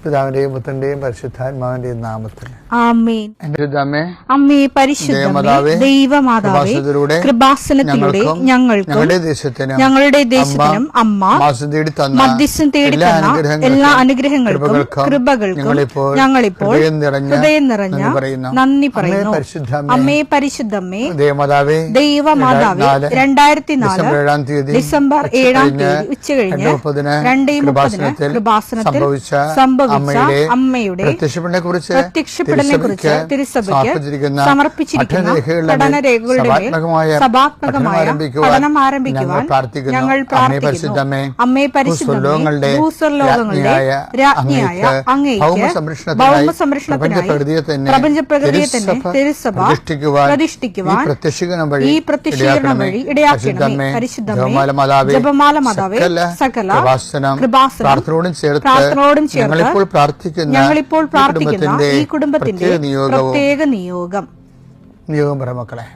പിതാവിന്റെയും പുത്രന്റെയും പരിശുദ്ധാത്മാവിന്റെയും നാമത്തിൽ ആമേൻ. അമ്മേ പരിശുദ്ധമേ, ദൈവമാതാവേ, കൃപാസനത്തിലൂടെ ഞങ്ങൾക്കും ഞങ്ങളുടെ ദേശത്തിനും അമ്മ മധ്യസ്ഥം തേടി തന്ന എല്ലാ അനുഗ്രഹങ്ങൾക്കും കൃപകൾക്കും ഞങ്ങളിപ്പോൾ ഹൃദയം നിറഞ്ഞ നന്ദി പറയുന്നു. അമ്മേ പരിശുദ്ധമേ, ദൈവമാതാവേ, 2004 ഡിസംബർ 7 ഉച്ചകഴിഞ്ഞ് 2:30 കൃപാസനത്തിൽ സംഭവിച്ച അമ്മയുടെ പ്രത്യക്ഷപ്പെടലിനെ കുറിച്ച് തിരുസഭയ്ക്ക് സമർപ്പിച്ചിരിക്കുന്ന പഠനരേഖകളുടെ മേൽ സഭാത്മകമായ പഠനം ആരംഭിക്കുവാൻ ഞങ്ങൾ പ്രാർത്ഥിക്കുന്നു. അമ്മേ പരിശുദ്ധമേ, ഭൂസ്വർലോകങ്ങളുടെ രാജ്ഞിയായ അങ്ങേയ്ക്ക് ഭൗമസംരക്ഷണത്തിനായി പ്രപഞ്ചപ്രകൃതിയെ തന്നെ തിരുസഭ പ്രതിഷ്ഠിക്കുവാൻ ഈ പ്രത്യക്ഷീകരണം വഴി ഇടയാക്കണമേ. പരിശുദ്ധമേ, ജപമാല മാതാവേ, സകല കൃപാസനം പ്രാർത്ഥനയോടും ചേർത്ത് ഞങ്ങളിപ്പോൾ പ്രാർത്ഥിക്കുന്ന ഈ കുടുംബത്തിന്റെ പ്രത്യേക നിയോഗം പറ മക്കളെ.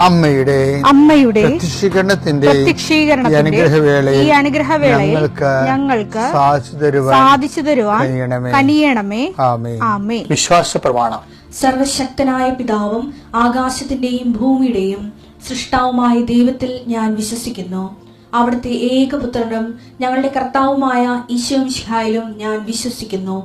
അമ്മയുടെ പ്രത്യക്ഷീകരണത്തിന്റെ ഈ അനുഗ്രഹവേളയിൽ ഞങ്ങൾക്ക് സാധിച്ചു തരുവാൻ കനിയണമേ. ആമേൻ. വിശ്വാസ പ്രമാണം. സർവശക്തനായ പിതാവും ആകാശത്തിന്റെയും ഭൂമിയുടെയും സൃഷ്ടാവുമായ ദൈവത്തിൽ ഞാൻ വിശ്വസിക്കുന്നു. അവിടുത്തെ ഏകപുത്രനും ഞങ്ങളുടെ കർത്താവുമായ ഈശോ മിശിഹായിലും ഞാൻ വിശ്വസിക്കുന്നു.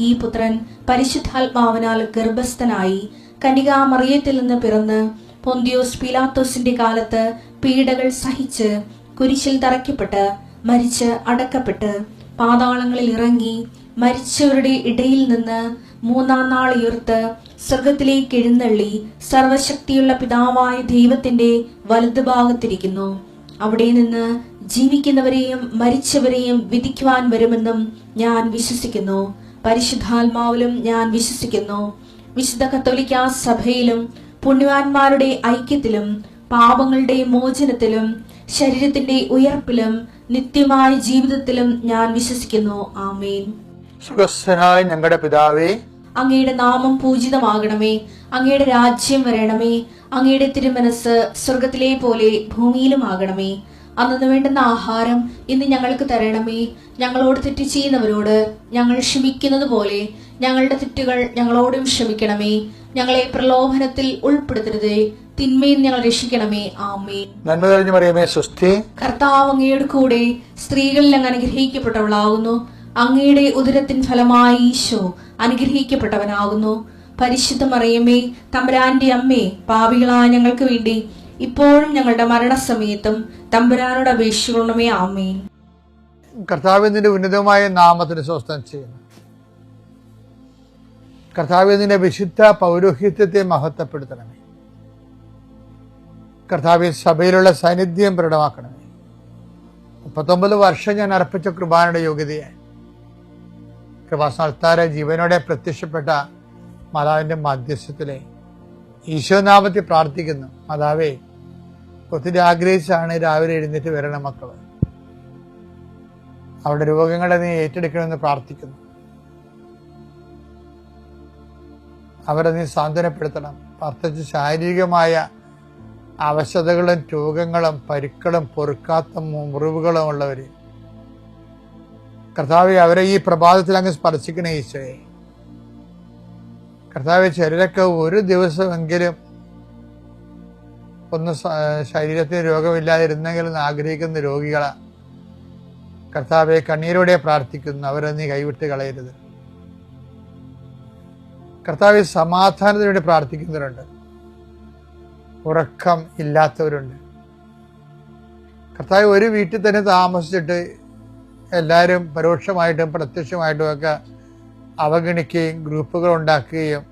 ഈ പുത്രൻ പരിശുദ്ധാത്മാവിനാൽ ഗർഭസ്ഥനായി കന്യകാമറിയത്തിൽ നിന്ന് പിറന്ന് പൊന്തിയോസ് പീലാത്തോസിന്റെ കാലത്ത് പീഡകൾ സഹിച്ച് കുരിശിൽ തറയ്ക്കപ്പെട്ട് മരിച്ച് അടക്കപ്പെട്ട് പാതാളങ്ങളിൽ ഇറങ്ങി മരിച്ചവരുടെ ഇടയിൽ നിന്ന് 3-ാം നാൾ ഉയർത്ത് സ്വർഗത്തിലേക്ക് എഴുന്നള്ളി സർവശക്തിയുള്ള പിതാവായ ദൈവത്തിന്റെ വലതുഭാഗത്തിരിക്കുന്നു. അവിടെ നിന്ന് ജീവിക്കുന്നവരെയും മരിച്ചവരെയും വിധിക്കുവാൻ വരുമെന്നും ഞാൻ വിശ്വസിക്കുന്നു. പരിശുദ്ധാത്മാവിലും ഞാൻ വിശ്വസിക്കുന്നു. വിശുദ്ധ കത്തോലിക്കാ സഭയിലും പുണ്യവാന്മാരുടെ ഐക്യത്തിലും പാപങ്ങളുടെ മോചനത്തിലും ശരീരത്തിന്റെ ഉയർപ്പിലും നിത്യമായ ജീവിതത്തിലും ഞാൻ വിശ്വസിക്കുന്നു. ആമേൻ. സുഖസ്ഥനായ ഞങ്ങളുടെ പിതാവേ, അങ്ങയുടെ നാമം പൂജിതമാകണമേ. അങ്ങയുടെ രാജ്യം വരണമേ. അങ്ങയുടെ തിരുമനസ് സ്വർഗത്തിലെ പോലെ ഭൂമിയിലും ആകണമേ. അന്നു വേണ്ടുന്ന ആഹാരം ഇന്ന് ഞങ്ങൾക്ക് തരണമേ. ഞങ്ങളോട് തെറ്റ് ചെയ്യുന്നവരോട് ഞങ്ങൾ ക്ഷമിക്കുന്നത് പോലെ ഞങ്ങളുടെ തെറ്റുകൾ ഞങ്ങളോടും ക്ഷമിക്കണമേ. ഞങ്ങളെ പ്രലോഭനത്തിൽ ഉൾപ്പെടുത്തരുതേ, തിന്മയിൽ ഞങ്ങൾ രക്ഷിക്കണമേ. ആമേൻ. നന്മ നിറഞ്ഞ മറിയമേ, സ്വസ്തി. കർത്താവ് അങ്ങയുടെ കൂടെ സ്ത്രീകളിൽ അങ്ങ് അനുഗ്രഹിക്കപ്പെട്ടവളാകുന്നു. അങ്ങയുടെ ഉദരത്തിൻ ഫലമായി ഈശോ അനുഗ്രഹിക്കപ്പെട്ടവനാകുന്നു. പരിശുദ്ധ മറിയമേ, തമ്പുരാന്റെ അമ്മേ, പാപികളായ ഞങ്ങൾക്ക് വേണ്ടി ഇപ്പോഴും ഞങ്ങളുടെ മരണസമയത്തും തമ്പുരാനോട് അപേക്ഷിക്കണമേ. ആമേൻ. കർത്താവിന്റെ ഉന്നതമായ നാമത്തിന് സ്വസ്ഥം ചെയ്യുന്നു. കർത്താവിന്റെ വിശുദ്ധ പൗരോഹിത്യത്തെ മഹത്വപ്പെടുത്തണമേ. കർത്താവ് സഭയിലുള്ള സാന്നിധ്യം പ്രകടമാക്കണമേ. 39 വർഷം ഞാൻ അർപ്പിച്ച കൃപാനയുടെ യോഗ്യതയായി കൃപാസ്ഥാന ജീവനോടെ പ്രത്യക്ഷപ്പെട്ട മാതാവിന്റെ മധ്യസ്ഥത്തിലെ ഈശോനാമത്തിൽ പ്രാർത്ഥിക്കുന്നു. മാതാവേ, ഒത്തിരി ആഗ്രഹിച്ചാണ് രാവിലെ എഴുന്നേറ്റ് വരണം മക്കള്. അവരുടെ രോഗങ്ങളെ നീ ഏറ്റെടുക്കണമെന്ന് പ്രാർത്ഥിക്കുന്നു. അവരെ നീ സാന്ത്വനപ്പെടുത്തണം. പ്രത്യേകിച്ച് ശാരീരികമായ അവശതകളും രോഗങ്ങളും പരുക്കളും പൊറുക്കാത്ത മുറിവുകളും ഉള്ളവര് കർത്താവെ, അവരെ ഈ പ്രഭാതത്തിൽ അങ്ങ് സ്പർശിക്കണേ ഈശോയെ. കർത്താവെ, ചിലരൊക്കെ ഒരു ദിവസമെങ്കിലും ഒന്ന് ശരീരത്തിന് രോഗമില്ലാതിരുന്നെങ്കിലും ആഗ്രഹിക്കുന്ന രോഗികളാ. കർത്താവെ, കണ്ണീരോടെ പ്രാർത്ഥിക്കുന്നു. അവരെ നീ കൈവിട്ട് കളയരുത്. കർത്താവ് സമാധാനത്തിന് വേണ്ടി പ്രാർത്ഥിക്കുന്നവരുണ്ട്, ഉറക്കം ഇല്ലാത്തവരുണ്ട്. കർത്താവ് ഒരു വീട്ടിൽ തന്നെ താമസിച്ചിട്ട് എല്ലാവരും പരോക്ഷമായിട്ടും പ്രത്യക്ഷമായിട്ടും ഒക്കെ അവഗണിക്കുകയും ഗ്രൂപ്പുകൾ ഉണ്ടാക്കുകയും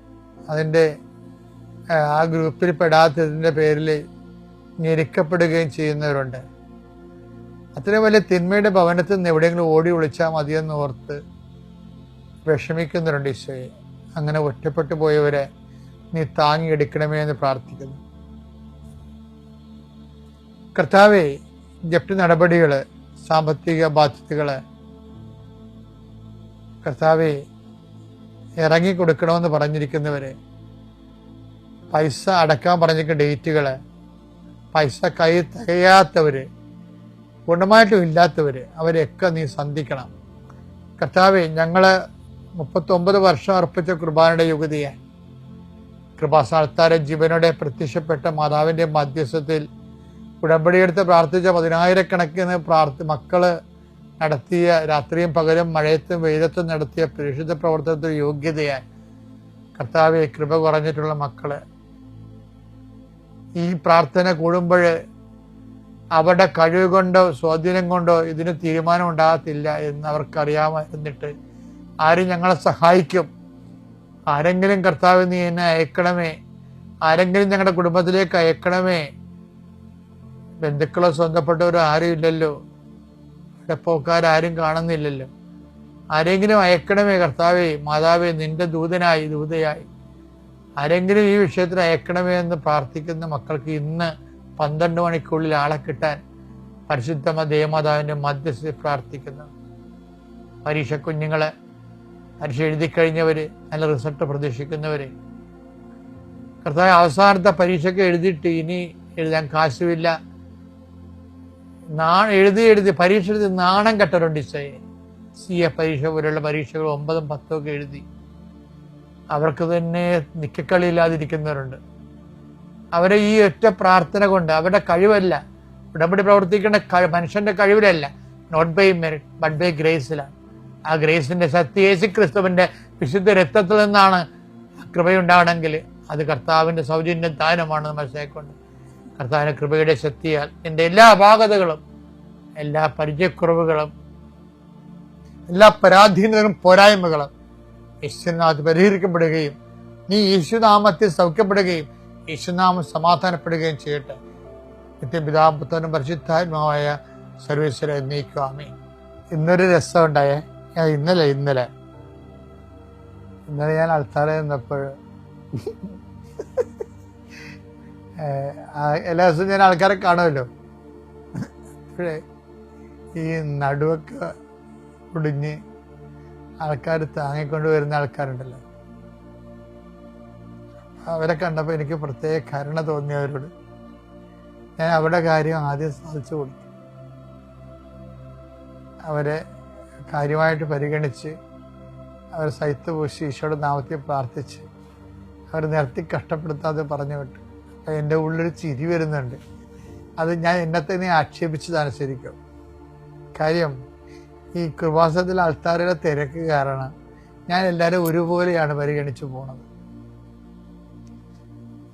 അതിൻ്റെ ആ ഗ്രൂപ്പിൽ പെടാത്തതിൻ്റെ പേരിൽ ഞെരുക്കപ്പെടുകയും ചെയ്യുന്നവരുണ്ട്. അത്രയും വലിയ തിന്മയുടെ ഭവനത്തിൽ നിന്ന് എവിടെയെങ്കിലും ഓടി ഒളിച്ചാൽ മതിയെന്ന് ഓർത്ത് വിഷമിക്കുന്നവരുണ്ട്. ഈശോയെ, അങ്ങനെ ഒറ്റപ്പെട്ടു പോയവരെ നീ താങ്ങിയെടുക്കണമേ എന്ന് പ്രാർത്ഥിക്കുന്നു. കർത്താവേ, ജപ്തി നടപടികൾ, സാമ്പത്തിക ബാധ്യതകള് കർത്താവേ ഇറങ്ങിക്കൊടുക്കണമെന്ന് പറഞ്ഞിരിക്കുന്നവര്, പൈസ അടക്കാൻ പറഞ്ഞിരിക്കുന്ന ഡേറ്റുകള്, പൈസ കൈ തികയാത്തവര്, പൂർണ്ണമായിട്ടും ഇല്ലാത്തവര്, അവരെയൊക്കെ നീ സന്ധിക്കണം. കർത്താവേ, ഞങ്ങള് 39 വർഷം അർപ്പിച്ച കുർബാനയുടെ യുഗതിയെ കൃപാസ്ഥാനത്താരെ ജീവനോടെ പ്രത്യക്ഷപ്പെട്ട മാതാവിന്റെ മധ്യസ്ഥത്തിൽ ഉടമ്പടിയെടുത്ത് പ്രാർത്ഥിച്ച 10,000-കണക്കിന് മക്കള് നടത്തിയ രാത്രിയും പകലും മഴയത്തും വെയിലത്തും നടത്തിയ പരിശുദ്ധ പ്രവർത്തനത്തിൽ യോഗ്യതയായി കർത്താവെ, കൃപ കുറഞ്ഞിട്ടുള്ള മക്കള് ഈ പ്രാർത്ഥന കൂടുമ്പോൾ അവരുടെ കഴിവ് കൊണ്ടോ സ്വാധീനം കൊണ്ടോ ഇതിന് തീരുമാനം ഉണ്ടാകത്തില്ല എന്ന് അവർക്കറിയാമായിരുന്നിട്ട് ആരും ഞങ്ങളെ സഹായിക്കും, ആരെങ്കിലും കർത്താവ് നീ എന്നെ അയക്കണമേ, ആരെങ്കിലും ഞങ്ങളുടെ കുടുംബത്തിലേക്ക് അയക്കണമേ, ബന്ധുക്കളോ സ്വന്തപ്പെട്ടവരോ ആരും ഇല്ലല്ലോ, ഇടപ്പോക്കാരും കാണുന്നില്ലല്ലോ, ആരെങ്കിലും അയക്കണമേ കർത്താവേ, മാതാവേ, നിന്റെ ദൂതയായി ആരെങ്കിലും ഈ വിഷയത്തിൽ അയക്കണമേ എന്ന് പ്രാർത്ഥിക്കുന്ന മക്കൾക്ക് ഇന്ന് 12 മണിക്കുള്ളിൽ ആളെ കിട്ടാൻ പരിശുദ്ധ ദേവമാതാവിന്റെ മധ്യസ്ഥയിൽ പ്രാർത്ഥിക്കുന്നു. പരീക്ഷ കുഞ്ഞുങ്ങളെ, പരീക്ഷ എഴുതി കഴിഞ്ഞവര്, നല്ല റിസൾട്ട് പ്രതീക്ഷിക്കുന്നവര്, കർത്താവ് അവസാനത്തെ പരീക്ഷയ്ക്ക് എഴുതിയിട്ട് ഇനി എഴുതാൻ കാശുമില്ല, എഴുതി പരീക്ഷ എഴുതി നാണം കെട്ടറുണ്ട്. CA പരീക്ഷ പോലുള്ള പരീക്ഷകൾ 9ഉം 10ഉം ഒക്കെ എഴുതി അവർക്ക് തന്നെ നിക്കക്കളിയില്ലാതിരിക്കുന്നവരുണ്ട്. അവരെ ഈ ഒറ്റ പ്രാർത്ഥന കൊണ്ട്, അവരുടെ കഴിവല്ല, ഉടമ്പടി പ്രവർത്തിക്കേണ്ട മനുഷ്യന്റെ കഴിവിലല്ല, not by merit but by ഗ്രേസിലാണ്. ആ ഗ്രേസിന്റെ ശക്തി യേശുക്രിസ്തുവിന്റെ വിശുദ്ധ രക്തത്തിൽ നിന്നാണ് കൃപയുണ്ടാവണമെങ്കിൽ അത് കർത്താവിന്റെ സൗജന്യ ദാനമാണെന്ന് മനസ്സിലാക്കിക്കൊണ്ട് കർത്താവിന്റെ കൃപയുടെ ശക്തിയാൽ എൻ്റെ എല്ലാ അപാകതകളും, എല്ലാ പരിചയക്കുറവുകളും, എല്ലാ പരാധീനതകളും പോരായ്മകളും യേശുനാമത്തിൽ പരിഹരിക്കപ്പെടുകയും നീ യേശുനാമത്തിൽ സൗഖ്യപ്പെടുകയും യേശുനാമം സമാധാനപ്പെടുകയും ചെയ്യട്ടെ. നിത്യപിതാവും പുത്രനും പരിശുദ്ധാത്മാവായ സർവേശ്വര എന്നേക്കും ആമേൻ. ഇന്നൊരു രസം ഉണ്ടായേ. ഇന്നലെ ഞാൻ അൾത്താര നിന്നപ്പോൾ എല്ലാ ദിവസവും ഞാൻ ആൾക്കാരെ കാണുമല്ലോ, ഈ നടുവൊക്കെ ഒടിഞ്ഞ് ആൾക്കാർ താങ്ങിക്കൊണ്ട് വരുന്ന ആൾക്കാരുണ്ടല്ലോ, അവരെ കണ്ടപ്പോൾ എനിക്ക് പ്രത്യേക കരുണ തോന്നിയവരോട് ഞാൻ അവരുടെ കാര്യം ആദ്യം സാധിച്ചു കൊടുത്തു. അവരെ കാര്യമായിട്ട് പരിഗണിച്ച് അവർ സൈത്ത് പൂശി ഈശോയുടെ നാമത്തിൽ പ്രാർത്ഥിച്ച് അവർ നിർത്തി കഷ്ടപ്പെടുത്താതെ പറഞ്ഞു വിട്ടു. അപ്പം എൻ്റെ ഉള്ളിൽ ചിരി വരുന്നുണ്ട്. അത് ഞാൻ എന്നെ തന്നെ ആക്ഷേപിച്ചതനുസരിക്കും. കാര്യം ഈ കൃപാസനത്തിലെ ആൾക്കാരുടെ തിരക്ക് കാരണം ഞാൻ എല്ലാവരും ഒരുപോലെയാണ് പരിഗണിച്ചു പോണത്.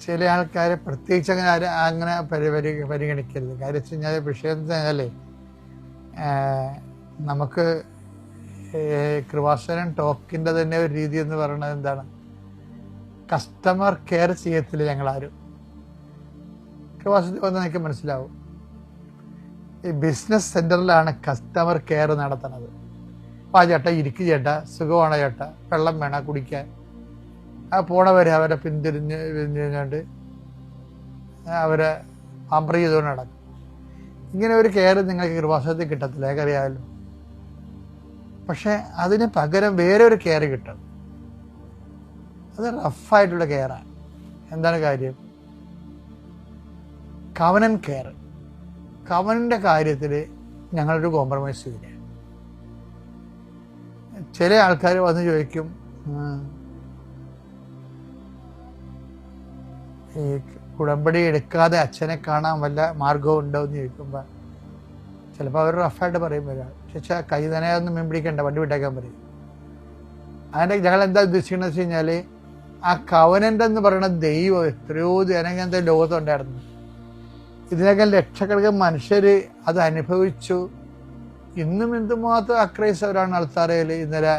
ചില ആൾക്കാരെ പ്രത്യേകിച്ച് അങ്ങനെ പരിഗണിക്കരുത്. കാര്യം വെച്ച് കഴിഞ്ഞാൽ വിഷയം എന്ന് പറഞ്ഞാലേ, നമുക്ക് കൃപാസനം ടോക്കിൻ്റെ തന്നെ ഒരു രീതി എന്ന് പറയുന്നത് എന്താണ്, കസ്റ്റമർ കെയർ ചെയ്യത്തില്ല ഞങ്ങളാരും. കൃപാസനത്തിൽ വന്ന് എനിക്ക് മനസ്സിലാവും, ഈ ബിസിനസ് സെന്ററിലാണ് കസ്റ്റമർ കെയർ നടത്തുന്നത്. അപ്പോൾ ആ ചേട്ടാ ഇരിക്കും, ചേട്ടാ സുഖമാണ്, ചേട്ടാ വെള്ളം വേണം കുടിക്കാൻ, ആ പോണവരെ അവരെ പിന്തിരിഞ്ഞുകൊണ്ട് അവരെ പാമ്പർ ചെയ്തുകൊണ്ട് നടക്കും. ഇങ്ങനെ ഒരു കെയർ നിങ്ങൾക്ക് കൃപാസനത്തിൽ കിട്ടത്തില്ല, എനിക്കറിയാമല്ലോ. പക്ഷെ അതിന് പകരം വേറെ ഒരു കെയർ കിട്ടും. അത് റഫായിട്ടുള്ള കെയറാണ്. എന്താണ് കാര്യം? കവനൻ കെയർ. കവനന്റെ കാര്യത്തിൽ ഞങ്ങളൊരു കോംപ്രമൈസ് ചെയ്യില്ല. ചില ആൾക്കാർ വന്ന് ചോദിക്കും, ഈ ഉടമ്പടി എടുക്കാതെ അച്ഛനെ കാണാൻ വല്ല മാർഗവും ഉണ്ടോ എന്ന് ചോദിക്കുമ്പോൾ ചിലപ്പോൾ അവർ റഫായിട്ട് പറയും, വരാം ചേച്ചാ കൈ നനയൊന്നും മീൻ പിടിക്കണ്ട, വണ്ടി വിട്ടേക്കാൻ പറയും. അതിൻ്റെ ഞങ്ങൾ എന്താ ഉദ്ദേശിക്കുന്നത് വെച്ച് കഴിഞ്ഞാൽ ആ കവനന്റ് എന്ന് പറയുന്ന ദൈവം എത്രയോ ജനങ്ങളുടെ ലോകത്തുണ്ടായിരുന്നു. ഇതിനേക്കാൾ ലക്ഷക്കണക്കിന് മനുഷ്യര് അത് അനുഭവിച്ചു. ഇന്നും എന്തുമാത്രം അക്രൈസ്തവരാണ് അൾത്താരയിൽ ഇന്നലെ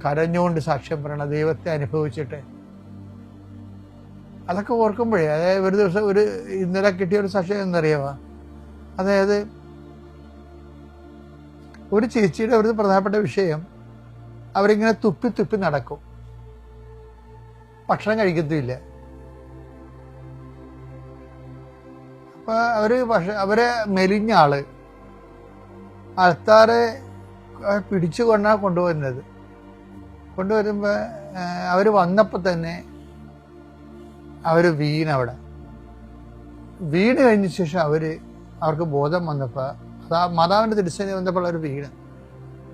കരഞ്ഞുകൊണ്ട് സാക്ഷ്യം പറയണ ദൈവത്തെ അനുഭവിച്ചിട്ട്. അതൊക്കെ ഓർക്കുമ്പോഴേ, അതായത് ഒരു ദിവസം ഇന്നലെ കിട്ടിയ ഒരു സാക്ഷ്യം എന്നറിയാമോ? അതായത് ഒരു ചേച്ചിയുടെ ഒരു പ്രധാനപ്പെട്ട വിഷയം, അവരിങ്ങനെ തുപ്പി തുപ്പി നടക്കും, ഭക്ഷണം കഴിക്കത്തില്ല. അപ്പൊ അവരെ മെലിഞ്ഞ ആള് അൾത്താരെ പിടിച്ചു കൊണ്ടുവരുന്നത്. കൊണ്ടുവരുമ്പോ അവര് വന്നപ്പോ തന്നെ അവര് വീണ് കഴിഞ്ഞ ശേഷം അവർക്ക് ബോധം വന്നപ്പോ, മാതാവിന്റെ തിരുസേന വന്നപ്പോൾ അവർ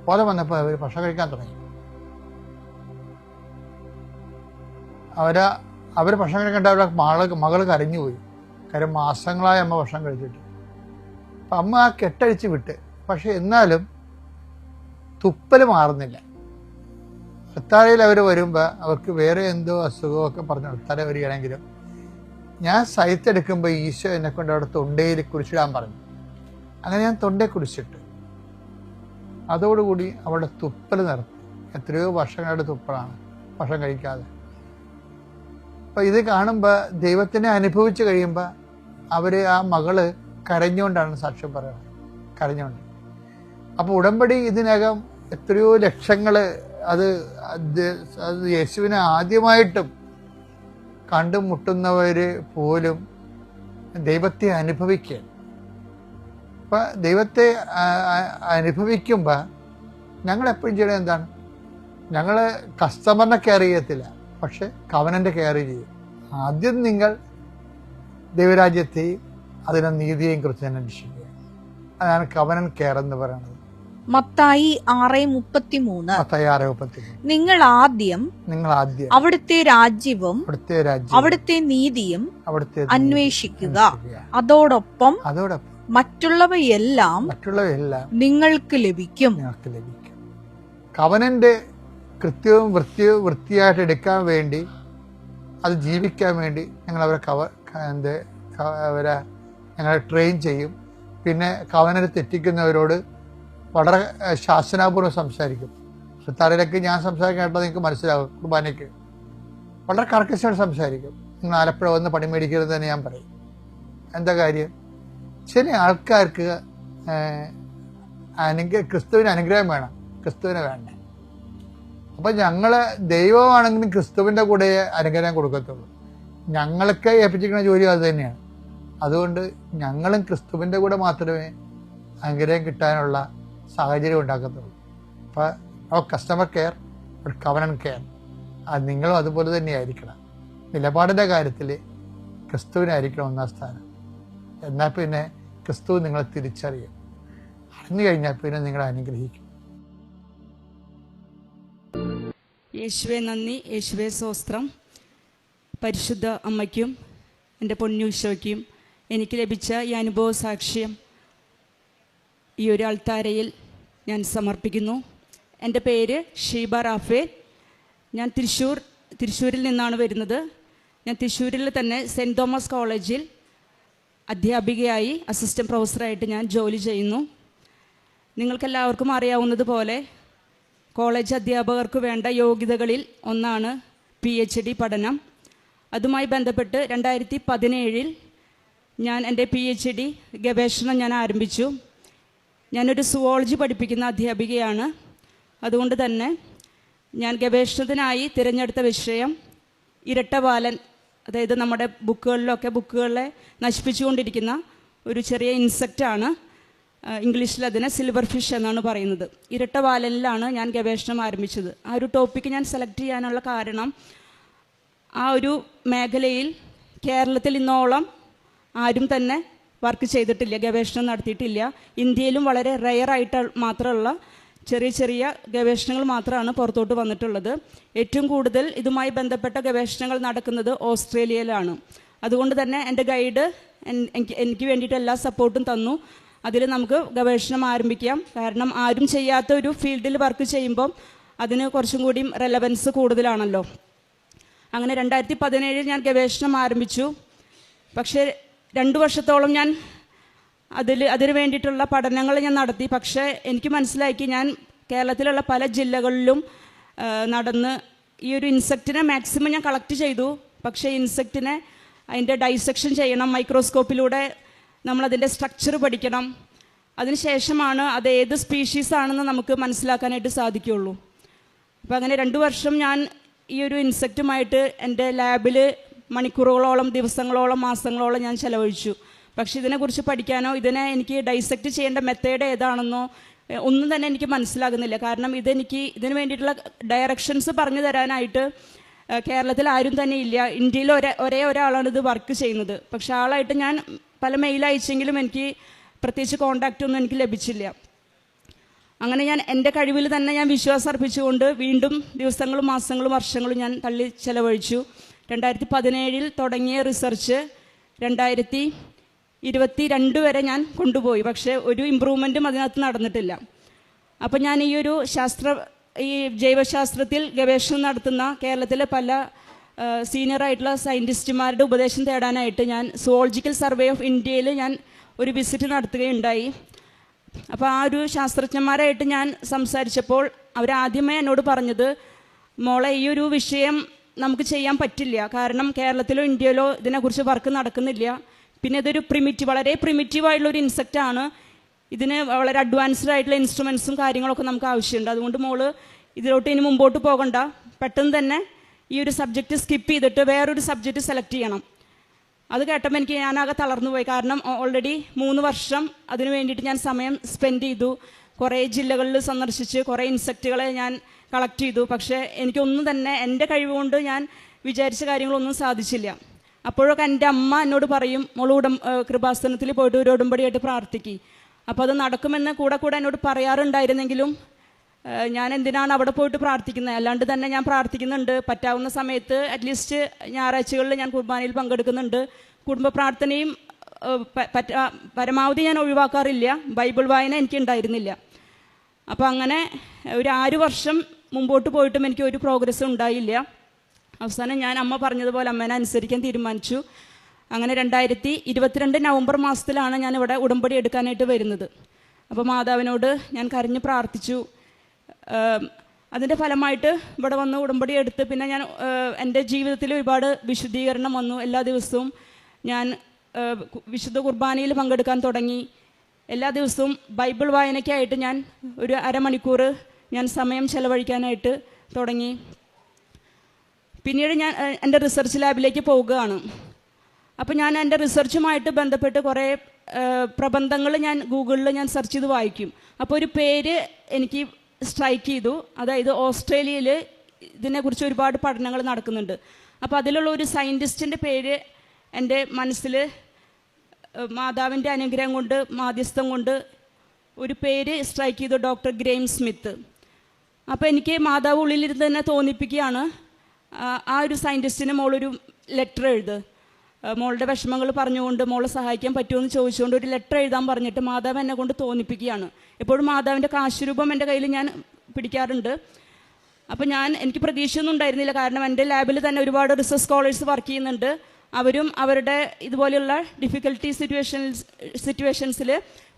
ബോധം വന്നപ്പോ അവർ ഭക്ഷണം കഴിക്കാൻ തുടങ്ങി. അവര് ഭക്ഷണം കഴിക്കേണ്ട അവരുടെ മകള് കരഞ്ഞുപോയി. കാര്യം മാസങ്ങളായി അമ്മ ഭക്ഷണം കഴിച്ചിട്ട്. അപ്പൊ അമ്മ ആ കെട്ടഴിച്ച് വിട്ട്. പക്ഷെ എന്നാലും തുപ്പല് മാറുന്നില്ല. അൾത്താരയിൽ അവർ വരുമ്പോ അവർക്ക് വേറെ എന്തോ അസുഖമൊക്കെ പറഞ്ഞ് അൾത്താര വരികയാണെങ്കിലും ഞാൻ സൈത്തെടുക്കുമ്പോൾ ഈശോ എന്നെ കൊണ്ട് അവിടെ തൊണ്ടയിൽ കുരിശിടാൻ പറഞ്ഞു. അങ്ങനെ ഞാൻ തൊണ്ടയിൽ കുരിശിട്ട്. അതോടുകൂടി അവളുടെ തുപ്പൽ നിർത്തി. എത്രയോ വർഷങ്ങളുടെ തുപ്പലാണ്, ഭക്ഷണം കഴിക്കാതെ. അപ്പൊ ഇത് കാണുമ്പോ ദൈവത്തിനെ അനുഭവിച്ചു കഴിയുമ്പോ ആ മകള് കരഞ്ഞുകൊണ്ടാണ് സാക്ഷ്യം പറയുന്നത്, കരഞ്ഞുകൊണ്ട്. അപ്പൊ ഉടമ്പടി ഇതിനകം എത്രയോ ലക്ഷങ്ങള് അത് യേശുവിനെ ആദ്യമായിട്ടും കണ്ടുമുട്ടുന്നവര് പോലും ദൈവത്തെ അനുഭവിക്കുക. അപ്പൊ ദൈവത്തെ അനുഭവിക്കുമ്പോ ഞങ്ങൾ എപ്പോഴും ചെയ്യണത് എന്താണ്? ഞങ്ങള് കസ്റ്റമറിനെ കെയർ ചെയ്യത്തില്ല, പക്ഷെ കവനന്റ് കെയർ ചെയ്യും. ആദ്യം നിങ്ങൾ ദൈവരാജ്യത്തെയും അതിനെ നീതിയെയും കുറിച്ച് തന്നെ അന്വേഷിക്കുക. അതാണ് കവനന്റ് കെയർ എന്ന് പറയുന്നത്. മത്തായി 6:33 നിങ്ങൾ ആദ്യം അവിടുത്തെ രാജ്യവും അവിടുത്തെ നീതിയും അന്വേഷിക്കുക, അതോടൊപ്പം മറ്റുള്ളവയെല്ലാം നിങ്ങൾക്ക് ലഭിക്കും. കവനന്റ് കൃത്യവും വൃത്തിയായിട്ട് എടുക്കാൻ വേണ്ടി, അത് ജീവിക്കാൻ വേണ്ടി ഞങ്ങൾ ഞങ്ങളെ ട്രെയിൻ ചെയ്യും. പിന്നെ കവനന്റ് തെറ്റിക്കുന്നവരോട് വളരെ ശാസനാപൂർവ്വം സംസാരിക്കും. തലയിലേക്ക് ഞാൻ സംസാരിക്കാൻ കേട്ടത് നിങ്ങൾക്ക് മനസ്സിലാവും. കുർബാനയ്ക്ക് വളരെ കർക്കശമായിട്ട് സംസാരിക്കും. നിങ്ങൾ ആലപ്പുഴ വന്ന് പണി മേടിക്കരുത് തന്നെ ഞാൻ പറയും. എന്താ കാര്യം? ചില ആൾക്കാർക്ക് ക്രിസ്തുവിന് അനുഗ്രഹം വേണം, ക്രിസ്തുവിനെ വേണ്ട. അപ്പൊ ഞങ്ങള് ദൈവമാണെങ്കിലും ക്രിസ്തുവിന്റെ കൂടെ അനുഗ്രഹം കൊടുക്കത്തുള്ളൂ. ഞങ്ങൾക്ക് ഏൽപ്പിച്ചിരിക്കുന്ന ജോലി അത് തന്നെയാണ്. അതുകൊണ്ട് ഞങ്ങളും ക്രിസ്തുവിന്റെ കൂടെ മാത്രമേ അനുഗ്രഹം കിട്ടാനുള്ള സാഹചര്യം ഉണ്ടാക്കത്തുള്ളൂ. അപ്പോൾ കസ്റ്റമർ കെയർ, കവനന്റ് കെയർ, അത് നിങ്ങളും അതുപോലെ തന്നെ ആയിരിക്കണം. നിലപാടിന്റെ കാര്യത്തിൽ ക്രിസ്തുവിനായിരിക്കണം ഒന്നാം സ്ഥാനം. എന്നാൽ പിന്നെ ക്രിസ്തു നിങ്ങളെ തിരിച്ചറിയും. അറിഞ്ഞു കഴിഞ്ഞാൽ പിന്നെ നിങ്ങളെ അനുഗ്രഹിക്കും. യേശുവെ നന്ദി, യേശുവെ സ്തോത്രം. പരിശുദ്ധ അമ്മയ്ക്കും എൻ്റെ പൊന്നൂശോയ്ക്കും എനിക്ക് ലഭിച്ച ഈ അനുഭവ സാക്ഷ്യം ഈ ഒരു അൾത്താരയിൽ ഞാൻ സമർപ്പിക്കുന്നു. എൻ്റെ പേര് ഷീബ റാഫേൽ. ഞാൻ തൃശ്ശൂരിൽ നിന്നാണ് വരുന്നത്. ഞാൻ തൃശ്ശൂരിൽ തന്നെ സെൻറ്റ് തോമസ് കോളേജിൽ അധ്യാപികയായി അസിസ്റ്റൻറ്റ് പ്രൊഫസറായിട്ട് ഞാൻ ജോലി ചെയ്യുന്നു. നിങ്ങൾക്കെല്ലാവർക്കും അറിയാവുന്നതുപോലെ കോളേജ് അധ്യാപകർക്ക് വേണ്ട യോഗ്യതകളിൽ ഒന്നാണ് PhD പഠനം. അതുമായി ബന്ധപ്പെട്ട് 2017 ഞാൻ എൻ്റെ PhD ഗവേഷണം ഞാൻ ആരംഭിച്ചു. ഞാനൊരു സുവോളജി പഠിപ്പിക്കുന്ന അധ്യാപികയാണ്. അതുകൊണ്ട് തന്നെ ഞാൻ ഗവേഷണത്തിനായി തിരഞ്ഞെടുത്ത വിഷയം ഇരട്ടവാലൻ, അതായത് നമ്മുടെ ബുക്കുകളെ നശിപ്പിച്ചുകൊണ്ടിരിക്കുന്ന ഒരു ചെറിയ ഇൻസെക്റ്റാണ്. ഇംഗ്ലീഷിൽ അതിനെ സിൽവർ ഫിഷ് എന്നാണ് പറയുന്നത്. ഇരട്ടവാലനിലാണ് ഞാൻ ഗവേഷണം ആരംഭിച്ചത്. ആ ഒരു ടോപ്പിക്ക് ഞാൻ സെലക്ട് ചെയ്യാനുള്ള കാരണം, ആ ഒരു മേഖലയിൽ കേരളത്തിൽ ഇന്നോളം ആരും തന്നെ വർക്ക് ചെയ്തിട്ടില്ല, ഗവേഷണം നടത്തിയിട്ടില്ല. ഇന്ത്യയിലും വളരെ റെയറായിട്ട് മാത്രമുള്ള ചെറിയ ചെറിയ ഗവേഷണങ്ങൾ മാത്രമാണ് പുറത്തോട്ട് വന്നിട്ടുള്ളത്. ഏറ്റവും കൂടുതൽ ഇതുമായി ബന്ധപ്പെട്ട ഗവേഷണങ്ങൾ നടക്കുന്നത് ഓസ്ട്രേലിയയിലാണ്. അതുകൊണ്ട് തന്നെ എൻ്റെ ഗൈഡ് എനിക്ക് വേണ്ടിയിട്ട് എല്ലാ സപ്പോർട്ടും തന്നു. അതിൽ നമുക്ക് ഗവേഷണം ആരംഭിക്കാം. കാരണം ആരും ചെയ്യാത്ത ഒരു ഫീൽഡിൽ വർക്ക് ചെയ്യുമ്പം അതിന് കുറച്ചും കൂടി റെലവൻസ് കൂടുതലാണല്ലോ. അങ്ങനെ 2017 ഞാൻ ഗവേഷണം ആരംഭിച്ചു. പക്ഷേ 2 വർഷത്തോളം ഞാൻ അതിന് വേണ്ടിയിട്ടുള്ള പഠനങ്ങൾ ഞാൻ നടത്തി. പക്ഷേ എനിക്ക് മനസ്സിലാക്കി ഞാൻ കേരളത്തിലുള്ള പല ജില്ലകളിലും നടന്ന് ഈ ഒരു ഇൻസെക്റ്റിനെ മാക്സിമം ഞാൻ കളക്ട് ചെയ്തു. പക്ഷേ ഇൻസെക്റ്റിനെ അതിൻ്റെ ഡൈസെക്ഷൻ ചെയ്യണം, മൈക്രോസ്കോപ്പിലൂടെ നമ്മളതിൻ്റെ സ്ട്രക്ചർ പഠിക്കണം. അതിനുശേഷമാണ് അത് ഏത് സ്പീഷീസാണെന്ന് നമുക്ക് മനസ്സിലാക്കാനായിട്ട് സാധിക്കുകയുള്ളൂ. അപ്പോൾ അങ്ങനെ 2 വർഷം ഞാൻ ഈ ഒരു ഇൻസെക്റ്റുമായിട്ട് എൻ്റെ ലാബിൽ മണിക്കൂറുകളോളം, ദിവസങ്ങളോളം, മാസങ്ങളോളം ഞാൻ ചിലവഴിച്ചു. പക്ഷേ ഇതിനെക്കുറിച്ച് പഠിക്കാനോ ഇതിനെ എനിക്ക് ഡൈസെക്റ്റ് ചെയ്യേണ്ട മെത്തേഡ് ഏതാണെന്നോ ഒന്നും തന്നെ എനിക്ക് മനസ്സിലാകുന്നില്ല. കാരണം ഇതിന് വേണ്ടിയിട്ടുള്ള ഡയറക്ഷൻസ് പറഞ്ഞു തരാനായിട്ട് കേരളത്തിൽ ആരും തന്നെ ഇല്ല. ഇന്ത്യയിൽ ഒരേ ഒരാളാണ് ഇത് വർക്ക് ചെയ്യുന്നത്. പക്ഷെ ആളായിട്ട് ഞാൻ പല മെയിൽ അയച്ചെങ്കിലും എനിക്ക് പ്രത്യേകിച്ച് കോണ്ടാക്റ്റ് ഒന്നും എനിക്ക് ലഭിച്ചില്ല. അങ്ങനെ ഞാൻ എൻ്റെ കഴിവിൽ തന്നെ ഞാൻ വിശ്വാസം അർപ്പിച്ചുകൊണ്ട് വീണ്ടും ദിവസങ്ങളും മാസങ്ങളും വർഷങ്ങളും ഞാൻ ചെലവഴിച്ചു. 2017 തുടങ്ങിയ റിസർച്ച് 2022 വരെ ഞാൻ കൊണ്ടുപോയി. പക്ഷേ ഒരു ഇമ്പ്രൂവ്മെൻറ്റും അതിനകത്ത് നടന്നിട്ടില്ല. അപ്പോൾ ഞാൻ ഈ ജൈവശാസ്ത്രത്തിൽ ഗവേഷണം നടത്തുന്ന കേരളത്തിലെ പല സീനിയറായിട്ടുള്ള സയൻറ്റിസ്റ്റുമാരുടെ ഉപദേശം തേടാനായിട്ട് ഞാൻ സുവോളജിക്കൽ സർവേ ഓഫ് ഇന്ത്യയിൽ ഞാൻ ഒരു വിസിറ്റ് നടത്തുകയുണ്ടായി. അപ്പോൾ ആ ഒരു ശാസ്ത്രജ്ഞന്മാരായിട്ട് ഞാൻ സംസാരിച്ചപ്പോൾ അവരാദ്യമേ എന്നോട് പറഞ്ഞത്, മോളെ ഈ ഒരു വിഷയം നമുക്ക് ചെയ്യാൻ പറ്റില്ല. കാരണം കേരളത്തിലോ ഇന്ത്യയിലോ ഇതിനെക്കുറിച്ച് വർക്ക് നടക്കുന്നില്ല. പിന്നെ ഇതൊരു വളരെ പ്രിമിറ്റീവായിട്ടുള്ളൊരു ഇൻസെക്റ്റാണ്. ഇതിന് വളരെ അഡ്വാൻസ്ഡ് ആയിട്ടുള്ള ഇൻസ്ട്രുമെൻസും കാര്യങ്ങളൊക്കെ നമുക്ക് ആവശ്യമുണ്ട്. അതുകൊണ്ട് മോള് ഇതിലോട്ട് ഇനി മുമ്പോട്ട് പോകണ്ട, പെട്ടെന്ന് തന്നെ ഈ ഒരു സബ്ജക്റ്റ് സ്കിപ്പ് ചെയ്തിട്ട് വേറൊരു സബ്ജക്റ്റ് സെലക്ട് ചെയ്യണം. അത് കേട്ടപ്പോൾ ഞാനാകെ തളർന്നു പോയി. കാരണം ഓൾറെഡി 3 വർഷം അതിനു വേണ്ടിയിട്ട് ഞാൻ സമയം സ്പെൻഡ് ചെയ്തു. കുറേ ജില്ലകളിൽ സന്ദർശിച്ച് കുറേ ഇൻസെക്റ്റുകളെ ഞാൻ കളക്ട് ചെയ്തു. പക്ഷേ എനിക്കൊന്നും തന്നെ എൻ്റെ കഴിവുകൊണ്ട് ഞാൻ വിചാരിച്ച കാര്യങ്ങളൊന്നും സാധിച്ചില്ല. അപ്പോഴൊക്കെ എൻ്റെ അമ്മ എന്നോട് പറയും, മോൾ കൃപാസനത്തിൽ പോയിട്ട് ഒരു ഉടമ്പടിയായിട്ട് പ്രാർത്ഥിക്കും. അപ്പോൾ അത് നടക്കുമെന്ന് കൂടെ എന്നോട് പറയാറുണ്ടായിരുന്നെങ്കിലും ഞാൻ എന്തിനാണ് അവിടെ പോയിട്ട് പ്രാർത്ഥിക്കുന്നത്? അല്ലാണ്ട് തന്നെ ഞാൻ പ്രാർത്ഥിക്കുന്നുണ്ട്. പറ്റാവുന്ന സമയത്ത് അറ്റ്ലീസ്റ്റ് ഞായറാഴ്ചകളിൽ ഞാൻ കുർബാനയിൽ പങ്കെടുക്കുന്നുണ്ട്. കുടുംബ പ്രാർത്ഥനയും പരമാവധി ഞാൻ ഒഴിവാക്കാറില്ല. ബൈബിൾ വായന എനിക്ക് ഉണ്ടായിരുന്നില്ല. അപ്പോൾ അങ്ങനെ ഒരു 6 വർഷം മുമ്പോട്ട് പോയിട്ടും എനിക്ക് ഒരു പ്രോഗ്രസ്സും ഉണ്ടായില്ല. അവസാനം ഞാൻ അമ്മ പറഞ്ഞതുപോലെ അമ്മേനെ അനുസരിക്കാൻ തീരുമാനിച്ചു. അങ്ങനെ 2022 നവംബർ മാസത്തിലാണ് ഞാൻ ഇവിടെ ഉടമ്പടി എടുക്കാനായിട്ട് വരുന്നത്. അപ്പോൾ മാതാവിനോട് ഞാൻ കരഞ്ഞ് പ്രാർത്ഥിച്ചു. അതിൻ്റെ ഫലമായിട്ട് ഇവിടെ വന്ന് ഉടമ്പടി എടുത്ത് പിന്നെ ഞാൻ എൻ്റെ ജീവിതത്തിൽ ഒരുപാട് വിശുദ്ധീകരണം വന്നു. എല്ലാ ദിവസവും ഞാൻ വിശുദ്ധ കുർബാനയിൽ പങ്കെടുക്കാൻ തുടങ്ങി. എല്ലാ ദിവസവും ബൈബിൾ വായനയ്ക്കായിട്ട് ഞാൻ ഒരു അരമണിക്കൂർ ഞാൻ സമയം ചെലവഴിക്കാനായിട്ട് തുടങ്ങി. പിന്നീട് ഞാൻ എൻ്റെ റിസർച്ച് ലാബിലേക്ക് പോവുകയാണ്. അപ്പോൾ ഞാൻ എൻ്റെ റിസർച്ചുമായിട്ട് ബന്ധപ്പെട്ട് കുറേ പ്രബന്ധങ്ങൾ ഞാൻ ഗൂഗിളിൽ ഞാൻ സെർച്ച് ചെയ്ത് വായിക്കും. അപ്പോൾ ഒരു പേര് എനിക്ക് സ്ട്രൈക്ക് ചെയ്തു. അതായത് ഓസ്ട്രേലിയയിൽ ഇതിനെക്കുറിച്ച് ഒരുപാട് പഠനങ്ങൾ നടക്കുന്നുണ്ട്. അപ്പോൾ അതിലുള്ള ഒരു സയൻറ്റിസ്റ്റിൻ്റെ പേര് എൻ്റെ മനസ്സിൽ മാതാവിൻ്റെ അനുഗ്രഹം കൊണ്ട്, മാധ്യസ്ഥം കൊണ്ട് ഒരു പേര് സ്ട്രൈക്ക് ചെയ്തു, ഡോക്ടർ ഗ്രേം സ്മിത്ത്. അപ്പോൾ എനിക്ക് മാതാവ് ഉള്ളിലിരുന്ന് തന്നെ തോന്നിപ്പിക്കുകയാണ്, ആ ഒരു സയൻറ്റിസ്റ്റിന് മോളൊരു ലെറ്റർ എഴുത്, മോളുടെ വിഷമങ്ങൾ പറഞ്ഞുകൊണ്ട് മോളെ സഹായിക്കാൻ പറ്റുമെന്ന് ചോദിച്ചുകൊണ്ട് ഒരു ലെറ്റർ എഴുതാൻ പറഞ്ഞിട്ട് മാതാവ് എന്നെ കൊണ്ട് തോന്നിപ്പിക്കുകയാണ്. എപ്പോഴും മാതാവിൻ്റെ കാശുരൂപം എൻ്റെ കയ്യിൽ ഞാൻ പിടിക്കാറുണ്ട്. അപ്പോൾ എനിക്ക് പ്രതീക്ഷയൊന്നും ഉണ്ടായിരുന്നില്ല. കാരണം എൻ്റെ ലാബിൽ തന്നെ ഒരുപാട് റിസർച്ച് സ്കോളേഴ്സ് വർക്ക് ചെയ്യുന്നുണ്ട്. അവരും അവരുടെ ഇതുപോലെയുള്ള ഡിഫിക്കൽട്ടി സിറ്റുവേഷൻസിൽ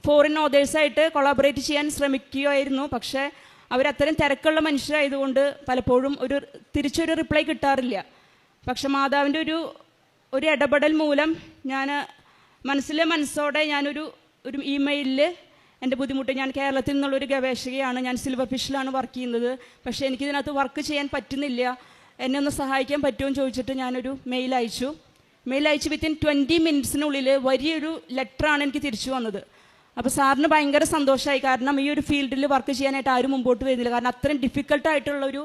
ഫോറിൻ ഓതേഴ്സായിട്ട് കൊളാബറേറ്റ് ചെയ്യാൻ ശ്രമിക്കുകയായിരുന്നു. പക്ഷേ അവരത്രയും തിരക്കുള്ള മനുഷ്യരായതുകൊണ്ട് പലപ്പോഴും തിരിച്ചൊരു റിപ്ലൈ കിട്ടാറില്ല. പക്ഷെ മാതാവിൻ്റെ ഒരു ഇടപെടൽ മൂലം ഞാൻ മനസ്സോടെ ഞാനൊരു ഇമെയിലിൽ എൻ്റെ ബുദ്ധിമുട്ട്, ഞാൻ കേരളത്തിൽ നിന്നുള്ളൊരു ഗവേഷകയാണ്, ഞാൻ സിൽവർ ഫിഷിലാണ് വർക്ക് ചെയ്യുന്നത്, പക്ഷേ എനിക്കിതിനകത്ത് വർക്ക് ചെയ്യാൻ പറ്റുന്നില്ല, എന്നെ ഒന്ന് സഹായിക്കാൻ പറ്റുമോ എന്ന് ചോദിച്ചിട്ട് ഞാനൊരു മെയിൽ അയച്ചു. വിത്തിൻ 20 മിനിറ്റ്സിനുള്ളിൽ വലിയൊരു ലെറ്ററാണ് എനിക്ക് തിരിച്ചു വന്നത്. അപ്പോൾ സാറിന് ഭയങ്കര സന്തോഷമായി. കാരണം ഈ ഒരു ഫീൽഡിൽ വർക്ക് ചെയ്യാനായിട്ട് ആരും മുമ്പോട്ട് വരുന്നില്ല. കാരണം അത്രയും ഡിഫിക്കൽട്ടായിട്ടുള്ളൊരു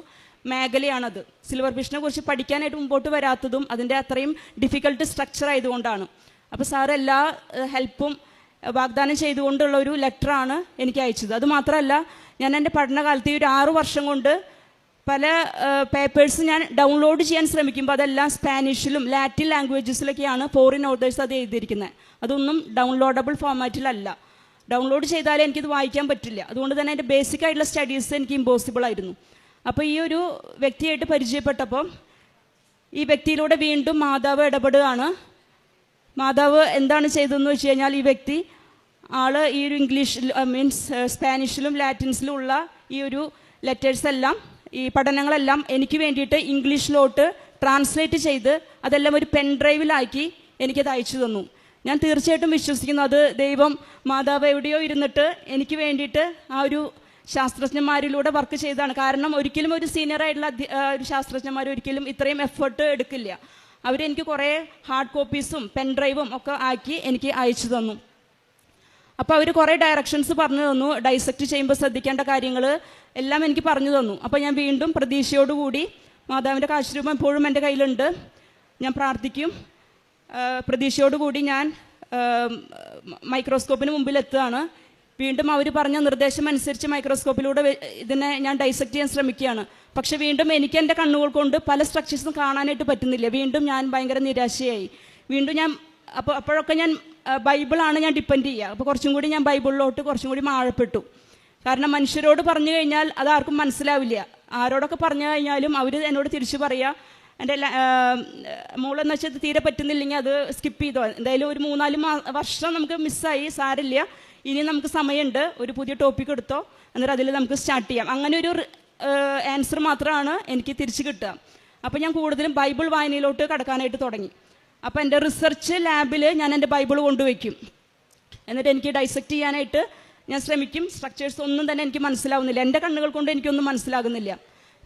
മേഖലയാണത്. സിൽവർ ഫിഷിനെ കുറിച്ച് പഠിക്കാനായിട്ട് മുമ്പോട്ട് വരാത്തതും അതിൻ്റെ അത്രയും ഡിഫിക്കൽട്ട് സ്ട്രക്ചർ ആയതുകൊണ്ടാണ്. അപ്പോൾ സാർ എല്ലാ ഹെൽപ്പും വാഗ്ദാനം ചെയ്തുകൊണ്ടുള്ള ഒരു ലെറ്ററാണ് എനിക്ക് അയച്ചത്. അതുമാത്രമല്ല, ഞാൻ എൻ്റെ പഠനകാലത്ത് ഈ ഒരു 6 വർഷം കൊണ്ട് പല പേപ്പേഴ്സ് ഞാൻ ഡൗൺലോഡ് ചെയ്യാൻ ശ്രമിക്കുമ്പോൾ അതെല്ലാം സ്പാനിഷിലും ലാറ്റിൻ ലാംഗ്വേജസിലൊക്കെയാണ് ഫോറിൻ ഓതേഴ്സ് അത് എഴുതിയിരിക്കുന്നത്. അതൊന്നും ഡൗൺലോഡബിൾ ഫോർമാറ്റിലല്ല. ഡൗൺലോഡ് ചെയ്താലേ എനിക്കിത് വായിക്കാൻ പറ്റില്ല. അതുകൊണ്ട് തന്നെ എൻ്റെ ബേസിക് ആയിട്ടുള്ള സ്റ്റഡീസ് എനിക്ക് ഇമ്പോസിബിൾ ആയിരുന്നു. അപ്പോൾ ഈ ഒരു വ്യക്തിയായിട്ട് പരിചയപ്പെട്ടപ്പോൾ ഈ വ്യക്തിയിലൂടെ വീണ്ടും മാതാവ് ഇടപെടുകയാണ്. മാതാവ് എന്താണ് ചെയ്തതെന്ന് വെച്ച് കഴിഞ്ഞാൽ, ഈ വ്യക്തി ഈ ഒരു ഇംഗ്ലീഷ് സ്പാനിഷിലും ലാറ്റിൻസിലും ഉള്ള ഈ ഒരു ലെറ്റേഴ്സ് എല്ലാം, ഈ പഠനങ്ങളെല്ലാം എനിക്ക് വേണ്ടിയിട്ട് ഇംഗ്ലീഷിലോട്ട് ട്രാൻസ്ലേറ്റ് ചെയ്ത് അതെല്ലാം ഒരു പെൻ ഡ്രൈവിലാക്കി എനിക്കത് അയച്ചു തന്നു. ഞാൻ തീർച്ചയായിട്ടും വിശ്വസിക്കുന്നു അത് ദൈവം മാതാവ് എവിടെയോ ഇരുന്നിട്ട് എനിക്ക് വേണ്ടിയിട്ട് ആ ഒരു ശാസ്ത്രജ്ഞന്മാരിലൂടെ വർക്ക് ചെയ്തതാണ്. കാരണം ഒരിക്കലും ഒരു സീനിയറായിട്ടുള്ള ഒരു ശാസ്ത്രജ്ഞന്മാർ ഒരിക്കലും ഇത്രയും എഫേർട്ട് എടുക്കില്ല. അവരെനിക്ക് കുറേ ഹാർഡ് കോപ്പീസും പെൻ ഡ്രൈവും ഒക്കെ ആക്കി എനിക്ക് അയച്ചു തന്നു. അപ്പോൾ അവർ കുറേ ഡയറക്ഷൻസ് പറഞ്ഞു തന്നു, ഡൈസെക്റ്റ് ചെയ്യുമ്പോൾ ശ്രദ്ധിക്കേണ്ട കാര്യങ്ങൾ എല്ലാം എനിക്ക് പറഞ്ഞു തന്നു. അപ്പോൾ ഞാൻ വീണ്ടും പ്രതീക്ഷയോടുകൂടി, മാതാവിൻ്റെ കാശുരൂപം എപ്പോഴും എൻ്റെ കയ്യിലുണ്ട്, ഞാൻ പ്രാർത്ഥിക്കും. പ്രതീക്ഷയോടുകൂടി ഞാൻ മൈക്രോസ്കോപ്പിന് മുമ്പിൽ എത്തുകയാണ്. വീണ്ടും അവർ പറഞ്ഞ നിർദ്ദേശം അനുസരിച്ച് മൈക്രോസ്കോപ്പിലൂടെ ഇതിനെ ഞാൻ ഡൈസെക്റ്റ് ചെയ്യാൻ ശ്രമിക്കുകയാണ്. പക്ഷെ വീണ്ടും എനിക്ക് എൻ്റെ കണ്ണുകൾ കൊണ്ട് പല സ്ട്രക്ചേഴ്സും കാണാനായിട്ട് പറ്റുന്നില്ല. വീണ്ടും ഞാൻ ഭയങ്കര നിരാശയായി. വീണ്ടും ഞാൻ അപ്പോഴൊക്കെ ഞാൻ ബൈബിളാണ് ഞാൻ ഡിപ്പെൻഡ് ചെയ്യുക. അപ്പോൾ കുറച്ചും കൂടി ഞാൻ ബൈബിളിലോട്ട് കുറച്ചും കൂടി ആഴപ്പെട്ടു. കാരണം മനുഷ്യരോട് പറഞ്ഞു കഴിഞ്ഞാൽ അത് ആർക്കും മനസ്സിലാവില്ല. ആരോടൊക്കെ പറഞ്ഞു കഴിഞ്ഞാലും അവർ എന്നോട് തിരിച്ചു പറയുക, എൻ്റെ മോളെന്ന് വെച്ചാൽ തീരെ പറ്റുന്നില്ലെങ്കിൽ അത് സ്കിപ്പ് ചെയ്തോ, എന്തായാലും ഒരു 3-4 വർഷം നമുക്ക് മിസ്സായി, സാരില്ല, ഇനി നമുക്ക് സമയമുണ്ട്, ഒരു പുതിയ ടോപ്പിക് എടുത്തോ, എന്നിട്ട് അതിൽ നമുക്ക് സ്റ്റാർട്ട് ചെയ്യാം. അങ്ങനെ ഒരു ആൻസർ മാത്രമാണ് എനിക്ക് തിരിച്ച് കിട്ടുക. അപ്പോൾ ഞാൻ കൂടുതലും ബൈബിൾ വായനയിലോട്ട് കടക്കാനായിട്ട് തുടങ്ങി. അപ്പോൾ എൻ്റെ റിസർച്ച് ലാബിൽ ഞാൻ എൻ്റെ ബൈബിൾ കൊണ്ടുവയ്ക്കും. എന്നിട്ട് എനിക്ക് ഡൈസെക്റ്റ് ചെയ്യാനായിട്ട് ഞാൻ ശ്രമിക്കും. സ്ട്രക്ചേഴ്സ് ഒന്നും തന്നെ എനിക്ക് മനസ്സിലാവുന്നില്ല, എൻ്റെ കണ്ണുകൾ കൊണ്ട് എനിക്കൊന്നും മനസ്സിലാകുന്നില്ല.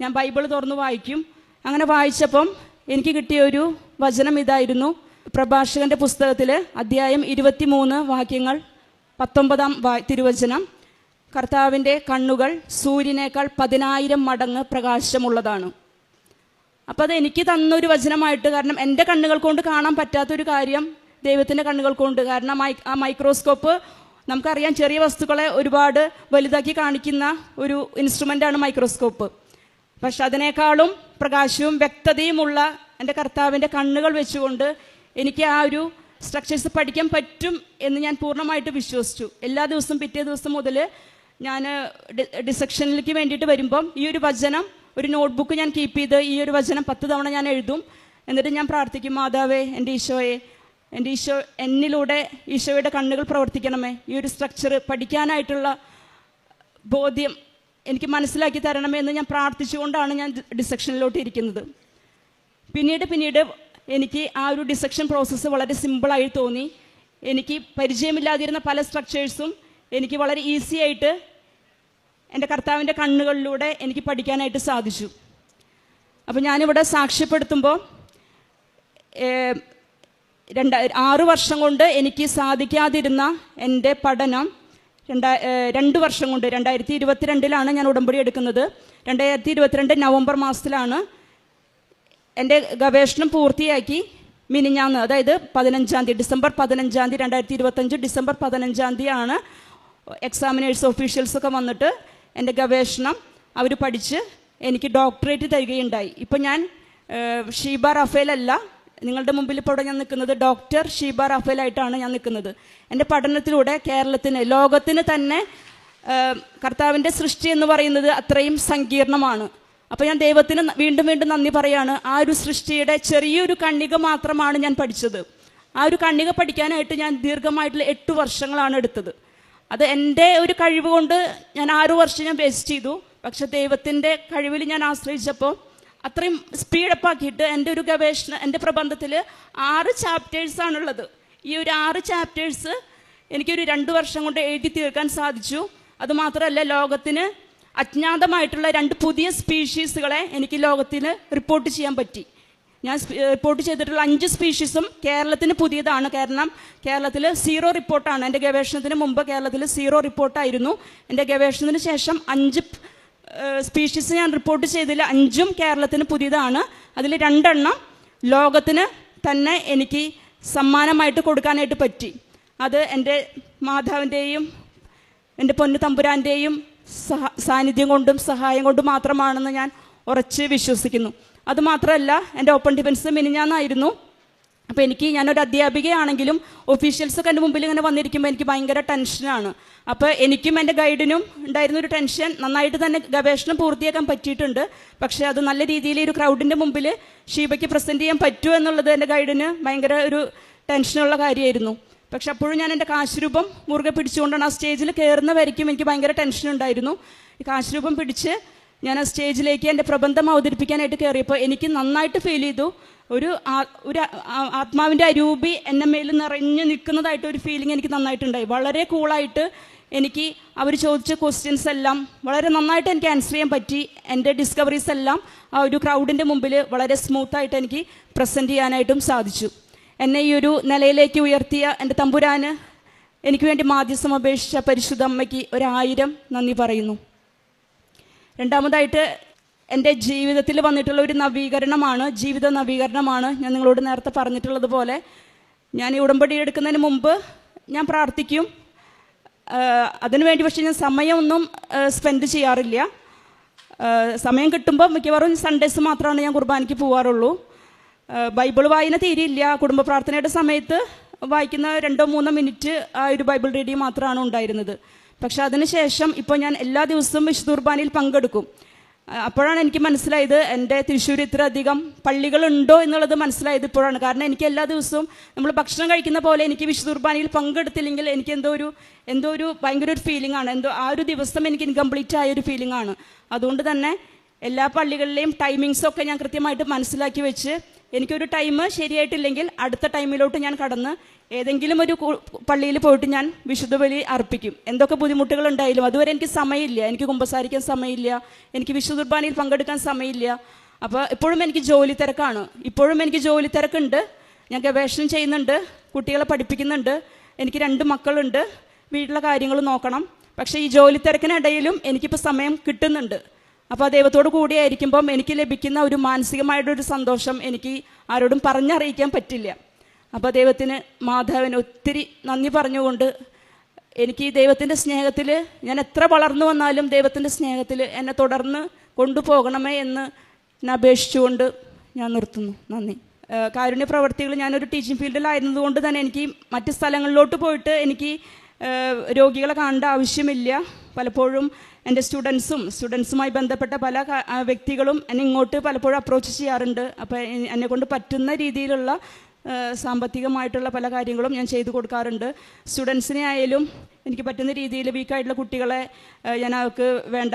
ഞാൻ ബൈബിൾ തുറന്ന് വായിക്കും. അങ്ങനെ വായിച്ചപ്പം എനിക്ക് കിട്ടിയ ഒരു വചനം ഇതായിരുന്നു. പ്രഭാഷകൻ്റെ പുസ്തകത്തിൽ അധ്യായം 23 വാക്യങ്ങൾ 19-ാം തിരുവചനം, കർത്താവിൻ്റെ കണ്ണുകൾ സൂര്യനേക്കാൾ 10,000 മടങ്ങ് പ്രകാശമുള്ളതാണ്. അപ്പോൾ അത് എനിക്ക് തന്നൊരു വചനമായിട്ട്, കാരണം എൻ്റെ കണ്ണുകൾ കൊണ്ട് കാണാൻ പറ്റാത്തൊരു കാര്യം ദൈവത്തിൻ്റെ കണ്ണുകൾ കൊണ്ട്, കാരണം ആ മൈക്രോസ്കോപ്പ് നമുക്കറിയാം ചെറിയ വസ്തുക്കളെ ഒരുപാട് വലുതാക്കി കാണിക്കുന്ന ഒരു ഇൻസ്ട്രുമെൻ്റാണ് മൈക്രോസ്കോപ്പ്. പക്ഷെ അതിനേക്കാളും പ്രകാശവും വ്യക്തതയുമുള്ള എൻ്റെ കർത്താവിൻ്റെ കണ്ണുകൾ വെച്ചുകൊണ്ട് എനിക്ക് ആ ഒരു സ്ട്രക്ചേഴ്സ് പഠിക്കാൻ പറ്റും എന്ന് ഞാൻ പൂർണ്ണമായിട്ട് വിശ്വസിച്ചു. എല്ലാ ദിവസവും പിറ്റേ ദിവസം മുതൽ ഞാൻ ഡിസെക്ഷനിലേക്ക് വേണ്ടിയിട്ട് വരുമ്പം ഈ ഒരു വചനം, ഒരു നോട്ട്ബുക്ക് ഞാൻ കീപ്പ് ചെയ്ത് ഈ ഒരു വചനം 10 തവണ ഞാൻ എഴുതും. എന്നിട്ട് ഞാൻ പ്രാർത്ഥിക്കും, മാതാവേ, എൻ്റെ ഈശോയെ, എൻ്റെ ഈശോ എന്നിലൂടെ ഈശോയുടെ കണ്ണുകൾ പ്രവർത്തിക്കണമേ, ഈ ഒരു സ്ട്രക്ചർ പഠിക്കാനായിട്ടുള്ള ബോധ്യം എനിക്ക് മനസ്സിലാക്കി തരണമേ എന്ന് ഞാൻ പ്രാർത്ഥിച്ചുകൊണ്ടാണ് ഞാൻ ഡിസെക്ഷനിലോട്ട് ഇരിക്കുന്നത്. പിന്നീട് എനിക്ക് ആ ഒരു ഡിസെക്ഷൻ പ്രോസസ്സ് വളരെ സിമ്പിളായി തോന്നി. എനിക്ക് പരിചയമില്ലാതിരുന്ന പല സ്ട്രക്ചേഴ്സും എനിക്ക് വളരെ ഈസി ആയിട്ട് എൻ്റെ കർത്താവിൻ്റെ കണ്ണുകളിലൂടെ എനിക്ക് പഠിക്കാനായിട്ട് സാധിച്ചു. അപ്പോൾ ഞാനിവിടെ സാക്ഷ്യപ്പെടുത്തുമ്പോൾ 6 വർഷം കൊണ്ട് എനിക്ക് സാധിക്കാതിരുന്ന എൻ്റെ പഠനം 2 വർഷം കൊണ്ട്, 2022 ഞാൻ ഉടമ്പടി എടുക്കുന്നത്. 2022 നവംബർ മാസത്തിലാണ് എൻ്റെ ഗവേഷണം പൂർത്തിയാക്കി. മിനിഞ്ഞാന്ന്, അതായത് 15-ാം തീയതി, ഡിസംബർ 15-ാം തീയതി 2025 ഡിസംബർ 15-ാം തീയതിയാണ് എക്സാമിനേഴ്സ് ഒഫീഷ്യൽസൊക്കെ വന്നിട്ട് എൻ്റെ ഗവേഷണം അവർ പഠിച്ച് എനിക്ക് ഡോക്ടറേറ്റ് തരികയുണ്ടായി. ഇപ്പം ഞാൻ ഷീബ റാഫേൽ അല്ല, നിങ്ങളുടെ മുമ്പിൽ ഇപ്പോൾ ഞാൻ നിൽക്കുന്നത് ഡോക്ടർ ഷീബ റാഫേലായിട്ടാണ് ഞാൻ നിൽക്കുന്നത്. എൻ്റെ പഠനത്തിലൂടെ കേരളത്തിന്, ലോകത്തിന് തന്നെ കർത്താവിൻ്റെ സൃഷ്ടി എന്ന് പറയുന്നത് അത്രയും സങ്കീർണമാണ്. അപ്പോൾ ഞാൻ ദൈവത്തിന് വീണ്ടും നന്ദി പറയാണ്. ആ ഒരു സൃഷ്ടിയുടെ ചെറിയൊരു കണ്ണിക മാത്രമാണ് ഞാൻ പഠിച്ചത്. ആ ഒരു കണ്ണിക പഠിക്കാനായിട്ട് ഞാൻ ദീർഘമായിട്ടുള്ള 8 വർഷങ്ങളാണ് എടുത്തത്. അത് എൻ്റെ ഒരു കഴിവ് കൊണ്ട് ഞാൻ 6 വർഷം ഞാൻ വേസ്റ്റ് ചെയ്തു. പക്ഷെ ദൈവത്തിൻ്റെ കഴിവിൽ ഞാൻ ആശ്രയിച്ചപ്പോൾ അത്രയും സ്പീഡപ്പാക്കിയിട്ട് എൻ്റെ ഒരു ഗവേഷണം, എൻ്റെ പ്രബന്ധത്തിൽ 6 ചാപ്റ്റേഴ്സാണുള്ളത്. ഈ ഒരു 6 ചാപ്റ്റേഴ്സ് എനിക്കൊരു 2 വർഷം കൊണ്ട് എഴുതി തീർക്കാൻ സാധിച്ചു. അതുമാത്രമല്ല, ലോകത്തിന് അജ്ഞാതമായിട്ടുള്ള 2 പുതിയ സ്പീഷീസുകളെ എനിക്ക് ലോകത്തിന് റിപ്പോർട്ട് ചെയ്യാൻ പറ്റി. ഞാൻ റിപ്പോർട്ട് ചെയ്തിട്ടുള്ള 5 സ്പീഷീസും കേരളത്തിന് പുതിയതാണ്. കാരണം കേരളത്തിൽ 0 റിപ്പോർട്ടാണ്. എൻ്റെ ഗവേഷണത്തിന് മുമ്പ് കേരളത്തിൽ 0 റിപ്പോർട്ടായിരുന്നു. എൻ്റെ ഗവേഷണത്തിന് ശേഷം 5 സ്പീഷീസ് ഞാൻ റിപ്പോർട്ട് ചെയ്തില്ല. 5ഉം കേരളത്തിന് പുതിയതാണ്. അതിൽ 2 എണ്ണം ലോകത്തിന് തന്നെ എനിക്ക് സമ്മാനമായിട്ട് കൊടുക്കാനായിട്ട് പറ്റി. അത് എൻ്റെ മാതാവിൻ്റെയും എൻ്റെ പൊന്നു തമ്പുരാൻ്റെയും സാന്നിധ്യം കൊണ്ടും സഹായം കൊണ്ടും മാത്രമാണെന്ന് ഞാൻ ഉറച്ച് വിശ്വസിക്കുന്നു. അതുമാത്രമല്ല, എൻ്റെ ഓപ്പൺ ഡിഫൻസ് മിനിഞ്ഞാന്നായിരുന്നു. അപ്പോൾ ഞാനൊരു അധ്യാപികയാണെങ്കിലും ഒഫീഷ്യൽസൊക്കെ എൻ്റെ മുമ്പിൽ ഇങ്ങനെ വന്നിരിക്കുമ്പോൾ എനിക്ക് ഭയങ്കര ടെൻഷനാണ്. അപ്പോൾ എനിക്കും എൻ്റെ ഗൈഡിനും ഉണ്ടായിരുന്നൊരു ടെൻഷൻ. നന്നായിട്ട് തന്നെ ഗവേഷണം പൂർത്തിയാക്കാൻ പറ്റിയിട്ടുണ്ട്. പക്ഷേ അത് നല്ല രീതിയിൽ ഒരു ക്രൗഡിൻ്റെ മുമ്പിൽ ഷീബയ്ക്ക് പ്രസൻറ്റ് ചെയ്യാൻ പറ്റുമോ എന്നുള്ളത് എൻ്റെ ഗൈഡിന് ഭയങ്കര ഒരു ടെൻഷനുള്ള കാര്യമായിരുന്നു. പക്ഷെ അപ്പോഴും ഞാൻ എൻ്റെ കാശുരൂപം മുറുകെ പിടിച്ചുകൊണ്ടാണ് ആ സ്റ്റേജിൽ കയറുന്ന വരയ്ക്കും എനിക്ക് ഭയങ്കര ടെൻഷൻ ഉണ്ടായിരുന്നു. ഈ കാശുരൂപം പിടിച്ച് ഞാൻ ആ സ്റ്റേജിലേക്ക് എൻ്റെ പ്രബന്ധം അവതരിപ്പിക്കാനായിട്ട് കയറിയപ്പോൾ എനിക്ക് നന്നായിട്ട് ഫീൽ ചെയ്തു. ഒരു ആത്മാവിൻ്റെ അരൂപി എന്നെ മേൽ നിറഞ്ഞു നിൽക്കുന്നതായിട്ട് ഒരു ഫീലിംഗ് എനിക്ക് നന്നായിട്ടുണ്ടായി. വളരെ കൂളായിട്ട് എനിക്ക് അവർ ചോദിച്ച ക്വസ്റ്റ്യൻസ് എല്ലാം വളരെ നന്നായിട്ട് എനിക്ക് ആൻസർ ചെയ്യാൻ പറ്റി. എൻ്റെ ഡിസ്കവറീസ് എല്ലാം ആ ഒരു ക്രൗഡിൻ്റെ മുമ്പിൽ വളരെ സ്മൂത്തായിട്ട് എനിക്ക് പ്രസൻറ്റ് ചെയ്യാനായിട്ടും സാധിച്ചു. എന്നെ ഈ ഒരു നിലയിലേക്ക് ഉയർത്തിയ എൻ്റെ തമ്പുരാന് എനിക്ക് വേണ്ടി മാധ്യസ്ഥം അപേക്ഷിച്ച പരിശുദ്ധ അമ്മയ്ക്ക് 1000 നന്ദി പറയുന്നു. രണ്ടാമതായിട്ട് എൻ്റെ ജീവിതത്തിൽ വന്നിട്ടുള്ള ഒരു നവീകരണമാണ്, ജീവിത നവീകരണമാണ്. ഞാൻ നിങ്ങളോട് നേരത്തെ പറഞ്ഞിട്ടുള്ളത് പോലെ ഞാൻ ഈ ഉടമ്പടി എടുക്കുന്നതിന് മുമ്പ് ഞാൻ പ്രാർത്ഥിക്കും. അതിനുവേണ്ടി പക്ഷേ ഞാൻ സമയമൊന്നും സ്പെൻഡ് ചെയ്യാറില്ല. സമയം കിട്ടുമ്പോൾ മിക്കവാറും സൺഡേസ് മാത്രമാണ് ഞാൻ കുർബാനയ്ക്ക് പോകാറുള്ളൂ. ബൈബിൾ വായന തീരെയില്ല. കുടുംബ പ്രാർത്ഥനയുടെ സമയത്ത് വായിക്കുന്ന 2-3 മിനിറ്റ് ആ ഒരു ബൈബിൾ റീഡിങ് മാത്രമാണ് ഉണ്ടായിരുന്നത്. പക്ഷെ അതിനുശേഷം ഇപ്പോൾ ഞാൻ എല്ലാ ദിവസവും വിശുദ്ധ കുർബാനയിൽ പങ്കെടുക്കും. അപ്പോഴാണ് എനിക്ക് മനസ്സിലായത് എൻ്റെ തൃശ്ശൂർ ഇത്ര അധികം പള്ളികളുണ്ടോ എന്നുള്ളത് മനസ്സിലായത് ഇപ്പോഴാണ്. കാരണം എനിക്ക് എല്ലാ ദിവസവും നമ്മൾ ഭക്ഷണം കഴിക്കുന്ന പോലെ എനിക്ക് വിശുദ്ധ കുർബാനയിൽ പങ്കെടുത്തില്ലെങ്കിൽ എനിക്ക് എന്തോ ഒരു ഭയങ്കര ഒരു ഫീലിംഗ് ആണ്. ആ ഒരു ദിവസം എനിക്ക് ഇൻകംപ്ലീറ്റ് ആയ ഒരു ഫീലിംഗ് ആണ്. അതുകൊണ്ട് തന്നെ എല്ലാ പള്ളികളിലെയും ടൈമിങ്സൊക്കെ ഞാൻ കൃത്യമായിട്ട് മനസ്സിലാക്കി വെച്ച് എനിക്കൊരു ടൈം ശരിയായിട്ടില്ലെങ്കിൽ അടുത്ത ടൈമിലോട്ട് ഞാൻ കടന്ന് ഏതെങ്കിലും ഒരു പള്ളിയിൽ പോയിട്ട് ഞാൻ വിശുദ്ധ ബലി അർപ്പിക്കും. എന്തൊക്കെ ബുദ്ധിമുട്ടുകൾ ഉണ്ടായാലും അതുവരെ എനിക്ക് സമയമില്ല. എനിക്ക് കുമ്പസാരിക്കാൻ സമയമില്ല, എനിക്ക് വിശുദ്ധ കുർബാനയിൽ പങ്കെടുക്കാൻ സമയമില്ല. അപ്പോൾ ഇപ്പോഴും എനിക്ക് ജോലി തിരക്കാണ്. ഇപ്പോഴും എനിക്ക് ജോലി തിരക്കുണ്ട്. ഞാൻ ഗവേഷണം ചെയ്യുന്നുണ്ട്, കുട്ടികളെ പഠിപ്പിക്കുന്നുണ്ട്, എനിക്ക് 2 മക്കളുണ്ട്, വീട്ടിലെ കാര്യങ്ങൾ നോക്കണം. പക്ഷേ ഈ ജോലി തിരക്കിനിടയിലും എനിക്കിപ്പോൾ സമയം കിട്ടുന്നുണ്ട്. അപ്പോൾ ആ ദൈവത്തോട് കൂടിയായിരിക്കുമ്പം എനിക്ക് ലഭിക്കുന്ന ഒരു മാനസികമായിട്ടൊരു സന്തോഷം എനിക്ക് ആരോടും പറഞ്ഞറിയിക്കാൻ പറ്റില്ല. അപ്പോൾ ദൈവത്തിന്, മാധവന് ഒത്തിരി നന്ദി പറഞ്ഞുകൊണ്ട് എനിക്ക് ഈ ദൈവത്തിൻ്റെ സ്നേഹത്തിൽ ഞാൻ എത്ര വളർന്നു വന്നാലും ദൈവത്തിൻ്റെ സ്നേഹത്തിൽ എന്നെ തുടർന്ന് കൊണ്ടുപോകണമേ എന്ന് ഞാൻ അപേക്ഷിച്ചുകൊണ്ട് ഞാൻ നിർത്തുന്നു. നന്ദി. കാരുണ്യ പ്രവർത്തികൾ ഞാനൊരു ടീച്ചിങ് ഫീൽഡിലായിരുന്നതുകൊണ്ട് തന്നെ എനിക്ക് മറ്റ് സ്ഥലങ്ങളിലോട്ട് പോയിട്ട് എനിക്ക് രോഗികളെ കാണേണ്ട ആവശ്യമില്ല. പലപ്പോഴും എൻ്റെ സ്റ്റുഡൻസുമായി ബന്ധപ്പെട്ട പല വ്യക്തികളും എന്നെ ഇങ്ങോട്ട് പലപ്പോഴും അപ്രോച്ച് ചെയ്യാറുണ്ട്. അപ്പോൾ എന്നെക്കൊണ്ട് പറ്റുന്ന രീതിയിലുള്ള സാമ്പത്തികമായിട്ടുള്ള പല കാര്യങ്ങളും ഞാൻ ചെയ്തു കൊടുക്കാറുണ്ട്. സ്റ്റുഡൻസിനെ ആയാലും എനിക്ക് പറ്റുന്ന രീതിയിൽ വീക്കായിട്ടുള്ള കുട്ടികളെ ഞാൻ അവർക്ക് വേണ്ട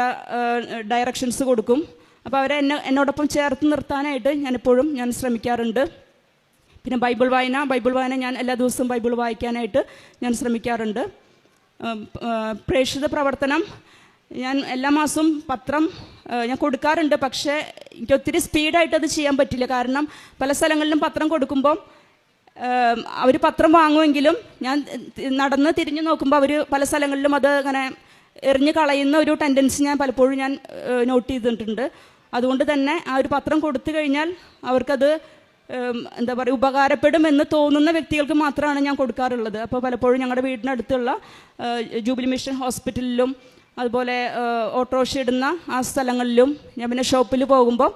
ഡയറക്ഷൻസ് കൊടുക്കും. അപ്പോൾ അവരെ എന്നോടൊപ്പം ചേർത്ത് നിർത്താനായിട്ട് ഞാൻ ശ്രമിക്കാറുണ്ട്. പിന്നെ ബൈബിൾ വായന ഞാൻ എല്ലാ ദിവസവും ബൈബിൾ വായിക്കാനായിട്ട് ഞാൻ ശ്രമിക്കാറുണ്ട്. പ്രേക്ഷിത പ്രവർത്തനം ഞാൻ എല്ലാ മാസവും പത്രം ഞാൻ കൊടുക്കാറുണ്ട്. പക്ഷേ എനിക്ക് ഒത്തിരി സ്പീഡായിട്ട് അത് ചെയ്യാൻ പറ്റില്ല. കാരണം പല സ്ഥലങ്ങളിലും പത്രം കൊടുക്കുമ്പോൾ അവർ പത്രം വാങ്ങുമെങ്കിലും ഞാൻ നടന്ന് തിരിഞ്ഞു നോക്കുമ്പോൾ അവർ പല സ്ഥലങ്ങളിലും അത് അങ്ങനെ എറിഞ്ഞ് കളയുന്ന ഒരു ടെൻഡൻസി ഞാൻ പലപ്പോഴും നോട്ട് ചെയ്തിട്ടുണ്ട്. അതുകൊണ്ട് തന്നെ ആ ഒരു പത്രം കൊടുത്തു കഴിഞ്ഞാൽ അവർക്കത് എന്താ പറയുക, ഉപകാരപ്പെടുമെന്ന് തോന്നുന്ന വ്യക്തികൾക്ക് മാത്രമാണ് ഞാൻ കൊടുക്കാറുള്ളത്. അപ്പോൾ പലപ്പോഴും ഞങ്ങളുടെ വീടിനടുത്തുള്ള ജൂബിലി മിഷൻ ഹോസ്പിറ്റലിലും അതുപോലെ ഓട്ടോറിക്ഷ ഇടുന്ന ആ സ്ഥലങ്ങളിലും ഞാൻ പിന്നെ ഷോപ്പിൽ പോകുമ്പോൾ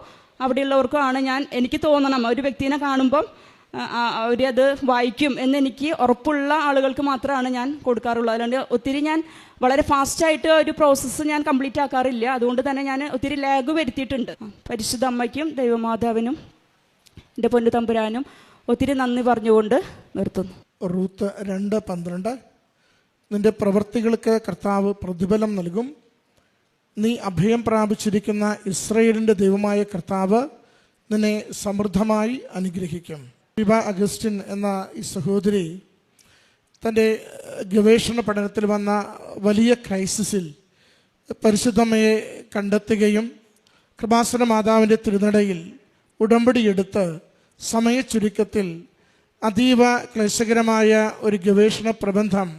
അവിടെയുള്ളവർക്കാണ് എനിക്ക് തോന്നണം, ഒരു വ്യക്തിനെ കാണുമ്പം അവരത് വായിക്കും എന്നെനിക്ക് ഉറപ്പുള്ള ആളുകൾക്ക് മാത്രമാണ് ഞാൻ കൊടുക്കാറുള്ളത്. അല്ലാണ്ട് ഒത്തിരി ഞാൻ വളരെ ഫാസ്റ്റായിട്ട് ഒരു പ്രോസസ്സ് ഞാൻ കംപ്ലീറ്റ് ആക്കാറില്ല. അതുകൊണ്ട് തന്നെ ഞാൻ ഒത്തിരി ലാഗ് വരുത്തിയിട്ടുണ്ട്. പരിശുദ്ധ അമ്മയ്ക്കും ദൈവമാതാവിനും എൻ്റെ പൊന്നു തമ്പുരാനും ഒത്തിരി നന്ദി പറഞ്ഞുകൊണ്ട് നിർത്തുന്നു. റൂത്ത് 2:12 നിന്റെ പ്രവൃത്തികൾക്ക് കർത്താവ് പ്രതിഫലം നൽകും. നീ അഭയം പ്രാപിച്ചിരിക്കുന്ന ഇസ്രയേലിൻ്റെ ദൈവമായ കർത്താവ് നിന്നെ സമൃദ്ധമായി അനുഗ്രഹിക്കും. വിവ അഗസ്റ്റിൻ എന്ന ഈ സഹോദരി തൻ്റെ ഗവേഷണ പഠനത്തിൽ വന്ന വലിയ ക്രൈസിസിൽ പരിശുദ്ധമ്മയെ കണ്ടെത്തുകയും കൃപാസന മാതാവിൻ്റെ തിരുനടയിൽ ഉടമ്പടിയെടുത്ത് സമയച്ചുരുക്കത്തിൽ അതീവ ക്ലേശകരമായ ഒരു ഗവേഷണ പ്രബന്ധം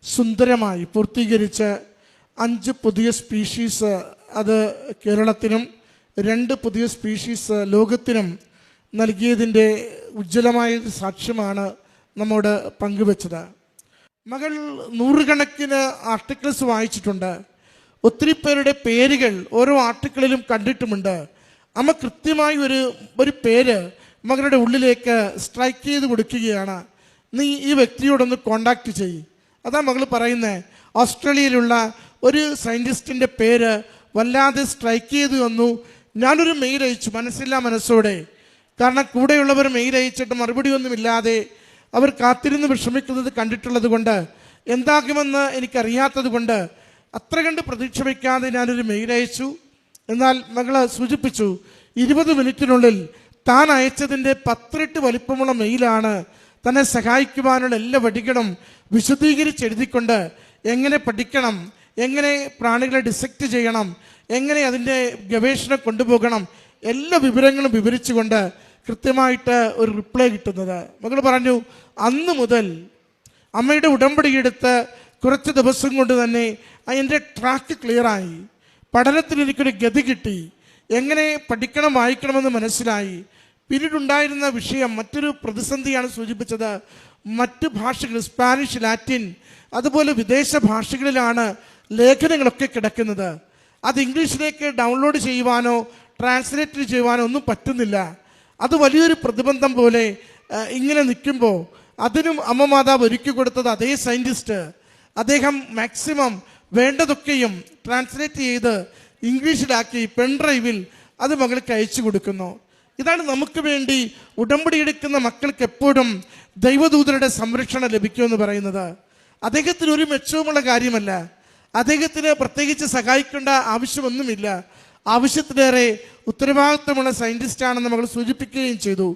സുന്ദരമായി പൂർത്തീകരിച്ച് 5 പുതിയ സ്പീഷീസ് അത് കേരളത്തിനും 2 പുതിയ സ്പീഷീസ് ലോകത്തിനും നൽകിയതിൻ്റെ ഉജ്ജ്വലമായ സാക്ഷ്യമാണ് നമ്മോട് പങ്കുവച്ചത്. മകൾ 100 കണക്കിന് ആർട്ടിക്കിൾസ് വായിച്ചിട്ടുണ്ട്. ഒത്തിരി പേരുടെ പേരുകൾ ഓരോ ആർട്ടിക്കിളിലും കണ്ടിട്ടുമുണ്ട്. അമ്മ കൃത്യമായി ഒരു പേര് മകളുടെ ഉള്ളിലേക്ക് സ്ട്രൈക്ക് ചെയ്ത് കൊടുക്കുകയാണ്. നീ ഈ വ്യക്തിയോടൊന്ന് കോണ്ടാക്ട് ചെയ്യ്. അതാ മകൾ പറയുന്നത്. ഓസ്ട്രേലിയയിലുള്ള ഒരു സയൻറ്റിസ്റ്റിൻ്റെ പേര് വല്ലാതെ സ്ട്രൈക്ക് ചെയ്ത് വന്നു. ഞാനൊരു മെയിൽ അയച്ചു, മനസ്സില്ലാ മനസ്സോടെ. കാരണം കൂടെയുള്ളവർ മെയിൽ അയച്ചിട്ട് മറുപടി ഒന്നുമില്ലാതെ അവർ കാത്തിരുന്ന് വിഷമിക്കുന്നത് കണ്ടിട്ടുള്ളത് കൊണ്ട്, എന്താകുമെന്ന് എനിക്കറിയാത്തത് കൊണ്ട് അത്ര കണ്ട് പ്രതീക്ഷ വയ്ക്കാതെ ഞാനൊരു മെയിൽ അയച്ചു. എന്നാൽ മകൾ സൂചിപ്പിച്ചു, 20 മിനിറ്റിനുള്ളിൽ താൻ അയച്ചതിൻ്റെ 10 ഇരട്ടി വലിപ്പമുള്ള മെയിലാണ് തന്നെ സഹായിക്കുവാനുള്ള എല്ലാ വഴികളും വിശദീകരിച്ചെഴുതിക്കൊണ്ട് എങ്ങനെ പഠിക്കണം, എങ്ങനെ പ്രാണികളെ ഡിസെക്റ്റ് ചെയ്യണം, എങ്ങനെ അതിൻ്റെ ഗവേഷണം കൊണ്ടുപോകണം, എല്ലാ വിവരങ്ങളും വിവരിച്ചുകൊണ്ട് കൃത്യമായിട്ട് ഒരു റിപ്ലൈ കിട്ടുന്നത്. മകൾ പറഞ്ഞു, അന്ന് മുതൽ അമ്മയുടെ ഉടമ്പടിയെടുത്ത് കുറച്ച് ദിവസം കൊണ്ട് തന്നെ എൻ്റെ ട്രാക്ക് ക്ലിയറായി. പഠനത്തിന് എനിക്കൊരു ഗതി കിട്ടി. എങ്ങനെ പഠിക്കണം വായിക്കണമെന്ന് മനസ്സിലായി. പിന്നീടുണ്ടായിരുന്ന വിഷയം മറ്റൊരു പ്രതിസന്ധിയാണ് സൂചിപ്പിച്ചത്. മറ്റ് ഭാഷകൾ, സ്പാനിഷ്, ലാറ്റിൻ, അതുപോലെ വിദേശ ഭാഷകളിലാണ് ലേഖനങ്ങളൊക്കെ കിടക്കുന്നത്. അത് ഇംഗ്ലീഷിലേക്ക് ഡൗൺലോഡ് ചെയ്യുവാനോ ട്രാൻസ്ലേറ്റ് ചെയ്യുവാനോ ഒന്നും പറ്റുന്നില്ല. അത് വലിയൊരു പ്രതിബന്ധം പോലെ ഇങ്ങനെ നിൽക്കുമ്പോൾ അതിനും അമ്മ മാതാവ് ഒരുക്കി കൊടുത്തത് അതേ സയൻറ്റിസ്റ്റ്. അദ്ദേഹം മാക്സിമം വേണ്ടതൊക്കെയും ട്രാൻസ്ലേറ്റ് ചെയ്ത് ഇംഗ്ലീഷിലാക്കി പെൺഡ്രൈവിൽ അത് മകൾക്ക് അയച്ചു കൊടുക്കുന്നു. ഇതാണ് നമുക്ക് വേണ്ടി ഉടമ്പടി എടുക്കുന്ന മക്കൾക്ക് എപ്പോഴും ദൈവദൂതരുടെ സംരക്ഷണം ലഭിക്കുമെന്ന് പറയുന്നത്. അദ്ദേഹത്തിന് ഒരു മെച്ചവുമുള്ള കാര്യമല്ല. അദ്ദേഹത്തിന് പ്രത്യേകിച്ച് സഹായിക്കേണ്ട ആവശ്യമൊന്നുമില്ല. ആവശ്യത്തിലേറെ ഉത്തരവാദിത്വമുള്ള സയൻറ്റിസ്റ്റാണെന്ന് നമ്മൾ സൂചിപ്പിക്കുകയും ചെയ്തു.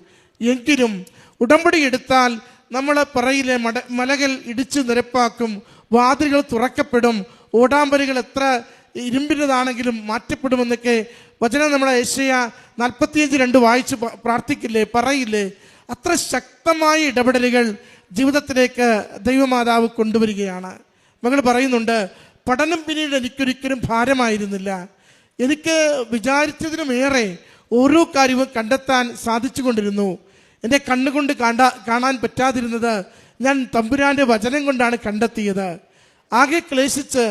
എങ്കിലും ഉടമ്പടി എടുത്താൽ നമ്മൾ പറയിലെ മലകൾ ഇടിച്ചു നിരപ്പാക്കും, വാതിലുകൾ തുറക്കപ്പെടും, ഓടാമ്പലുകൾ എത്ര ഇരുമ്പിൻ്റെതാണെങ്കിലും മാറ്റപ്പെടുമെന്നൊക്കെ വചനം നമ്മളെ യെശയ്യാ 45:2 വായിച്ച് പ്രാർത്ഥിക്കില്ലേ, പറയില്ലേ? അത്ര ശക്തമായ ഇടപെടലുകൾ ജീവിതത്തിലേക്ക് ദൈവമാതാവ് കൊണ്ടുവരികയാണ്. മകൾ പറയുന്നുണ്ട്, പഠനം പിന്നീട് എനിക്കൊരിക്കലും ഭാരമായിരുന്നില്ല. എനിക്ക് വിചാരിച്ചതിനുമേറെ ഓരോ കാര്യവും കണ്ടെത്താൻ സാധിച്ചു കൊണ്ടിരുന്നു. എൻ്റെ കണ്ണുകൊണ്ട് കാണാൻ പറ്റാതിരുന്നത് ഞാൻ തമ്പുരാൻ്റെ വചനം കൊണ്ടാണ് കണ്ടെത്തിയത്. ആകെ ക്ലേശിച്ച്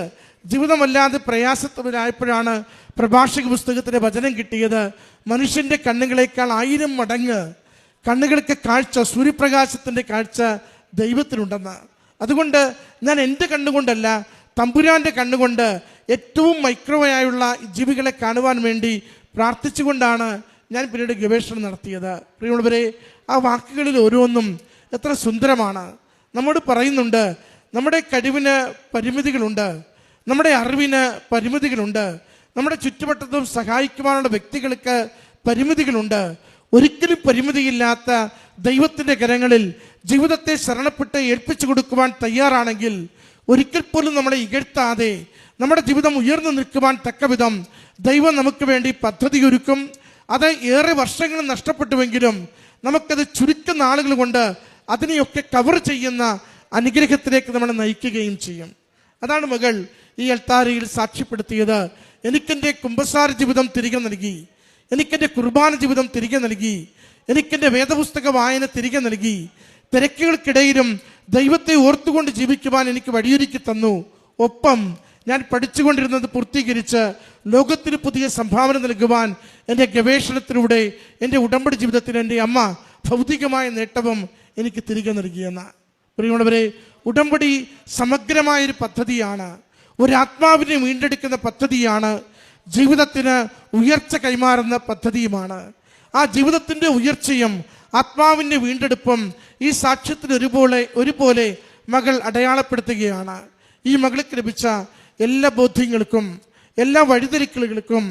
ജീവിതമല്ലാതെ പ്രയാസത്തിലായപ്പോഴാണ് പ്രഭാഷക പുസ്തകത്തിൻ്റെ വചനം കിട്ടിയത്. മനുഷ്യൻ്റെ കണ്ണുകളേക്കാൾ 1000 മടങ്ങ് കണ്ണുകൾക്ക് കാഴ്ച, സൂര്യപ്രകാശത്തിൻ്റെ കാഴ്ച ദൈവത്തിനുണ്ടെന്ന്. അതുകൊണ്ട് ഞാൻ എൻ്റെ കണ്ണുകൊണ്ടല്ല, തമ്പുരാൻ്റെ കണ്ണുകൊണ്ട് ഏറ്റവും മൈക്രോയായുള്ള ജീവികളെ കാണുവാൻ വേണ്ടി പ്രാർത്ഥിച്ചുകൊണ്ടാണ് ഞാൻ പിന്നീട് ഗവേഷണം നടത്തിയത്. പ്രിയമുള്ളവരെ, ആ വാക്കുകളിൽ ഓരോന്നും എത്ര സുന്ദരമാണ്. നമ്മോട് പറയുന്നുണ്ട്, നമ്മുടെ കഴിവിന് പരിമിതികളുണ്ട്, നമ്മുടെ അറിവിന് പരിമിതികളുണ്ട്, നമ്മുടെ ചുറ്റുവട്ടത്തും സഹായിക്കുവാനുള്ള വ്യക്തികൾക്ക് പരിമിതികളുണ്ട്. ഒരിക്കലും പരിമിതിയില്ലാത്ത ദൈവത്തിൻ്റെ കരങ്ങളിൽ ജീവിതത്തെ ശരണപ്പെട്ട് ഏൽപ്പിച്ചു കൊടുക്കുവാൻ തയ്യാറാണെങ്കിൽ ഒരിക്കൽ പോലും നമ്മളെ ഇകഴ്ത്താതെ നമ്മുടെ ജീവിതം ഉയർന്നു നിൽക്കുവാൻ തക്കവിധം ദൈവം നമുക്ക് വേണ്ടി പദ്ധതി ഒരുക്കും. അത് ഏറെ വർഷങ്ങൾ നഷ്ടപ്പെട്ടുവെങ്കിലും നമുക്കത് ചുരുക്കം നാളുകൾ കൊണ്ട് അതിനെയൊക്കെ കവർ ചെയ്യുന്ന അനുഗ്രഹത്തിലേക്ക് നമ്മളെ നയിക്കുകയും ചെയ്യും. അതാണ് മകൾ ഈ അൾത്താരയിൽ സാക്ഷ്യപ്പെടുത്തിയത്. എനിക്കെൻ്റെ കുമ്പസാര ജീവിതം തിരികെ നൽകി, എനിക്കെൻ്റെ കുർബാന ജീവിതം തിരികെ നൽകി, എനിക്കെൻ്റെ വേദപുസ്തക വായന തിരികെ നൽകി, തിരക്കുകൾക്കിടയിലും ദൈവത്തെ ഓർത്തുകൊണ്ട് ജീവിക്കുവാൻ എനിക്ക് വഴിയൊരുക്കി തന്നു. ഒപ്പം ഞാൻ പഠിച്ചുകൊണ്ടിരുന്നത് പൂർത്തീകരിച്ച് ലോകത്തിന് പുതിയ സംഭാവന നൽകുവാൻ എൻ്റെ ഗവേഷണത്തിലൂടെ എൻ്റെ ഉടമ്പടി ജീവിതത്തിൽ എൻ്റെ അമ്മ ഭൗതികമായ നേട്ടവും എനിക്ക് തിരികെ നൽകിയെന്ന. പ്രിയമുള്ളവരെ, ഉടമ്പടി സമഗ്രമായൊരു പദ്ധതിയാണ്, ഒരാത്മാവിനെ വീണ്ടെടുക്കുന്ന പദ്ധതിയാണ്, ജീവിതത്തിന് ഉയർച്ച കൈമാറുന്ന പദ്ധതിയുമാണ്. ആ ജീവിതത്തിൻ്റെ ഉയർച്ചയും ആത്മാവിൻ്റെ വീണ്ടെടുപ്പും ഈ സാക്ഷ്യത്തിന് ഒരുപോലെ മകൾ അടയാളപ്പെടുത്തുകയാണ്. ഈ മകൾക്ക് ലഭിച്ച എല്ലാ ബോധ്യങ്ങൾക്കും എല്ലാ വഴിതിരിക്കലുകൾക്കും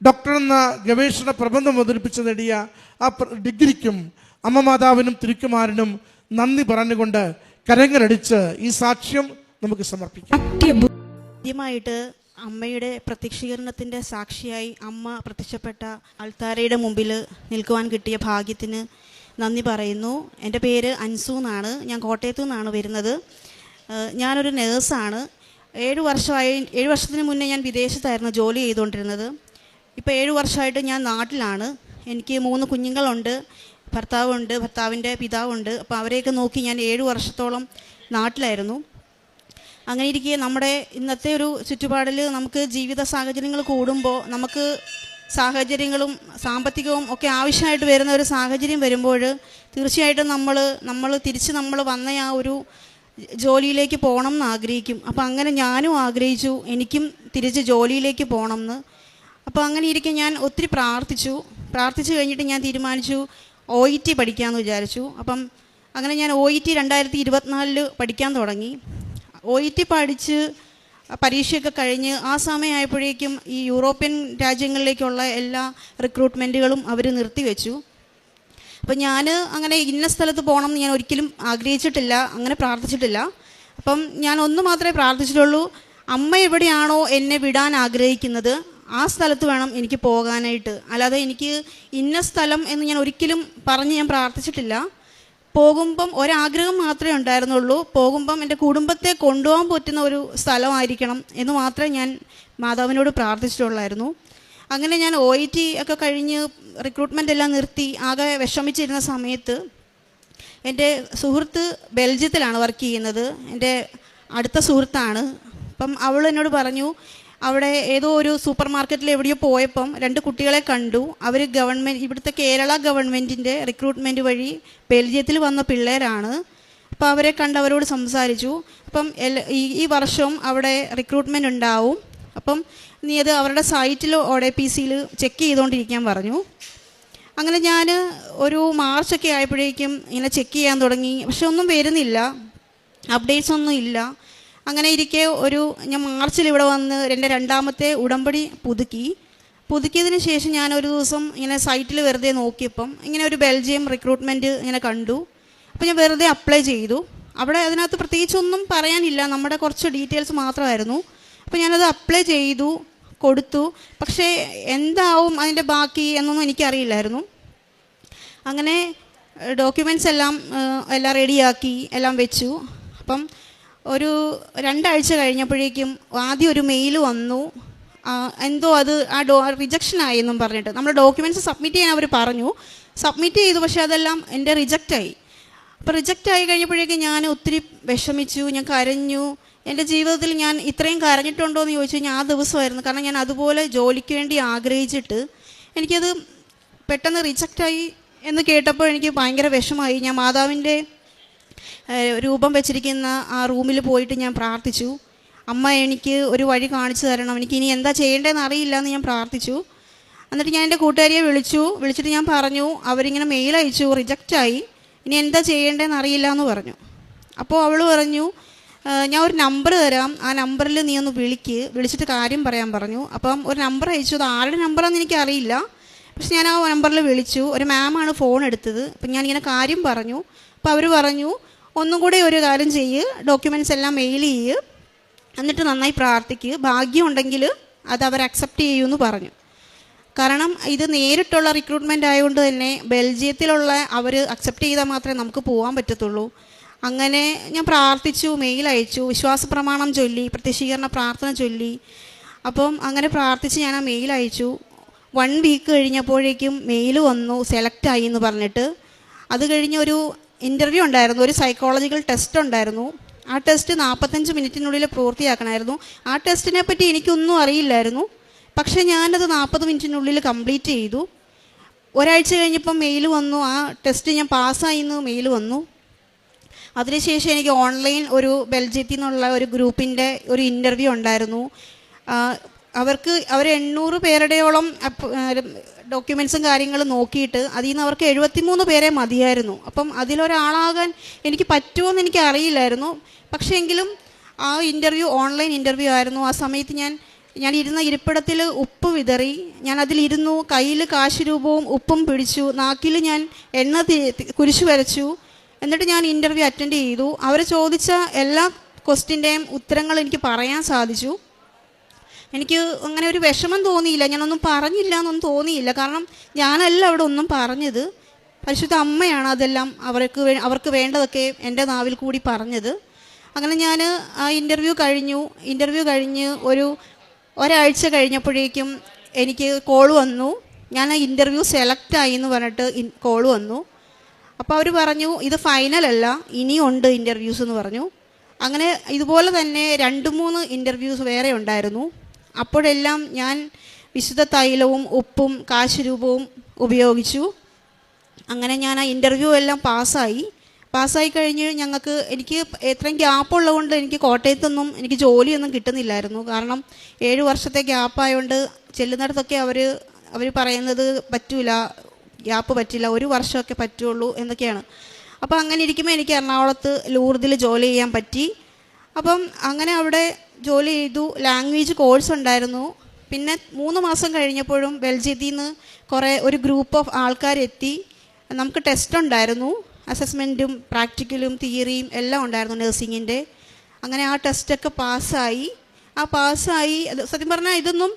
ഡോക്ടർ എന്ന ഗവേഷണ പ്രബന്ധം അവതരിപ്പിച്ച് നേടിയ ആ ഡിഗ്രിക്കും അമ്മ മാതാവിനും തിരുക്കുമാരനും നന്ദി പറഞ്ഞുകൊണ്ട് കരങ്ങളടിച്ച് ഈ സാക്ഷ്യം നമുക്ക് സമർപ്പിക്കാം. ആദ്യമായിട്ട് അമ്മയുടെ പ്രത്യക്ഷീകരണത്തിൻ്റെ സാക്ഷിയായി അമ്മ പ്രത്യക്ഷപ്പെട്ട അൾത്താരയുടെ മുമ്പിൽ നിൽക്കുവാൻ കിട്ടിയ ഭാഗ്യത്തിന് നന്ദി പറയുന്നു. എൻ്റെ പേര് അൻസു എന്നാണ്. ഞാൻ കോട്ടയത്തു നിന്നാണ് വരുന്നത്. ഞാനൊരു നേഴ്സാണ്. 7 വർഷത്തിന് മുന്നേ ഞാൻ വിദേശത്തായിരുന്നു ജോലി ചെയ്തുകൊണ്ടിരുന്നത്. ഇപ്പോൾ 7 വർഷമായിട്ട് ഞാൻ നാട്ടിലാണ്. എനിക്ക് 3 കുഞ്ഞുങ്ങളുണ്ട്, ഭർത്താവുണ്ട്, ഭർത്താവിൻ്റെ പിതാവുണ്ട്. അപ്പോൾ അവരെയൊക്കെ നോക്കി ഞാൻ 7 വർഷത്തോളം നാട്ടിലായിരുന്നു. അങ്ങനെ ഇരിക്കെ നമ്മുടെ ഇന്നത്തെ ഒരു ചുറ്റുപാടിൽ നമുക്ക് ജീവിത സാഹചര്യങ്ങൾ കൂടുമ്പോൾ നമുക്ക് സാഹചര്യങ്ങളും സാമ്പത്തികവും ഒക്കെ ആവശ്യമായിട്ട് വരുന്ന ഒരു സാഹചര്യം വരുമ്പോൾ തീർച്ചയായിട്ടും നമ്മൾ തിരിച്ച് വന്ന ആ ഒരു ജോലിയിലേക്ക് പോകണം എന്ന് ആഗ്രഹിക്കും. അപ്പോൾ അങ്ങനെ ഞാനും ആഗ്രഹിച്ചു എനിക്കും തിരിച്ച് ജോലിയിലേക്ക് പോകണം എന്ന്. അപ്പോൾ അങ്ങനെ ഇരിക്കെ ഞാൻ ഒത്തിരി പ്രാർത്ഥിച്ചു കഴിഞ്ഞിട്ട് ഞാൻ തീരുമാനിച്ചു OET പഠിക്കാമെന്ന് വിചാരിച്ചു. അപ്പം അങ്ങനെ ഞാൻ OET 2024 പഠിക്കാൻ തുടങ്ങി. OET പഠിച്ച് പരീക്ഷയൊക്കെ കഴിഞ്ഞ് ആ സമയമായപ്പോഴേക്കും ഈ യൂറോപ്യൻ രാജ്യങ്ങളിലേക്കുള്ള എല്ലാ റിക്രൂട്ട്മെൻറ്റുകളും അവർ നിർത്തിവെച്ചു. അപ്പം ഞാൻ അങ്ങനെ ഇന്ന സ്ഥലത്ത് പോകണം എന്ന് ഞാൻ ഒരിക്കലും ആഗ്രഹിച്ചിട്ടില്ല, അങ്ങനെ പ്രാർത്ഥിച്ചിട്ടില്ല. അപ്പം ഞാൻ ഒന്ന് മാത്രമേ പ്രാർത്ഥിച്ചിട്ടുള്ളൂ, അമ്മ എവിടെയാണോ എന്നെ വിടാൻ ആഗ്രഹിക്കുന്നത് ആ സ്ഥലത്ത് വേണം എനിക്ക് പോകാനായിട്ട്. അല്ലാതെ എനിക്ക് ഇന്ന സ്ഥലം എന്ന് ഞാൻ ഒരിക്കലും പറഞ്ഞ് ഞാൻ പ്രാർത്ഥിച്ചിട്ടില്ല. പോകുമ്പം ഒരാഗ്രഹം മാത്രമേ ഉണ്ടായിരുന്നുള്ളൂ, പോകുമ്പം എൻ്റെ കുടുംബത്തെ കൊണ്ടുപോകാൻ പറ്റുന്ന ഒരു സ്ഥലമായിരിക്കണം എന്ന് മാത്രമേ ഞാൻ മാതാവിനോട് പ്രാർത്ഥിച്ചിട്ടുള്ളായിരുന്നു. അങ്ങനെ ഞാൻ OET ഒക്കെ കഴിഞ്ഞ് റിക്രൂട്ട്മെൻ്റ് എല്ലാം നിർത്തി ആകെ വിഷമിച്ചിരുന്ന സമയത്ത് എൻ്റെ സുഹൃത്ത് ബെൽജിയത്തിലാണ് വർക്ക് ചെയ്യുന്നത്, എൻ്റെ അടുത്ത സുഹൃത്താണ്. അപ്പം അവൾ എന്നോട് പറഞ്ഞു, അവിടെ ഏതോ ഒരു സൂപ്പർ മാർക്കറ്റിൽ എവിടെയോ പോയപ്പം 2 കുട്ടികളെ കണ്ടു. അവർ ഇവിടുത്തെ കേരള ഗവൺമെൻറ്റിൻ്റെ റിക്രൂട്ട്മെൻറ്റ് വഴി ബെൽജിയത്തിൽ വന്ന പിള്ളേരാണ്. അപ്പോൾ അവരെ കണ്ട് അവരോട് സംസാരിച്ചു. അപ്പം ഈ വർഷം അവിടെ റിക്രൂട്ട്മെൻറ്റ് ഉണ്ടാവും, അപ്പം നീ അത് അവരുടെ സൈറ്റിൽ ODPCയിൽ ചെക്ക് ചെയ്തുകൊണ്ടിരിക്കാൻ പറഞ്ഞു. അങ്ങനെ ഞാൻ ഒരു മാർച്ചൊക്കെ ആയപ്പോഴേക്കും ഇങ്ങനെ ചെക്ക് ചെയ്യാൻ തുടങ്ങി. പക്ഷെ ഒന്നും വരുന്നില്ല, അപ്ഡേറ്റ്സ് ഒന്നും ഇല്ല. അങ്ങനെ ഇരിക്കെ ഞാൻ മാർച്ചിൽ ഇവിടെ വന്ന് എൻ്റെ 2ാമത്തെ ഉടമ്പടി പുതുക്കിയതിന് ശേഷം ഞാൻ ഒരു ദിവസം ഇങ്ങനെ സൈറ്റിൽ വെറുതെ നോക്കിയപ്പം ഇങ്ങനെ ഒരു ബെൽജിയം റിക്രൂട്ട്മെൻറ്റ് ഇങ്ങനെ കണ്ടു. അപ്പോൾ ഞാൻ വെറുതെ അപ്ലൈ ചെയ്തു. അവിടെ അതിനകത്ത് പ്രത്യേകിച്ചൊന്നും പറയാനില്ല, നമ്മുടെ കുറച്ച് ഡീറ്റെയിൽസ് മാത്രമായിരുന്നു. അപ്പോൾ ഞാനത് അപ്ലൈ ചെയ്തു, കൊടുത്തു. പക്ഷേ എന്താവും അതിൻ്റെ ബാക്കി എന്നൊന്നും എനിക്കറിയില്ലായിരുന്നു. അങ്ങനെ ഡോക്യുമെൻറ്റ്സ് എല്ലാം റെഡിയാക്കി എല്ലാം വെച്ചു. അപ്പം ഒരു 2 ആഴ്ച കഴിഞ്ഞപ്പോഴേക്കും ആദ്യം ഒരു മെയിൽ വന്നു, എന്തോ അത് റിജക്ഷനായി എന്നും പറഞ്ഞിട്ട്. നമ്മൾ ഡോക്യുമെൻറ്റ്സ് സബ്മിറ്റ് ചെയ്യാൻ അവർ പറഞ്ഞു, സബ്മിറ്റ് ചെയ്തു, പക്ഷേ അതെല്ലാം എൻ്റെ റിജക്റ്റായി. അപ്പോൾ റിജക്റ്റായി കഴിഞ്ഞപ്പോഴേക്കും ഞാൻ ഒത്തിരി വിഷമിച്ചു, ഞാൻ കരഞ്ഞു. എൻ്റെ ജീവിതത്തിൽ ഞാൻ ഇത്രയും കരഞ്ഞിട്ടുണ്ടോ എന്ന് ചോദിച്ചു കഴിഞ്ഞാൽ ആ ദിവസമായിരുന്നു. കാരണം ഞാൻ അതുപോലെ ജോലിക്ക് വേണ്ടി ആഗ്രഹിച്ചിട്ട് എനിക്കത് പെട്ടെന്ന് റിജക്റ്റായി എന്ന് കേട്ടപ്പോൾ എനിക്ക് ഭയങ്കര വിഷമമായി. ഞാൻ മാതാവിൻ്റെ രൂപം വെച്ചിരിക്കുന്ന ആ റൂമിൽ പോയിട്ട് ഞാൻ പ്രാർത്ഥിച്ചു, അമ്മ എനിക്ക് ഒരു വഴി കാണിച്ചു തരണം, എനിക്ക് ഇനി എന്താ ചെയ്യേണ്ടതെന്ന് അറിയില്ല എന്ന് ഞാൻ പ്രാർത്ഥിച്ചു. എന്നിട്ട് ഞാൻ എൻ്റെ കൂട്ടുകാരിയെ വിളിച്ചിട്ട് ഞാൻ പറഞ്ഞു, അവരിങ്ങനെ മെയിൽ അയച്ചു, റിജക്റ്റായി, ഇനി എന്താ ചെയ്യേണ്ടതെന്ന് അറിയില്ല എന്ന് പറഞ്ഞു. അപ്പോൾ അവൾ പറഞ്ഞു, ഞാൻ ഒരു നമ്പർ തരാം, ആ നമ്പറിൽ നീ ഒന്ന് വിളിച്ചിട്ട് കാര്യം പറയാൻ പറഞ്ഞു. അപ്പം ഒരു നമ്പർ അയച്ചു, അത് ആരുടെ നമ്പറാണെന്ന് എനിക്കറിയില്ല. പക്ഷെ ഞാൻ ആ നമ്പറിൽ വിളിച്ചു. ഒരു മാമാണ് ഫോൺ എടുത്തത്. അപ്പം ഞാനിങ്ങനെ കാര്യം പറഞ്ഞു. അപ്പോൾ അവർ പറഞ്ഞു, ഒന്നും കൂടെ ഒരു കാര്യം ചെയ്യ്, ഡോക്യുമെൻറ്റ്സ് എല്ലാം മെയിൽ ചെയ്യ്, എന്നിട്ട് നന്നായി പ്രാർത്ഥിക്കുക, ഭാഗ്യമുണ്ടെങ്കിൽ അത് അവർ അക്സെപ്റ്റ് ചെയ്യുമെന്ന് പറഞ്ഞു. കാരണം ഇത് നേരിട്ടുള്ള റിക്രൂട്ട്മെൻ്റ് ആയതുകൊണ്ട് തന്നെ ബെൽജിയത്തിലുള്ള അവർ അക്സെപ്റ്റ് ചെയ്താൽ മാത്രമേ നമുക്ക് പോകാൻ പറ്റത്തുള്ളൂ. അങ്ങനെ ഞാൻ പ്രാർത്ഥിച്ചു, മെയിൽ അയച്ചു, വിശ്വാസ പ്രമാണം ചൊല്ലി, പ്രത്യക്ഷീകരണ പ്രാർത്ഥന ചൊല്ലി. അപ്പം അങ്ങനെ പ്രാർത്ഥിച്ച് ഞാൻ ആ മെയിൽ അയച്ചു. 1 വീക്ക് കഴിഞ്ഞപ്പോഴേക്കും മെയിൽ വന്നു, സെലക്റ്റായി എന്ന് പറഞ്ഞിട്ട്. അത് കഴിഞ്ഞ് ഒരു ഇൻ്റർവ്യൂ ഉണ്ടായിരുന്നു, ഒരു സൈക്കോളജിക്കൽ ടെസ്റ്റ് ഉണ്ടായിരുന്നു. ആ ടെസ്റ്റ് 45 മിനിറ്റിനുള്ളിൽ പൂർത്തിയാക്കണമായിരുന്നു. ആ ടെസ്റ്റിനെ പറ്റി എനിക്കൊന്നും അറിയില്ലായിരുന്നു. പക്ഷേ ഞാനത് 40 മിനിറ്റിനുള്ളിൽ കംപ്ലീറ്റ് ചെയ്തു. ഒരാഴ്ച കഴിഞ്ഞപ്പം മെയിൽ വന്നു, ആ ടെസ്റ്റ് ഞാൻ പാസ്സായി എന്ന് മെയിൽ വന്നു. അതിനുശേഷം എനിക്ക് ഓൺലൈൻ ഒരു ബെൽജിയത്തിൽ നിന്നുള്ള ഒരു ഗ്രൂപ്പിൻ്റെ ഒരു ഇൻ്റർവ്യൂ ഉണ്ടായിരുന്നു. അവർ 800 പേരുടെയോളം ഡോക്യുമെൻറ്റ്സും കാര്യങ്ങളും നോക്കിയിട്ട് അതിൽ നിന്ന് അവർക്ക് 73 പേരെ മതിയായിരുന്നു. അപ്പം അതിലൊരാളാകാൻ എനിക്ക് പറ്റുമോ എന്ന് എനിക്ക് അറിയില്ലായിരുന്നു. പക്ഷേ എങ്കിലും ആ ഇൻ്റർവ്യൂ ഓൺലൈൻ ഇൻ്റർവ്യൂ ആയിരുന്നു. ആ സമയത്ത് ഞാൻ ഇരുന്ന ഇരിപ്പിടത്തിൽ ഉപ്പ് വിതറി, ഞാൻ അതിലിരുന്നു, കയ്യിൽ കാശ് രൂപവും ഉപ്പും പിടിച്ചു, നാക്കിൽ ഞാൻ എണ്ണ കുരിശു വരച്ചു. എന്നിട്ട് ഞാൻ ഇൻ്റർവ്യൂ അറ്റൻഡ് ചെയ്തു. അവർ ചോദിച്ച എല്ലാ ക്വസ്റ്റ്യൻ്റെയും ഉത്തരങ്ങൾ എനിക്ക് പറയാൻ സാധിച്ചു. എനിക്ക് അങ്ങനെ ഒരു വിഷമം തോന്നിയില്ല, ഞാനൊന്നും പറഞ്ഞില്ല എന്നൊന്നും തോന്നിയില്ല. കാരണം ഞാനല്ല അവിടെ ഒന്നും പറഞ്ഞത്, പരിശുദ്ധ അമ്മയാണ് അതെല്ലാം അവർക്ക് വേണ്ടതൊക്കെ എൻ്റെ നാവിൽ കൂടി പറഞ്ഞത്. അങ്ങനെ ഞാൻ ആ ഇൻ്റർവ്യൂ കഴിഞ്ഞ് ഒരാഴ്ച കഴിഞ്ഞപ്പോഴേക്കും എനിക്ക് കോൾ വന്നു, ഞാൻ ആ ഇൻ്റർവ്യൂ സെലക്റ്റായി എന്ന് പറഞ്ഞിട്ട് കോൾ വന്നു. അപ്പോൾ അവർ പറഞ്ഞു, ഇത് ഫൈനലല്ല, ഇനിയുണ്ട് ഇൻ്റർവ്യൂസ് എന്ന് പറഞ്ഞു. അങ്ങനെ ഇതുപോലെ തന്നെ 2-3 ഇൻ്റർവ്യൂസ് വേറെ ഉണ്ടായിരുന്നു. അപ്പോഴെല്ലാം ഞാൻ വിശുദ്ധ തൈലവും ഉപ്പും കാശുരൂപവും ഉപയോഗിച്ചു. അങ്ങനെ ഞാൻ ആ ഇൻ്റർവ്യൂ എല്ലാം പാസ്സായി കഴിഞ്ഞ് എനിക്ക് എത്രയും ഗ്യാപ്പ് ഉള്ളതുകൊണ്ട് എനിക്ക് കോട്ടയത്തൊന്നും എനിക്ക് ജോലിയൊന്നും കിട്ടുന്നില്ലായിരുന്നു. കാരണം 7 വർഷത്തെ ഗ്യാപ്പായതുകൊണ്ട് ചെല്ലുന്നിടത്തൊക്കെ അവർ പറയുന്നത് ഗ്യാപ്പ് പറ്റില്ല, 1 വർഷമൊക്കെ പറ്റുള്ളൂ എന്നൊക്കെയാണ്. അപ്പോൾ അങ്ങനെ ഇരിക്കുമ്പോൾ എനിക്ക് എറണാകുളത്ത് ലൂർദിൽ ജോലി ചെയ്യാൻ പറ്റി. അപ്പം അങ്ങനെ അവിടെ ജോലി ചെയ്തു. ലാംഗ്വേജ് കോഴ്സ് ഉണ്ടായിരുന്നു. പിന്നെ 3 മാസം കഴിഞ്ഞപ്പോഴും ബെൽജിയത്തിൽ നിന്ന് ഒരു ഗ്രൂപ്പ് ഓഫ് ആൾക്കാരെത്തി. നമുക്ക് ടെസ്റ്റ് ഉണ്ടായിരുന്നു, അസസ്മെൻറ്റും പ്രാക്ടിക്കലും തിയറിയും എല്ലാം ഉണ്ടായിരുന്നു നഴ്സിങ്ങിൻ്റെ. അങ്ങനെ ആ ടെസ്റ്റൊക്കെ പാസ്സായി. സത്യം പറഞ്ഞാൽ ഇതൊന്നും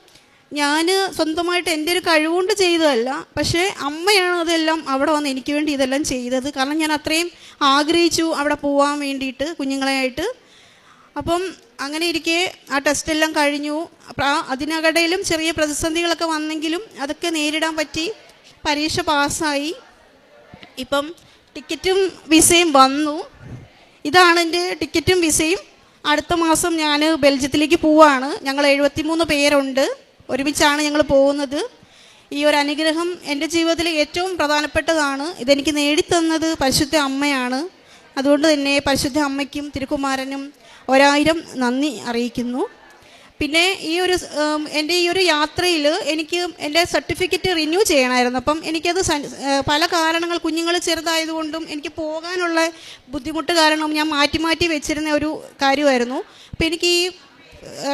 ഞാൻ സ്വന്തമായിട്ട് എൻ്റെ ഒരു കഴിവുകൊണ്ട് ചെയ്തതല്ല, പക്ഷേ അമ്മയാണ് അതെല്ലാം അവിടെ വന്ന് എനിക്ക് വേണ്ടി ഇതെല്ലാം ചെയ്തത്. കാരണം ഞാൻ അത്രയും ആഗ്രഹിച്ചു അവിടെ പോകാൻ വേണ്ടിയിട്ട് കുഞ്ഞുങ്ങളെയായിട്ട്. അപ്പം അങ്ങനെ ഇരിക്കെ ആ ടെസ്റ്റെല്ലാം കഴിഞ്ഞു. അതിനിടയിലും ചെറിയ പ്രതിസന്ധികളൊക്കെ വന്നെങ്കിലും അതൊക്കെ നേരിടാൻ പറ്റി. പരീക്ഷ പാസ്സായി. ഇപ്പം ടിക്കറ്റും വിസയും വന്നു. ഇതാണ് എൻ്റെ ടിക്കറ്റും വിസയും. അടുത്ത മാസം ഞാൻ ബെൽജിയത്തിലേക്ക് പോവുകയാണ്. ഞങ്ങൾ 73 പേരുണ്ട്, ഒരുമിച്ചാണ് ഞങ്ങൾ പോകുന്നത്. ഈ ഒരു അനുഗ്രഹം എൻ്റെ ജീവിതത്തിൽ ഏറ്റവും പ്രധാനപ്പെട്ടതാണ്. ഇതെനിക്ക് നേടിത്തന്നത് പരിശുദ്ധ അമ്മയാണ്. അതുകൊണ്ട് തന്നെ പരിശുദ്ധ അമ്മയ്ക്കും തിരുക്കുമാരനും 1000 നന്ദി അറിയിക്കുന്നു. പിന്നെ എൻ്റെ ഈ ഒരു യാത്രയിൽ എനിക്ക് എൻ്റെ സർട്ടിഫിക്കറ്റ് റിന്യൂ ചെയ്യണമായിരുന്നു. അപ്പം എനിക്കത് പല കാരണങ്ങൾ, കുഞ്ഞുങ്ങൾ ചെറുതായതുകൊണ്ടും എനിക്ക് പോകാനുള്ള ബുദ്ധിമുട്ട് കാരണം ഞാൻ മാറ്റി വെച്ചിരുന്ന ഒരു കാര്യമായിരുന്നു. അപ്പോൾ എനിക്ക് ഈ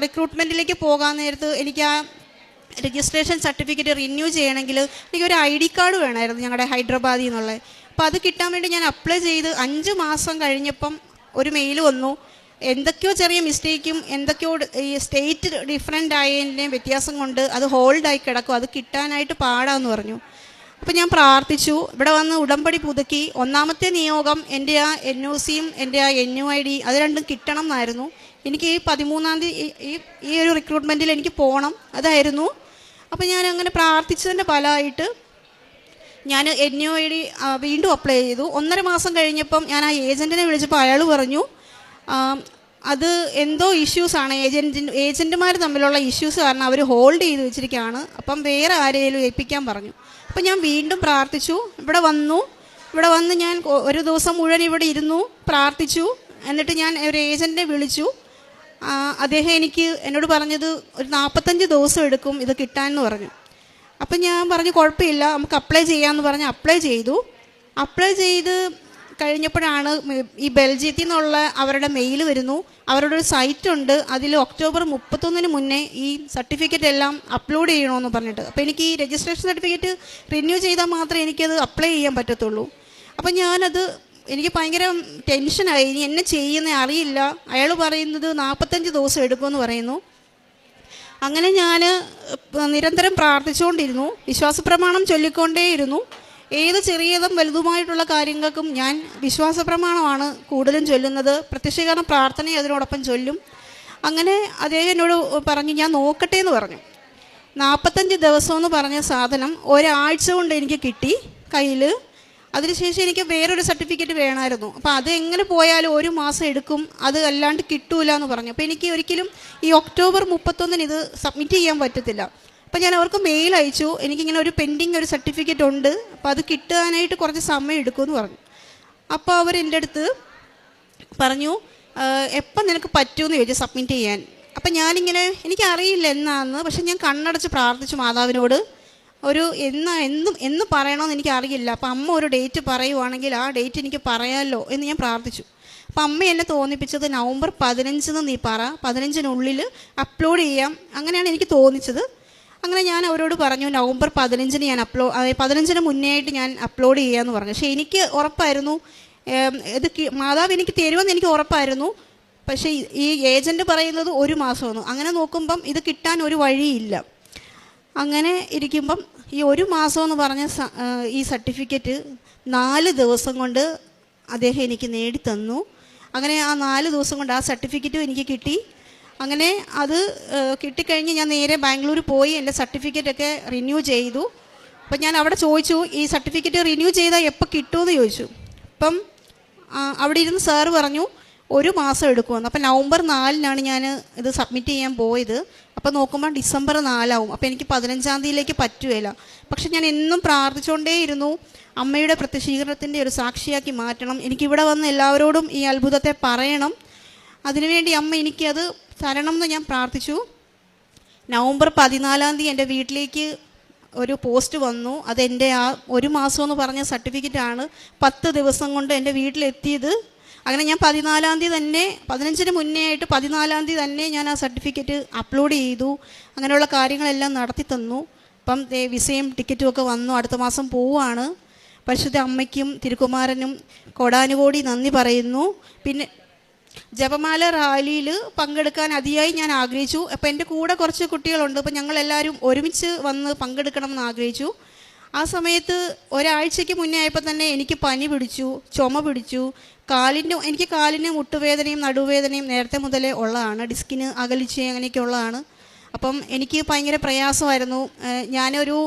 റിക്രൂട്ട്മെൻറ്റിലേക്ക് പോകാൻ നേരത്ത് എനിക്ക് ആ രജിസ്ട്രേഷൻ സർട്ടിഫിക്കറ്റ് റിന്യൂ ചെയ്യണമെങ്കിൽ എനിക്കൊരു ID കാർഡ് വേണമായിരുന്നു, ഞങ്ങളുടെ ഹൈദരാബാദിൽ നിന്നുള്ള. അപ്പോൾ അത് കിട്ടാൻ വേണ്ടി ഞാൻ അപ്ലൈ ചെയ്ത് 5 മാസം കഴിഞ്ഞപ്പം ഒരു മെയിൽ വന്നു. എന്തൊക്കെയോ ചെറിയ മിസ്റ്റേക്കും എന്തൊക്കെയോ ഈ സ്റ്റേറ്റ് ഡിഫറെൻ്റ് ആയതിൻ്റെ വ്യത്യാസം കൊണ്ട് അത് ഹോൾഡായി കിടക്കും, അത് കിട്ടാനായിട്ട് പാടാമെന്ന് പറഞ്ഞു. അപ്പോൾ ഞാൻ പ്രാർത്ഥിച്ചു. ഇവിടെ വന്ന് ഉടമ്പടി പുതുക്കി. 1ാമത്തെ നിയോഗം എൻ്റെ ആ NOCയും എൻ്റെ ആ NUID അത് രണ്ടും കിട്ടണം എന്നായിരുന്നു. എനിക്ക് ഈ 13-ാം തീയതി ഈ ഒരു റിക്രൂട്ട്മെൻറ്റിൽ എനിക്ക് പോകണം, അതായിരുന്നു. അപ്പോൾ ഞാൻ അങ്ങനെ പ്രാർത്ഥിച്ചതിൻ്റെ ഫലമായിട്ട് ഞാൻ NUID വീണ്ടും അപ്ലൈ ചെയ്തു. 1.5 മാസം കഴിഞ്ഞപ്പം ഞാൻ ആ ഏജൻറ്റിനെ വിളിച്ചപ്പോൾ അയാൾ പറഞ്ഞു അത് എന്തോ ഇഷ്യൂസാണ്, ഏജൻറ്റുമാർ തമ്മിലുള്ള ഇഷ്യൂസ് കാരണം അവർ ഹോൾഡ് ചെയ്ത് വെച്ചിരിക്കുകയാണ്, അപ്പം വേറെ ആരെയും ഏൽപ്പിക്കാൻ പറഞ്ഞു. അപ്പം ഞാൻ വീണ്ടും പ്രാർത്ഥിച്ചു. ഇവിടെ വന്ന് ഞാൻ ഒരു ദിവസം മുഴുവൻ ഇവിടെ ഇരുന്നു പ്രാർത്ഥിച്ചു. എന്നിട്ട് ഞാൻ ഒരു ഏജൻറ്റിനെ വിളിച്ചു. അദ്ദേഹം എന്നോട് പറഞ്ഞത് ഒരു 45 ദിവസം എടുക്കും ഇത് കിട്ടാമെന്ന് പറഞ്ഞു. അപ്പം ഞാൻ പറഞ്ഞു കുഴപ്പമില്ല, നമുക്ക് അപ്ലൈ ചെയ്യാമെന്ന് പറഞ്ഞ് അപ്ലൈ ചെയ്ത് കഴിഞ്ഞപ്പോഴാണ് ഈ ബെൽജിയത്തിൽ നിന്നുള്ള അവരുടെ മെയിൽ വരുന്നു. അവരുടെ ഒരു സൈറ്റുണ്ട്, അതിൽ ഒക്ടോബർ 31 മുന്നേ ഈ സർട്ടിഫിക്കറ്റ് എല്ലാം അപ്ലോഡ് ചെയ്യണമെന്ന് പറഞ്ഞിട്ട്. അപ്പോൾ എനിക്ക് ഈ രജിസ്ട്രേഷൻ സർട്ടിഫിക്കറ്റ് റിന്യൂ ചെയ്താൽ മാത്രമേ എനിക്കത് അപ്ലൈ ചെയ്യാൻ പറ്റത്തുള്ളൂ. അപ്പം എനിക്ക് ഭയങ്കര ടെൻഷനായി, ഇനി എന്നെ ചെയ്യുന്നത് അറിയില്ല. അയാൾ പറയുന്നത് 45 ദിവസം എടുക്കുമെന്ന് പറയുന്നു. അങ്ങനെ ഞാൻ നിരന്തരം പ്രാർത്ഥിച്ചുകൊണ്ടിരുന്നു, വിശ്വാസപ്രമാണം ചൊല്ലിക്കൊണ്ടേയിരുന്നു. ഏത് ചെറിയതും വലുതുമായിട്ടുള്ള കാര്യങ്ങൾക്കും ഞാൻ വിശ്വാസപ്രമാണമാണ് കൂടുതലും ചൊല്ലുന്നത്. പ്രത്യക്ഷീകരണ പ്രാർത്ഥനയും അതിനോടൊപ്പം ചൊല്ലും. അങ്ങനെ അദ്ദേഹം എന്നോട് പറഞ്ഞു ഞാൻ നോക്കട്ടെ എന്ന് പറഞ്ഞു. 45 ദിവസം എന്ന് പറഞ്ഞ സാധനം ഒരാഴ്ച കൊണ്ട് എനിക്ക് കിട്ടി കയ്യിൽ. അതിനുശേഷം എനിക്ക് വേറൊരു സർട്ടിഫിക്കറ്റ് വേണമായിരുന്നു. അപ്പോൾ അത് എങ്ങനെ പോയാലും 1 മാസം എടുക്കും, അത് അല്ലാണ്ട് കിട്ടൂല എന്ന് പറഞ്ഞു. അപ്പോൾ എനിക്ക് ഒരിക്കലും ഈ ഒക്ടോബർ 31 ഇത് സബ്മിറ്റ് ചെയ്യാൻ പറ്റത്തില്ല. അപ്പോൾ ഞാൻ അവർക്ക് മെയിൽ അയച്ചു, എനിക്കിങ്ങനെ ഒരു പെൻഡിങ് ഒരു സർട്ടിഫിക്കറ്റ് ഉണ്ട്, അപ്പോൾ അത് കിട്ടാനായിട്ട് കുറച്ച് സമയം എടുക്കുമെന്ന് പറഞ്ഞു. അപ്പോൾ അവർ എൻ്റെ അടുത്ത് പറഞ്ഞു എപ്പം നിനക്ക് പറ്റുമെന്ന് ചോദിച്ചു സബ്മിറ്റ് ചെയ്യാൻ. അപ്പം എനിക്കറിയില്ല എന്നാന്ന്, പക്ഷെ ഞാൻ കണ്ണടച്ച് പ്രാർത്ഥിച്ചു മാതാവിനോട്. എന്ന് പറയണമെന്ന് എനിക്കറിയില്ല. അപ്പം അമ്മ ഒരു ഡേറ്റ് പറയുവാണെങ്കിൽ ആ ഡേറ്റ് എനിക്ക് പറയാമല്ലോ എന്ന് ഞാൻ പ്രാർത്ഥിച്ചു. അപ്പം അമ്മ എന്നെ തോന്നിപ്പിച്ചത് നവംബർ 15 നീ പറ, 15-നുള്ളിൽ അപ്ലോഡ് ചെയ്യാം, അങ്ങനെയാണ് എനിക്ക് തോന്നിച്ചത്. അങ്ങനെ ഞാൻ അവരോട് പറഞ്ഞു നവംബർ 15 ഞാൻ 15 മുന്നേ ആയിട്ട് ഞാൻ അപ്ലോഡ് ചെയ്യാമെന്ന് പറഞ്ഞു. പക്ഷേ എനിക്ക് ഉറപ്പായിരുന്നു ഇത് മാതാവ് എനിക്ക് തരുമെന്ന് എനിക്ക് ഉറപ്പായിരുന്നു. പക്ഷേ ഈ ഏജൻറ്റ് പറയുന്നത് 1 മാസമെന്ന്. അങ്ങനെ നോക്കുമ്പം ഇത് കിട്ടാൻ ഒരു വഴിയില്ല. അങ്ങനെ ഇരിക്കുമ്പം ഈ 1 മാസമെന്ന് പറഞ്ഞ ഈ സർട്ടിഫിക്കറ്റ് 4 ദിവസം കൊണ്ട് അദ്ദേഹം എനിക്ക് നേടിത്തന്നു. അങ്ങനെ ആ 4 ദിവസം കൊണ്ട് ആ സർട്ടിഫിക്കറ്റും എനിക്ക് കിട്ടി. അങ്ങനെ അത് കിട്ടിക്കഴിഞ്ഞ് ഞാൻ നേരെ ബാംഗ്ലൂർ പോയി എൻ്റെ സർട്ടിഫിക്കറ്റൊക്കെ റിന്യൂ ചെയ്തു. അപ്പം ഞാൻ അവിടെ ചോദിച്ചു ഈ സർട്ടിഫിക്കറ്റ് റിന്യൂ ചെയ്താൽ എപ്പോൾ കിട്ടുമെന്ന് ചോദിച്ചു. അപ്പം അവിടെ ഇരുന്ന് സാറ് പറഞ്ഞു 1 മാസം എടുക്കുമെന്ന്. അപ്പോൾ നവംബർ 4-നാണ് ഞാൻ ഇത് സബ്മിറ്റ് ചെയ്യാൻ പോയത്. അപ്പോൾ നോക്കുമ്പോൾ ഡിസംബർ 4 അപ്പോൾ എനിക്ക് 15-ാം തീയതിയിലേക്ക് പറ്റുകയില്ല. പക്ഷെ ഞാൻ എന്നും പ്രാർത്ഥിച്ചുകൊണ്ടേയിരുന്നു, അമ്മയുടെ പ്രത്യക്ഷീകരണത്തിൻ്റെ ഒരു സാക്ഷിയാക്കി മാറ്റണം, എനിക്കിവിടെ വന്ന് എല്ലാവരോടും ഈ അത്ഭുതത്തെ പറയണം, അതിനുവേണ്ടി അമ്മ എനിക്കത് തരണം എന്ന് ഞാൻ പ്രാർത്ഥിച്ചു. നവംബർ 14-ാം തീയതി എൻ്റെ വീട്ടിലേക്ക് ഒരു പോസ്റ്റ് വന്നു. അതെൻ്റെ ആ 1 മാസം എന്ന് പറഞ്ഞ സർട്ടിഫിക്കറ്റാണ് 10 ദിവസം കൊണ്ട് എൻ്റെ വീട്ടിലെത്തിയത്. അങ്ങനെ ഞാൻ 14-ാം തീയതി തന്നെ, 15-ന് മുന്നേ ആയിട്ട് 14-ാം തീയതി തന്നെ ഞാൻ ആ സർട്ടിഫിക്കറ്റ് അപ്ലോഡ് ചെയ്തു. അങ്ങനെയുള്ള കാര്യങ്ങളെല്ലാം നടത്തി തന്നു. അപ്പം വിസയും ടിക്കറ്റും ഒക്കെ വന്നു. അടുത്ത മാസം പോവുകയാണ്. പരിശുദ്ധ അമ്മയ്ക്കും തിരുക്കുമാരനും കോടാനുകോടി നന്ദി പറയുന്നു. പിന്നെ ജപമാല റാലിയിൽ പങ്കെടുക്കാൻ അതിയായി ഞാൻ ആഗ്രഹിച്ചു. അപ്പോൾ എൻ്റെ കൂടെ കുറച്ച് കുട്ടികളുണ്ട്. അപ്പോൾ ഞങ്ങളെല്ലാവരും ഒരുമിച്ച് വന്ന് പങ്കെടുക്കണം എന്ന് ആഗ്രഹിച്ചു. ആ സമയത്ത് ഒരാഴ്ചയ്ക്ക് മുന്നേ ആയപ്പോൾ തന്നെ എനിക്ക് പനി പിടിച്ചു, ചുമ പിടിച്ചു, എനിക്ക് കാലിന് മുട്ടുവേദനയും നടുവേദനയും നേരത്തെ മുതലേ ഉള്ളതാണ്, ഡിസ്കിന് അകലിച്ച് അങ്ങനെയൊക്കെ ഉള്ളതാണ്. അപ്പം എനിക്ക് ഭയങ്കര പ്രയാസമായിരുന്നു. ഞാനൊരു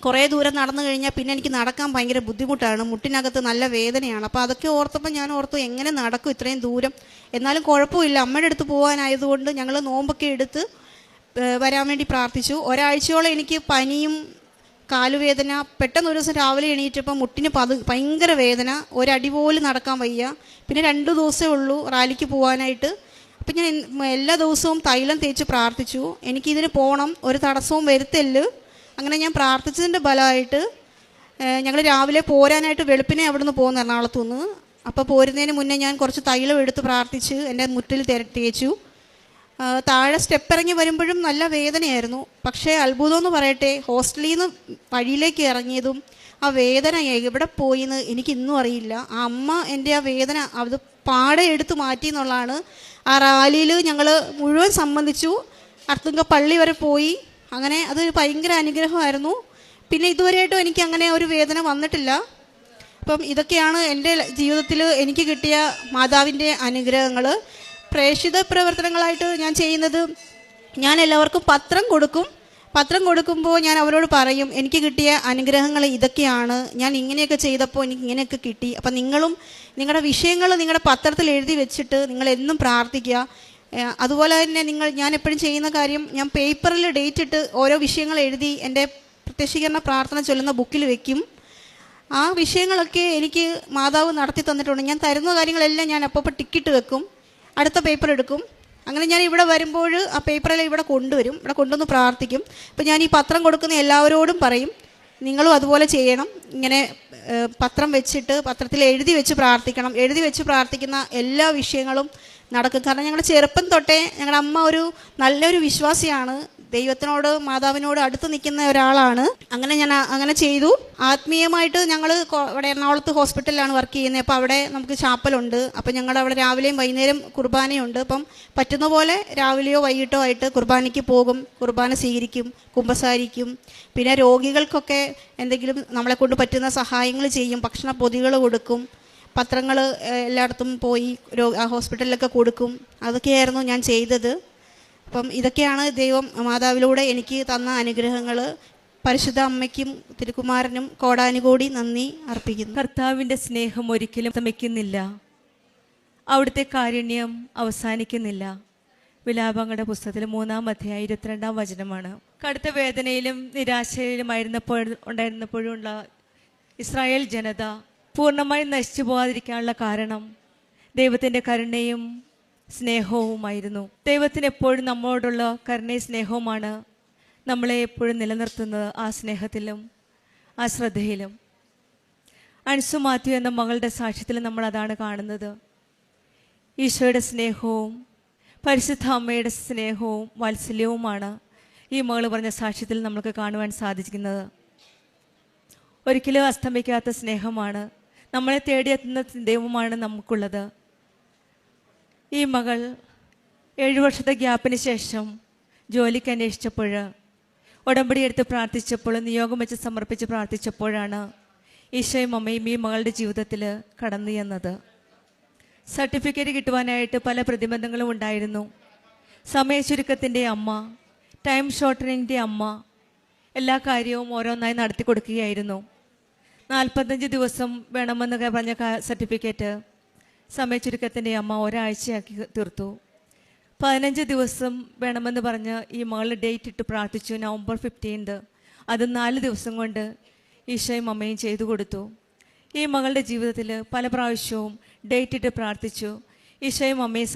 കുറേ ദൂരം നടന്നു കഴിഞ്ഞാൽ പിന്നെ എനിക്ക് നടക്കാൻ ഭയങ്കര ബുദ്ധിമുട്ടാണ്, മുട്ടിനകത്ത് നല്ല വേദനയാണ്. അപ്പോൾ അതൊക്കെ ഓർത്തപ്പോൾ ഞാൻ ഓർത്തു എങ്ങനെ നടക്കും ഇത്രയും ദൂരം. എന്നാലും കുഴപ്പമില്ല, അമ്മയുടെ അടുത്ത് പോകാനായതുകൊണ്ട് ഞങ്ങൾ നോമ്പൊക്കെ എടുത്ത് വരാൻ വേണ്ടി പ്രാർത്ഥിച്ചു. ഒരാഴ്ചയോളം എനിക്ക് പനിയും കാലുവേദന, പെട്ടെന്ന് ഒരു ദിവസം രാവിലെ എണീറ്റപ്പോൾ മുട്ടിന് ഭയങ്കര വേദന, ഒരടി പോലും നടക്കാൻ വയ്യ. പിന്നെ 2 ദിവസമേ ഉള്ളൂ റാലിക്ക് പോകാനായിട്ട്. അപ്പം ഞാൻ എല്ലാ ദിവസവും തൈലം തേച്ച് പ്രാർത്ഥിച്ചു, എനിക്കിതിന് പോകണം, ഒരു തടസ്സവും വരുത്തല്ല്. അങ്ങനെ ഞാൻ പ്രാർത്ഥിച്ചതിൻ്റെ ഫലമായിട്ട് ഞങ്ങൾ രാവിലെ പോരാനായിട്ട് വെളുപ്പിനെ അവിടെ നിന്ന് പോകുന്നു, എറണാകുളത്തു നിന്ന്. അപ്പോൾ പോരുന്നതിന് മുന്നേ ഞാൻ കുറച്ച് തൈലം എടുത്ത് പ്രാർത്ഥിച്ച് എൻ്റെ മുട്ടിൽ തേച്ചു. താഴെ സ്റ്റെപ്പ് ഇറങ്ങി വരുമ്പോഴും നല്ല വേദനയായിരുന്നു. പക്ഷേ അത്ഭുതമെന്ന് പറയട്ടെ, ഹോസ്റ്റലിൽ നിന്ന് വഴിയിലേക്ക് ഇറങ്ങിയതും ആ വേദന എവിടെ പോയിന്ന് എനിക്ക് ഇന്നും അറിയില്ല. ആ അമ്മ എൻ്റെ ആ വേദന അത് പാടെ എടുത്ത് മാറ്റി എന്നുള്ളതാണ്. ആ റാലിയിൽ ഞങ്ങൾ മുഴുവൻ സംബന്ധിച്ചു, അർത്തുങ്ക പള്ളി വരെ പോയി. അങ്ങനെ അത് ഭയങ്കര അനുഗ്രഹമായിരുന്നു. പിന്നെ ഇതുവരെയായിട്ടും എനിക്ക് അങ്ങനെ ഒരു വേദന വന്നിട്ടില്ല. അപ്പം ഇതൊക്കെയാണ് എൻ്റെ ജീവിതത്തിൽ എനിക്ക് കിട്ടിയ മാതാവിൻ്റെ അനുഗ്രഹങ്ങൾ. പ്രേക്ഷിത പ്രവർത്തനങ്ങളായിട്ട് ഞാൻ ചെയ്യുന്നത്, ഞാൻ എല്ലാവർക്കും പത്രം കൊടുക്കുമ്പോൾ ഞാൻ അവരോട് പറയും എനിക്ക് കിട്ടിയ അനുഗ്രഹങ്ങൾ ഇതൊക്കെയാണ്, ഞാൻ ഇങ്ങനെയൊക്കെ ചെയ്തപ്പോൾ എനിക്ക് ഇങ്ങനെയൊക്കെ കിട്ടി. അപ്പം നിങ്ങളും നിങ്ങളുടെ വിഷയങ്ങൾ നിങ്ങളുടെ പത്രത്തിൽ എഴുതി വെച്ചിട്ട് നിങ്ങൾ എന്നും പ്രാർത്ഥിക്കുക. അതുപോലെ തന്നെ ഞാൻ എപ്പോഴും ചെയ്യുന്ന കാര്യം, ഞാൻ പേപ്പറിൽ ഡേറ്റ് ഇട്ട് ഓരോ വിഷയങ്ങൾ എഴുതി എൻ്റെ പ്രത്യക്ഷീകരണ പ്രാർത്ഥന ചൊല്ലുന്ന ബുക്കിൽ വെക്കും. ആ വിഷയങ്ങളൊക്കെ എനിക്ക് മാതാവ് നടത്തി തന്നിട്ടുണ്ട്. ഞാൻ തരുന്ന കാര്യങ്ങളെല്ലാം ഞാൻ അപ്പോൾ ടിക്കിട്ട് വെക്കും, അടുത്ത പേപ്പർ എടുക്കും. അങ്ങനെ ഞാൻ ഇവിടെ വരുമ്പോൾ ആ പേപ്പറെല്ലാം ഇവിടെ കൊണ്ടുവരും, ഇവിടെ കൊണ്ടുവന്ന് പ്രാർത്ഥിക്കും. അപ്പോൾ ഞാൻ ഈ പത്രം കൊടുക്കുന്ന എല്ലാവരോടും പറയും നിങ്ങളും അതുപോലെ ചെയ്യണം. ഇങ്ങനെ പത്രം വെച്ചിട്ട് പത്രത്തിൽ എഴുതി വെച്ച് പ്രാർത്ഥിക്കണം. എഴുതി വെച്ച് പ്രാർത്ഥിക്കുന്ന എല്ലാ വിഷയങ്ങളും നടക്കും. കാരണം ഞങ്ങളുടെ ചെറുപ്പം തൊട്ടേ ഞങ്ങളുടെ അമ്മ ഒരു നല്ലൊരു വിശ്വാസിയാണ്, ദൈവത്തിനോട് മാതാവിനോട് അടുത്ത് നിൽക്കുന്ന ഒരാളാണ്. അങ്ങനെ ഞാൻ അങ്ങനെ ചെയ്തു. ആത്മീയമായിട്ട് ഞങ്ങൾ ഇവിടെ എറണാകുളത്ത് ഹോസ്പിറ്റലിലാണ് വർക്ക് ചെയ്യുന്നത്. അപ്പോൾ അവിടെ നമുക്ക് ചാപ്പലുണ്ട്. അപ്പോൾ ഞങ്ങളുടെ അവിടെ രാവിലെയും വൈകുന്നേരം കുർബാനയുണ്ട്. അപ്പം പറ്റുന്ന പോലെ രാവിലെയോ വൈകിട്ടോ ആയിട്ട് കുർബാനയ്ക്ക് പോകും, കുർബാന സ്വീകരിക്കും, കുമ്പസാരിക്കും. പിന്നെ രോഗികൾക്കൊക്കെ എന്തെങ്കിലും നമ്മളെ കൊണ്ട് പറ്റുന്ന സഹായങ്ങൾ ചെയ്യും, ഭക്ഷണ പൊതികൾ കൊടുക്കും, പത്രങ്ങൾ എല്ലായിടത്തും പോയി ഹോസ്പിറ്റലിലൊക്കെ കൊടുക്കും. അതൊക്കെയായിരുന്നു ഞാൻ ചെയ്തത്. അപ്പം ഇതൊക്കെയാണ് ദൈവം മാതാവിലൂടെ എനിക്ക് തന്ന അനുഗ്രഹങ്ങൾ. പരിശുദ്ധ അമ്മയ്ക്കും തിരുക്കുമാരനും കോടാനുകോടി നന്ദി അർപ്പിക്കുന്നു. കർത്താവിൻ്റെ സ്നേഹം ഒരിക്കലും അസ്തമിക്കുന്നില്ല, അവിടുത്തെ കാരുണ്യം അവസാനിക്കുന്നില്ല. വിലാപങ്ങളുടെ പുസ്തകത്തിൽ 3-ാം അധ്യായം 22-ാം വചനമാണ്. കടുത്ത വേദനയിലും ഉണ്ടായിരുന്നപ്പോഴുള്ള ഇസ്രായേൽ ജനത പൂർണ്ണമായി നശിച്ചു പോകാതിരിക്കാനുള്ള കാരണം ദൈവത്തിൻ്റെ കരുണയും സ്നേഹവുമായിരുന്നു. ദൈവത്തിന് എപ്പോഴും നമ്മളോടുള്ള കരുണയും സ്നേഹവുമാണ് നമ്മളെ എപ്പോഴും നിലനിർത്തുന്നത്. ആ സ്നേഹത്തിലും ആ ശ്രദ്ധയിലും അൻസു മാത്യു എന്ന മകളുടെ സാക്ഷ്യത്തിൽ നമ്മൾ അതാണ് കാണുന്നത്. ഈശോയുടെ സ്നേഹവും പരിശുദ്ധ അമ്മയുടെ സ്നേഹവും വാത്സല്യവുമാണ് ഈ മകൾ പറഞ്ഞ സാക്ഷ്യത്തിൽ നമുക്ക് കാണുവാൻ സാധിക്കുന്നത്. ഒരിക്കലും അസ്തമിക്കാത്ത സ്നേഹമാണ്, നമ്മളെ തേടിയെത്തുന്ന ദൈവമാണ് നമുക്കുള്ളത്. ഈ മകൾ 7 വർഷത്തെ ഗ്യാപ്പിന് ശേഷം ജോലിക്ക് അന്വേഷിച്ചപ്പോൾ, ഉടമ്പടി എടുത്ത് പ്രാർത്ഥിച്ചപ്പോൾ, നിയോഗം വെച്ച് സമർപ്പിച്ച് പ്രാർത്ഥിച്ചപ്പോഴാണ് ഈശോയും അമ്മയും ഈ മകളുടെ ജീവിതത്തിൽ കടന്നു ചെന്നത്. സർട്ടിഫിക്കറ്റ് കിട്ടുവാനായിട്ട് പല പ്രതിബന്ധങ്ങളും ഉണ്ടായിരുന്നു. സമയചുരുക്കത്തിൻ്റെ അമ്മ, ടൈം ഷോർട്ടനിൻ്റെ അമ്മ എല്ലാ കാര്യവും ഓരോന്നായി നടത്തി കൊടുക്കുകയായിരുന്നു. 45 ദിവസം വേണമെന്ന് പറഞ്ഞ സർട്ടിഫിക്കറ്റ് സമയച്ചുരുക്കത്തിൻ്റെ അമ്മ ഒരാഴ്ചയാക്കി തീർത്തു. 15 ദിവസം വേണമെന്ന് പറഞ്ഞ് ഈ മകൾ ഡേറ്റ് ഇട്ട് പ്രാർത്ഥിച്ചു. നവംബർ 15. അത് 4 ദിവസം കൊണ്ട് ഈശോയും അമ്മയും ചെയ്തു കൊടുത്തു. ഈ മകളുടെ ജീവിതത്തിൽ പല പ്രാവശ്യവും ഡേറ്റ് ഇട്ട് പ്രാർത്ഥിച്ചു. ഈശോയും അമ്മയും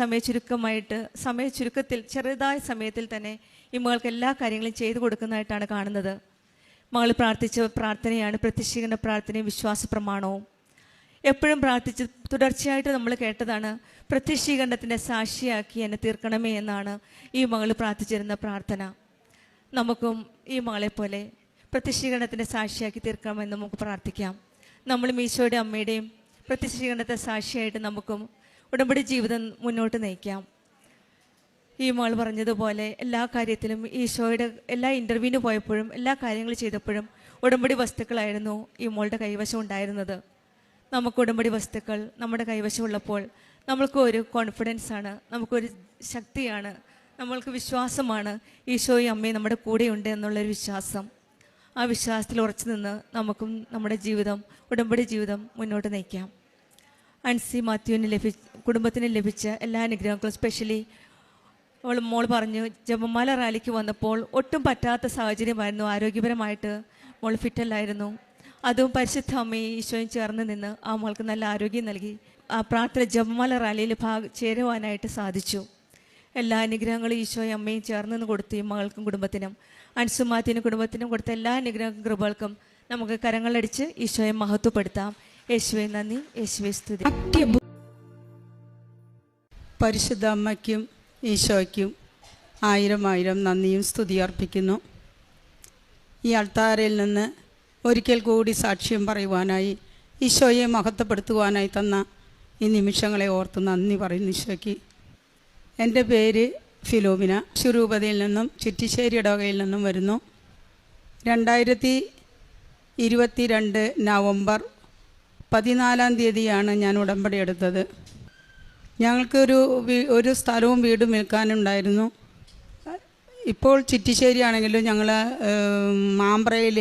സമയച്ചുരുക്കത്തിൽ ചെറുതായ സമയത്തിൽ തന്നെ ഈ മകൾക്ക് എല്ലാ കാര്യങ്ങളും ചെയ്തു കൊടുക്കുന്നതായിട്ടാണ് കാണുന്നത്. മകൾ പ്രാർത്ഥിച്ച പ്രാർത്ഥനയാണ് പ്രത്യക്ഷീകരണ പ്രാർത്ഥനയും വിശ്വാസ പ്രമാണവും. എപ്പോഴും പ്രാർത്ഥിച്ച് തുടർച്ചയായിട്ട് നമ്മൾ കേട്ടതാണ്, പ്രത്യക്ഷീകരണത്തിൻ്റെ സാക്ഷിയാക്കി എന്നെ തീർക്കണമേ എന്നാണ് ഈ മകൾ പ്രാർത്ഥിച്ചിരുന്ന പ്രാർത്ഥന. നമുക്കും ഈ മകളെപ്പോലെ പ്രത്യക്ഷീകരണത്തിൻ്റെ സാക്ഷിയാക്കി തീർക്കണമെന്ന് നമുക്ക് പ്രാർത്ഥിക്കാം. നമ്മളും ഈശോയുടെ അമ്മയുടെയും പ്രത്യക്ഷീകരണത്തെ സാക്ഷിയായിട്ട് നമുക്കും ഉടമ്പടി ജീവിതം മുന്നോട്ട് നയിക്കാം. ഈ മകൾ പറഞ്ഞതുപോലെ എല്ലാ കാര്യത്തിലും ഈശോയുടെ എല്ലാ ഇൻ്റർവ്യൂവിന് പോയപ്പോഴും എല്ലാ കാര്യങ്ങളും ചെയ്തപ്പോഴും ഉടമ്പടി വസ്തുക്കളായിരുന്നു ഈ മോളുടെ കൈവശം ഉണ്ടായിരുന്നത്. നമുക്ക് ഉടമ്പടി വസ്തുക്കൾ നമ്മുടെ കൈവശമുള്ളപ്പോൾ നമ്മൾക്ക് ഒരു കോൺഫിഡൻസാണ്, നമുക്കൊരു ശക്തിയാണ്, നമ്മൾക്ക് വിശ്വാസമാണ്. ഈശോയും അമ്മയും നമ്മുടെ കൂടെയുണ്ട് എന്നുള്ളൊരു വിശ്വാസം. ആ വിശ്വാസത്തിൽ ഉറച്ചു നിന്ന് നമുക്കും നമ്മുടെ ജീവിതം, ഉടമ്പടി ജീവിതം മുന്നോട്ട് നയിക്കാം. അൻസി മാത്യുവിന് കുടുംബത്തിന് ലഭിച്ച എല്ലാ അനുഗ്രഹങ്ങളും, സ്പെഷ്യലി മോൾ പറഞ്ഞു, ജപമാല റാലിക്ക് വന്നപ്പോൾ ഒട്ടും പറ്റാത്ത സാഹചര്യമായിരുന്നു, ആരോഗ്യപരമായിട്ട് മോൾ ഫിറ്റല്ലായിരുന്നു. അതും പരിശുദ്ധ അമ്മയും ഈശോയും ചേർന്ന് നിന്ന് ആ മോൾക്ക് നല്ല ആരോഗ്യം നൽകി ആ പ്രാർത്ഥന ജപമാല റാലിയിൽ ചേരുവാനായിട്ട് സാധിച്ചു. എല്ലാ അനുഗ്രഹങ്ങളും ഈശോയും അമ്മയും ചേർന്ന് നിന്ന് കൊടുത്തു ഈ മകൾക്കും കുടുംബത്തിനും. അൻസുമാത്തിനും കുടുംബത്തിനും കൊടുത്ത എല്ലാ അനുഗ്രഹ കൃപകൾക്കും നമുക്ക് കരങ്ങളടിച്ച് ഈശോയെ മഹത്വപ്പെടുത്താം. യേശുവേ നന്ദി, യേശുവേ സ്തുതി. പരിശുദ്ധ അമ്മയ്ക്കും ഈശോയ്ക്കും 1000 നന്ദിയും സ്തുതി അർപ്പിക്കുന്നു. ഈ അൾത്താരയിൽ നിന്ന് ഒരിക്കൽ കൂടി സാക്ഷ്യം പറയുവാനായി, ഈശോയെ മഹത്വപ്പെടുത്തുവാനായി തന്ന ഈ നിമിഷങ്ങളെ ഓർത്ത് നന്ദി പറയുന്നു ഈശോയ്ക്ക്. എൻ്റെ പേര് ഫിലോമിന. ശുരൂപതയിൽ നിന്നും ചിറ്റിശ്ശേരി ഇടവകയിൽ നിന്നും വരുന്നു. 2022 നവംബർ 14 ഞാൻ ഉടമ്പടി എടുത്തത്. ഞങ്ങൾക്കൊരു സ്ഥലവും വീടും വിൽക്കാനുണ്ടായിരുന്നു. ഇപ്പോൾ ചിറ്റിശ്ശേരി ആണെങ്കിലും ഞങ്ങൾ മാമ്പ്രയിൽ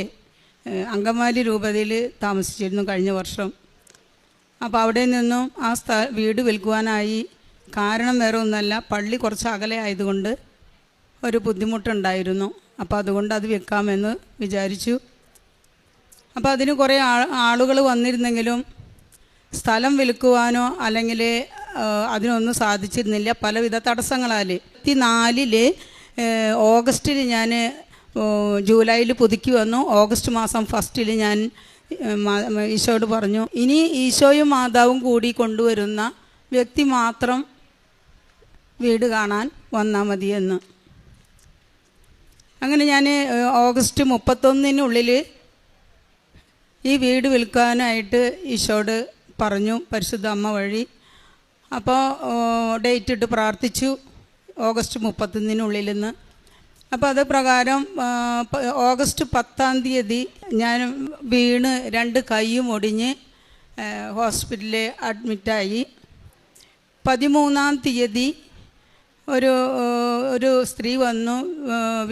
അങ്കമാലി രൂപതയിൽ താമസിച്ചിരുന്നു കഴിഞ്ഞ വർഷം. അപ്പോൾ അവിടെ നിന്നും ആ വീട് വിൽക്കുവാനായി. കാരണം വേറെ ഒന്നല്ല, പള്ളി കുറച്ച് അകലെ ആയതുകൊണ്ട് ഒരു ബുദ്ധിമുട്ടുണ്ടായിരുന്നു. അപ്പോൾ അതുകൊണ്ട് അത് വിൽക്കാമെന്ന് വിചാരിച്ചു. അപ്പോൾ അതിന് കുറേ ആളുകൾ വന്നിരുന്നെങ്കിലും സ്ഥലം വിൽക്കുവാനോ അല്ലെങ്കിൽ അതിനൊന്നും സാധിച്ചിരുന്നില്ല, പലവിധ തടസ്സങ്ങളാൽ. 24 ഓഗസ്റ്റിൽ ഞാൻ ജൂലൈയിൽ പുതുക്കി വന്നു. ഓഗസ്റ്റ് മാസം 1 ഞാൻ ഈശോയോട് പറഞ്ഞു, ഇനി ഈശോയും മാതാവും കൂടി കൊണ്ടുവരുന്ന വ്യക്തി മാത്രം വീട് കാണാൻ വന്നാൽ മതിയെന്ന്. അങ്ങനെ ഞാൻ ഓഗസ്റ്റ് 31 ഈ വീട് വിൽക്കാനായിട്ട് ഈശോയോട് പറഞ്ഞു, പരിശുദ്ധ അമ്മ വഴി. അപ്പോൾ ഡേറ്റ് ഇട്ട് പ്രാർത്ഥിച്ചു, ഓഗസ്റ്റ് 31 അപ്പോൾ അത് പ്രകാരം ഓഗസ്റ്റ് 10 ഞാൻ വീണ് 2 കൈയും ഒടിഞ്ഞ് ഹോസ്പിറ്റലിൽ അഡ്മിറ്റായി. 13 ഒരു സ്ത്രീ വന്നു,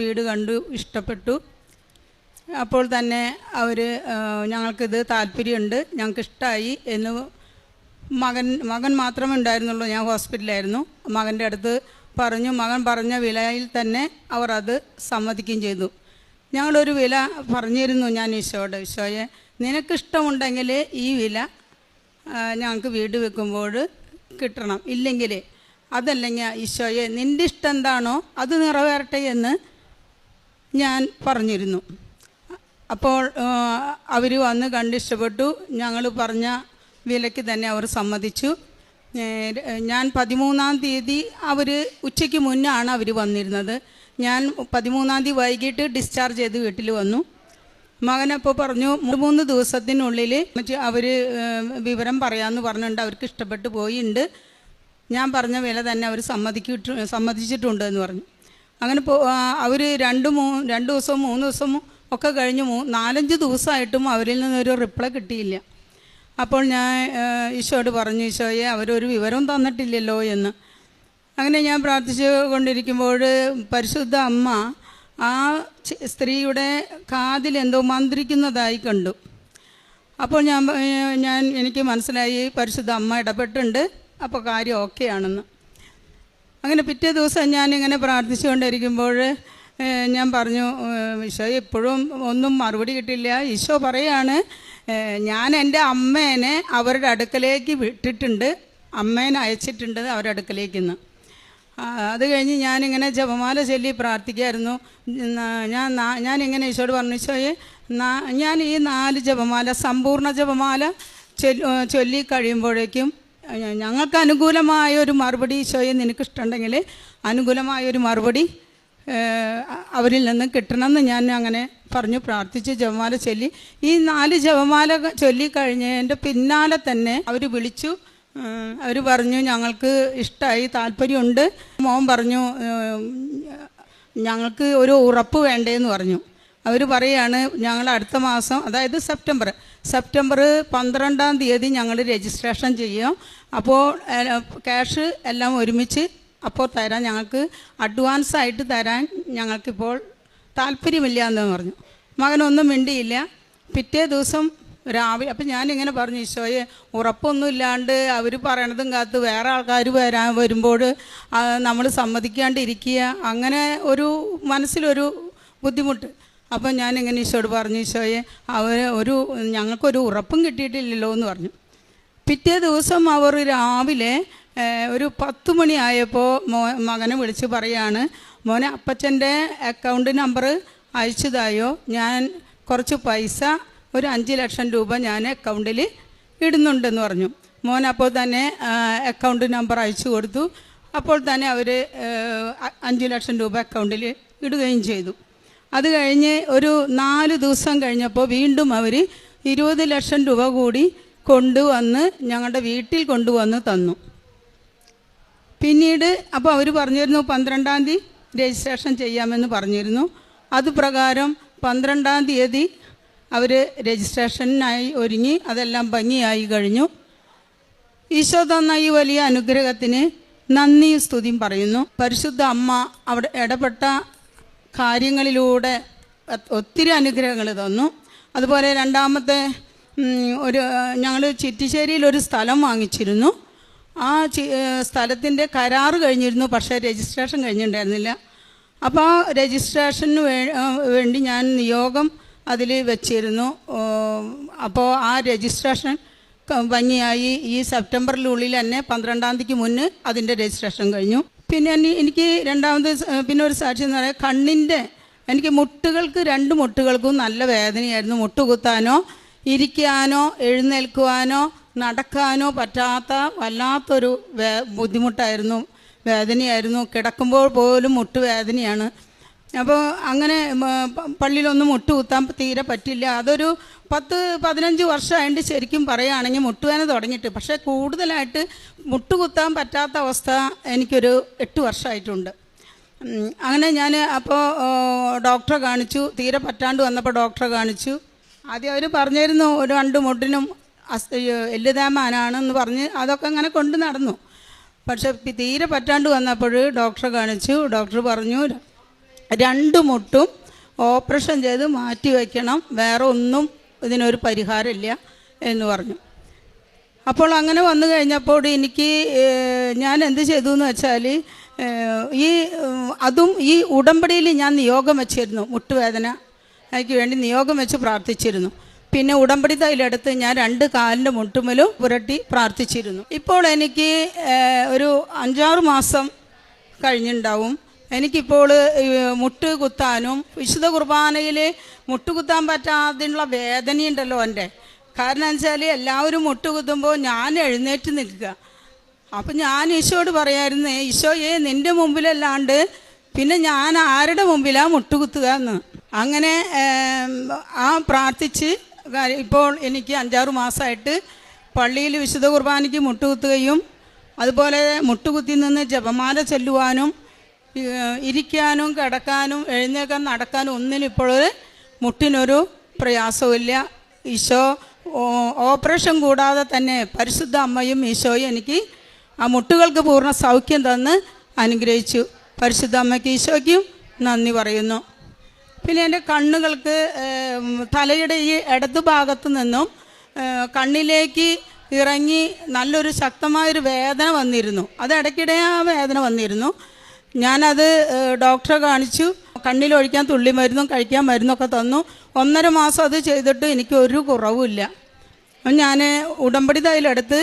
വീട് കണ്ടു, ഇഷ്ടപ്പെട്ടു. അപ്പോൾ തന്നെ അവർ ഞങ്ങൾക്കിത് താല്പര്യമുണ്ട്, ഞങ്ങൾക്ക് ഇഷ്ടമായി എന്ന് മകൻ മാത്രമേ ഉണ്ടായിരുന്നുള്ളൂ. ഞാൻ ഹോസ്പിറ്റലായിരുന്നു. മകൻ്റെ അടുത്ത് പറഞ്ഞു. മകൻ പറഞ്ഞ വിലയിൽ തന്നെ അവർ അത് സമ്മതിക്കുകയും ചെയ്തു. ഞങ്ങളൊരു വില പറഞ്ഞിരുന്നു ഞാൻ ഈശോയോട്, ഈശോയെ നിനക്കിഷ്ടമുണ്ടെങ്കിൽ ഈ വില ഞങ്ങൾക്ക് വീട് വെക്കുമ്പോൾ കിട്ടണം, ഇല്ലെങ്കിൽ അതല്ലെങ്കിൽ ഈശോയെ നിൻ്റെ ഇഷ്ടം എന്താണോ അത് നിറവേറട്ടെ എന്ന് ഞാൻ പറഞ്ഞിരുന്നു. അപ്പോൾ അവർ വന്ന് കണ്ടിഷ്ടപ്പെട്ടു. ഞങ്ങൾ പറഞ്ഞ വിലയ്ക്ക് തന്നെ അവർ സമ്മതിച്ചു. ഞാൻ 13 അവർ ഉച്ചയ്ക്ക് മുന്നാണ് അവർ വന്നിരുന്നത്. ഞാൻ 13 വൈകിട്ട് ഡിസ്ചാർജ് ചെയ്ത് വീട്ടിൽ വന്നു. മകനപ്പോൾ പറഞ്ഞു 3 ദിവസത്തിനുള്ളിൽ അവർ വിവരം പറയാമെന്ന് പറഞ്ഞിട്ടുണ്ട്, അവർക്ക് ഇഷ്ടപ്പെട്ടു പോയിട്ടുണ്ട്, ഞാൻ പറഞ്ഞ വില തന്നെ അവർ സമ്മതിച്ചിട്ടുണ്ട് എന്ന് പറഞ്ഞു. അങ്ങനെ അവർ 2 ദിവസം 3 ദിവസം ഒക്കെ കഴിഞ്ഞ് 4-5 ദിവസമായിട്ടും അവരിൽ നിന്നൊരു റിപ്ലൈ കിട്ടിയില്ല. അപ്പോൾ ഞാൻ ഈശോയോട് പറഞ്ഞു, ഈശോയെ അവരൊരു വിവരം തന്നിട്ടില്ലല്ലോ എന്ന്. അങ്ങനെ ഞാൻ പ്രാർത്ഥിച്ചു കൊണ്ടിരിക്കുമ്പോൾ പരിശുദ്ധ അമ്മ ആ സ്ത്രീയുടെ കാതിൽ എന്തോ മന്ത്രിക്കുന്നതായി കണ്ടു. അപ്പോൾ എനിക്ക് മനസ്സിലായി പരിശുദ്ധ അമ്മ ഇടപെട്ടുണ്ട്, അപ്പോൾ കാര്യം ഓക്കെ ആണെന്ന്. അങ്ങനെ പിറ്റേ ദിവസം ഞാനിങ്ങനെ പ്രാർത്ഥിച്ചുകൊണ്ടിരിക്കുമ്പോൾ ഞാൻ പറഞ്ഞു, ഈശോ ഇപ്പോഴും ഒന്നും മറുപടി കിട്ടില്ല. ഈശോ പറയാണ്, ഞാൻ എൻ്റെ അമ്മേനെ അവരുടെ അടുക്കലേക്ക് വിട്ടിട്ടുണ്ട്, അമ്മേനെ അയച്ചിട്ടുണ്ട് അവരുടെ അടുക്കലേക്കെന്ന്. അത് കഴിഞ്ഞ് ഞാനിങ്ങനെ ജപമാല ചൊല്ലി പ്രാർത്ഥിക്കായിരുന്നു. ഞാനിങ്ങനെ ഈശോയോട് പറഞ്ഞു, ഈശോയെ ഞാൻ ഈ 4 ജപമാല സമ്പൂർണ്ണ ജപമാല ചൊല്ലി കഴിയുമ്പോഴേക്കും ഞങ്ങൾക്ക് അനുകൂലമായൊരു മറുപടി ഈശോയെ നിനക്കിഷ്ടമുണ്ടെങ്കിൽ അനുകൂലമായൊരു മറുപടി അവരിൽ നിന്ന് കിട്ടണമെന്ന് ഞാൻ അങ്ങനെ പറഞ്ഞു പ്രാർത്ഥിച്ച് ജപമാല ചൊല്ലി. ഈ 4 ജപമാല ചൊല്ലിക്കഴിഞ്ഞ് എൻ്റെ പിന്നാലെ തന്നെ അവർ വിളിച്ചു. അവർ പറഞ്ഞു, ഞങ്ങൾക്ക് ഇഷ്ടമായി, താല്പര്യമുണ്ട്. മോൻ പറഞ്ഞു, ഞങ്ങൾക്ക് ഒരു ഉറപ്പ് വേണ്ടേന്ന് പറഞ്ഞു. അവർ പറയാണ്, ഞങ്ങൾ അടുത്ത മാസം, അതായത് സെപ്റ്റംബർ 12-ാം തീയതി ഞങ്ങൾ രജിസ്ട്രേഷൻ ചെയ്യും. അപ്പോൾ ക്യാഷ് എല്ലാം ഒരുമിച്ച് അപ്പോൾ തരാൻ, ഞങ്ങൾക്ക് അഡ്വാൻസായിട്ട് തരാൻ ഞങ്ങൾക്കിപ്പോൾ താല്പര്യമില്ല എന്ന് പറഞ്ഞു. മകനൊന്നും മിണ്ടിയില്ല. പിറ്റേ ദിവസം രാവിലെ അപ്പം ഞാനിങ്ങനെ പറഞ്ഞു, ഈശോയെ ഉറപ്പൊന്നുമില്ലാണ്ട് അവർ പറയണതും കാത്ത് വേറെ ആൾക്കാർ വരുമ്പോൾ നമ്മൾ സമ്മതിക്കാണ്ടിരിക്കുക, അങ്ങനെ ഒരു മനസ്സിലൊരു ബുദ്ധിമുട്ട്. അപ്പം ഞാനിങ്ങനെ ഈശോയോട് പറഞ്ഞു, ഈശോയെ ഞങ്ങൾക്കൊരു ഉറപ്പും കിട്ടിയിട്ടില്ലല്ലോ എന്ന് പറഞ്ഞു. പിറ്റേ ദിവസം അവർ രാവിലെ ഒരു 10 മണിയായപ്പോൾ മകനെ വിളിച്ച് പറയാണ്, മോനെ അപ്പച്ചൻ്റെ അക്കൗണ്ട് നമ്പർ അയച്ചതായോ, ഞാൻ കുറച്ച് പൈസ ഒരു 5 ലക്ഷം രൂപ ഞാൻ അക്കൗണ്ടിൽ ഇടുന്നുണ്ടെന്ന് പറഞ്ഞു. മോൻ അപ്പോൾ തന്നെ അക്കൗണ്ട് നമ്പർ അയച്ചു കൊടുത്തു. അപ്പോൾ തന്നെ അവർ 5 ലക്ഷം രൂപ അക്കൗണ്ടിൽ ഇടുകയും ചെയ്തു. അത് കഴിഞ്ഞ് ഒരു 4 ദിവസം കഴിഞ്ഞപ്പോൾ വീണ്ടും അവർ 20 ലക്ഷം രൂപ കൂടി കൊണ്ടുവന്ന് ഞങ്ങളുടെ വീട്ടിൽ കൊണ്ടുവന്ന് തന്നു. പിന്നീട് അപ്പോൾ അവർ പറഞ്ഞിരുന്നു 12-ാം തീയതി രജിസ്ട്രേഷൻ ചെയ്യാമെന്ന് പറഞ്ഞിരുന്നു. അതുപ്രകാരം 12-ാം തീയതി അവർ രജിസ്ട്രേഷനായി ഒരുങ്ങി. അതെല്ലാം ഭംഗിയായി കഴിഞ്ഞു. ഈശോ തന്ന ഈ വലിയ അനുഗ്രഹത്തിന് നന്ദിയും സ്തുതിയും പറയുന്നു. പരിശുദ്ധ അമ്മ അവിടെ ഇടപെട്ട കാര്യങ്ങളിലൂടെ ഒത്തിരി അനുഗ്രഹങ്ങൾ തന്നു. അതുപോലെ രണ്ടാമത്തെ ഞങ്ങൾ ചിറ്റിശ്ശേരിയിൽ ഒരു സ്ഥലം വാങ്ങിച്ചിരുന്നു. ആ സ്ഥലത്തിൻ്റെ കരാറ് കഴിഞ്ഞിരുന്നു, പക്ഷേ രജിസ്ട്രേഷൻ കഴിഞ്ഞിട്ടുണ്ടായിരുന്നില്ല. അപ്പോൾ ആ രജിസ്ട്രേഷന് വേണ്ടി ഞാൻ നിയോഗം അതിൽ വെച്ചിരുന്നു. അപ്പോൾ ആ രജിസ്ട്രേഷൻ ഭംഗിയായി ഈ സെപ്റ്റംബറിനുള്ളിൽ തന്നെ 12-ാം തീയതിക്ക് മുന്നേ അതിൻ്റെ രജിസ്ട്രേഷൻ കഴിഞ്ഞു. പിന്നെ എനിക്ക് പിന്നെ ഒരു സാക്ഷി എന്ന് പറയാം, കണ്ണിൻ്റെ എനിക്ക് മുട്ടുകൾക്ക് 2 മുട്ടുകൾക്കും നല്ല വേദനയായിരുന്നു. മുട്ടുകുത്താനോ ഇരിക്കാനോ എഴുന്നേൽക്കുവാനോ നടക്കാനോ പറ്റാത്ത വല്ലാത്തൊരു ബുദ്ധിമുട്ടായിരുന്നു, വേദനയായിരുന്നു. കിടക്കുമ്പോൾ പോലും മുട്ടുവേദനയാണ്. അപ്പോൾ അങ്ങനെ പള്ളിയിലൊന്നും മുട്ടുകുത്താൻ തീരെ പറ്റില്ല. അതൊരു 10-15 വർഷമായിട്ട് ശരിക്കും പറയുകയാണെങ്കിൽ മുട്ടുവേദന തുടങ്ങിയിട്ട്. പക്ഷേ കൂടുതലായിട്ട് മുട്ടുകുത്താൻ പറ്റാത്ത അവസ്ഥ എനിക്കൊരു 8 വർഷമായിട്ടുണ്ട്. അങ്ങനെ ഞാൻ അപ്പോൾ ഡോക്ടറെ കാണിച്ചു. തീരെ പറ്റാണ്ട് വന്നപ്പോൾ ഡോക്ടറെ കാണിച്ചു. ആദ്യം അവർ പറഞ്ഞിരുന്നു ഒരു 2 മുട്ടിനും എല്ലുതേമാനാണെന്ന് പറഞ്ഞ് അതൊക്കെ അങ്ങനെ കൊണ്ട് നടന്നു. പക്ഷെ തീരെ പറ്റാണ്ട് വന്നപ്പോൾ ഡോക്ടറെ കാണിച്ചു. ഡോക്ടർ പറഞ്ഞു 2 മുട്ടും ഓപ്പറേഷൻ ചെയ്ത് മാറ്റി വയ്ക്കണം, വേറെ ഒന്നും ഇതിനൊരു പരിഹാരമില്ല എന്ന് പറഞ്ഞു. അപ്പോൾ അങ്ങനെ വന്നു കഴിഞ്ഞപ്പോൾ ഞാൻ എന്ത് ചെയ്തു എന്ന് വെച്ചാൽ ഈ ഉടമ്പടിയിൽ ഞാൻ നിയോഗം വെച്ചിരുന്നു. മുട്ടുവേദന എനിക്ക് വേണ്ടി നിയോഗം വെച്ച് പ്രാർത്ഥിച്ചിരുന്നു. പിന്നെ ഉടമ്പടി തൈലെടുത്ത് ഞാൻ 2 കാലിൻ്റെ മുട്ടുമലും പുരട്ടി പ്രാർത്ഥിച്ചിരുന്നു. ഇപ്പോൾ എനിക്ക് ഒരു 5-6 മാസം കഴിഞ്ഞിട്ടുണ്ടാവും. എനിക്കിപ്പോൾ മുട്ട് കുത്താനും വിശുദ്ധ കുർബാനയിൽ മുട്ടുകുത്താൻ പറ്റാതെയുള്ള വേദനയുണ്ടല്ലോ എൻ്റെ. കാരണം വെച്ചാൽ എല്ലാവരും മുട്ടുകുത്തുമ്പോൾ ഞാൻ എഴുന്നേറ്റ് നിൽക്കുക. അപ്പം ഞാൻ ഈശോയോട് പറയായിരുന്നു, ഈശോയെ നിൻ്റെ മുമ്പിലല്ലാണ്ട് പിന്നെ ഞാൻ ആരുടെ മുമ്പിലാണ് മുട്ടുകുത്തുക എന്ന്. അങ്ങനെ പ്രാർത്ഥിച്ച് ഇപ്പോൾ എനിക്ക് 5-6 മാസമായിട്ട് പള്ളിയിൽ വിശുദ്ധ കുർബാനയ്ക്ക് മുട്ടുകുത്തുകയും അതുപോലെ മുട്ടുകുത്തി നിന്ന് ജപമാല ചൊല്ലുവാനും ഇരിക്കാനും കിടക്കാനും എഴുന്നേൽക്കാൻ നടക്കാനും ഒന്നിനും ഇപ്പോൾ മുട്ടിനൊരു പ്രയാസമില്ല. ഈശോ ഓപ്പറേഷൻ കൂടാതെ തന്നെ പരിശുദ്ധ അമ്മയും ഈശോയും എനിക്ക് ആ മുട്ടുകൾക്ക് പൂർണ്ണ സൗഖ്യം തന്ന് അനുഗ്രഹിച്ചു. പരിശുദ്ധ അമ്മയ്ക്ക് ഈശോയ്ക്കും നന്ദി പറയുന്നു. പിന്നെ എൻ്റെ കണ്ണുകൾക്ക് തലയുടെ ഈ ഇടതു ഭാഗത്തു നിന്നും കണ്ണിലേക്ക് ഇറങ്ങി നല്ലൊരു ശക്തമായൊരു വേദന വന്നിരുന്നു. അത് ഇടയ്ക്കിടെ ആ വേദന വന്നിരുന്നു. ഞാനത് ഡോക്ടറെ കാണിച്ചു. കണ്ണിലൊഴിക്കാൻ തുള്ളി മരുന്നും കഴിക്കാൻ മരുന്നൊക്കെ തന്നു. 1.5 മാസം അത് ചെയ്തിട്ട് എനിക്ക് ഒരു കുറവുമില്ല. ഞാൻ ഉടമ്പടി തൈലെടുത്ത്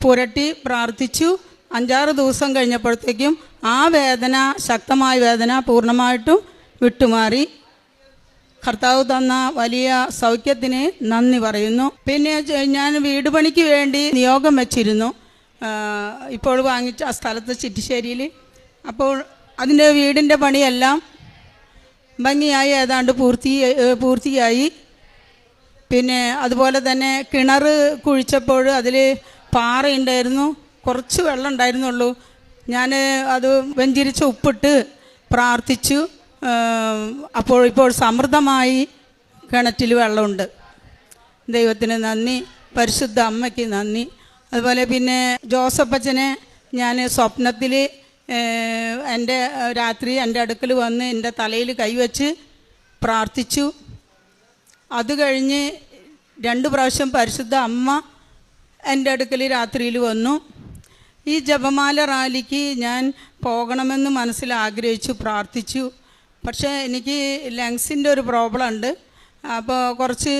പുരട്ടി പ്രാർത്ഥിച്ചു. 5-6 ദിവസം കഴിഞ്ഞപ്പോഴത്തേക്കും ആ വേദന, ശക്തമായ വേദന പൂർണ്ണമായിട്ടും വിട്ടുമാറി. കർത്താവ് തന്ന വലിയ സൗഖ്യത്തിന് നന്ദി പറയുന്നു. പിന്നെ ഞാൻ വീട് പണിക്ക് വേണ്ടി നിയോഗം വെച്ചിരുന്നു, ഇപ്പോൾ വാങ്ങിച്ച ആ സ്ഥലത്ത് ചിറ്റിശ്ശേരിയിൽ. അപ്പോൾ അതിൻ്റെ വീടിൻ്റെ പണിയെല്ലാം ഭംഗിയായി ഏതാണ്ട് പൂർത്തിയായി. പിന്നെ അതുപോലെ തന്നെ കിണർ കുഴിച്ചപ്പോൾ അതിൽ പാറയുണ്ടായിരുന്നു, കുറച്ച് വെള്ളം ഉണ്ടായിരുന്നുള്ളൂ. ഞാൻ അത് വെഞ്ചിരിച്ച് ഉപ്പിട്ട് പ്രാർത്ഥിച്ചു. ഇപ്പോൾ സമൃദ്ധമായി കിണറ്റിൽ വെള്ളമുണ്ട്. ദൈവത്തിന് നന്ദി, പരിശുദ്ധ അമ്മയ്ക്ക് നന്ദി. അതുപോലെ പിന്നെ ജോസഫച്ചനെ ഞാൻ സ്വപ്നത്തിൽ രാത്രി എൻ്റെ അടുക്കൽ വന്ന് എൻ്റെ തലയിൽ കൈവച്ച് പ്രാർത്ഥിച്ചു. അത് കഴിഞ്ഞ് 2 പ്രാവശ്യം പരിശുദ്ധ അമ്മ എൻ്റെ അടുക്കൽ രാത്രിയിൽ വന്നു. ഈ ജപമാല റാലിക്ക് ഞാൻ പോകണമെന്ന് മനസ്സിൽ ആഗ്രഹിച്ചു, പ്രാർത്ഥിച്ചു. പക്ഷേ എനിക്ക് ലങ്സിൻ്റെ ഒരു പ്രോബ്ലം ഉണ്ട്. അപ്പോൾ കുറച്ച്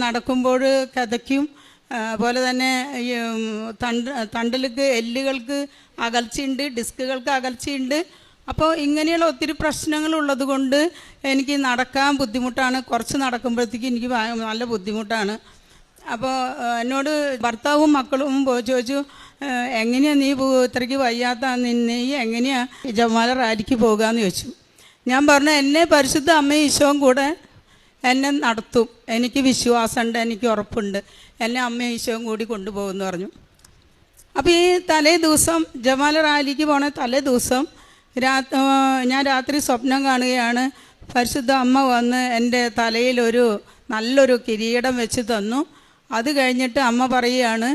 നടക്കുമ്പോൾ കിതയ്ക്കും. അതുപോലെ തന്നെ ഈ തണ്ടിലേക്ക് എല്ലുകൾക്ക് അകൽച്ചയുണ്ട്, ഡിസ്കുകൾക്ക് അകൽച്ചയുണ്ട്. അപ്പോൾ ഇങ്ങനെയുള്ള ഒത്തിരി പ്രശ്നങ്ങളുള്ളത് കൊണ്ട് എനിക്ക് നടക്കാൻ ബുദ്ധിമുട്ടാണ്. കുറച്ച് നടക്കുമ്പോഴത്തേക്ക് എനിക്ക് നല്ല ബുദ്ധിമുട്ടാണ്. അപ്പോൾ എന്നോട് ഭർത്താവും മക്കളും ചോദിച്ചു, എങ്ങനെയാണ് നീ ഇത്രയ്ക്ക് വയ്യാത്ത നീ എങ്ങനെയാണ് ജപമാല റാലിക്ക് പോകുകയെന്ന് ചോദിച്ചു. ഞാൻ പറഞ്ഞു, എന്നെ പരിശുദ്ധ അമ്മയും ഈശോയും കൂടെ എന്നെ നടത്തും, എനിക്ക് വിശ്വാസമുണ്ട്, എനിക്ക് ഉറപ്പുണ്ട്, എന്നെ അമ്മയും ഈശോയും കൂടി കൊണ്ടുപോകുമെന്ന് പറഞ്ഞു. അപ്പോൾ ഈ തലേ ദിവസം ജപമാല റാലിക്ക് പോണ തലേ ദിവസം ഞാൻ രാത്രി സ്വപ്നം കാണുകയാണ്. പരിശുദ്ധ അമ്മ വന്ന് എൻ്റെ തലയിൽ നല്ലൊരു കിരീടം വെച്ച് തന്നു. അത് കഴിഞ്ഞിട്ട് അമ്മ പറയുകയാണ്,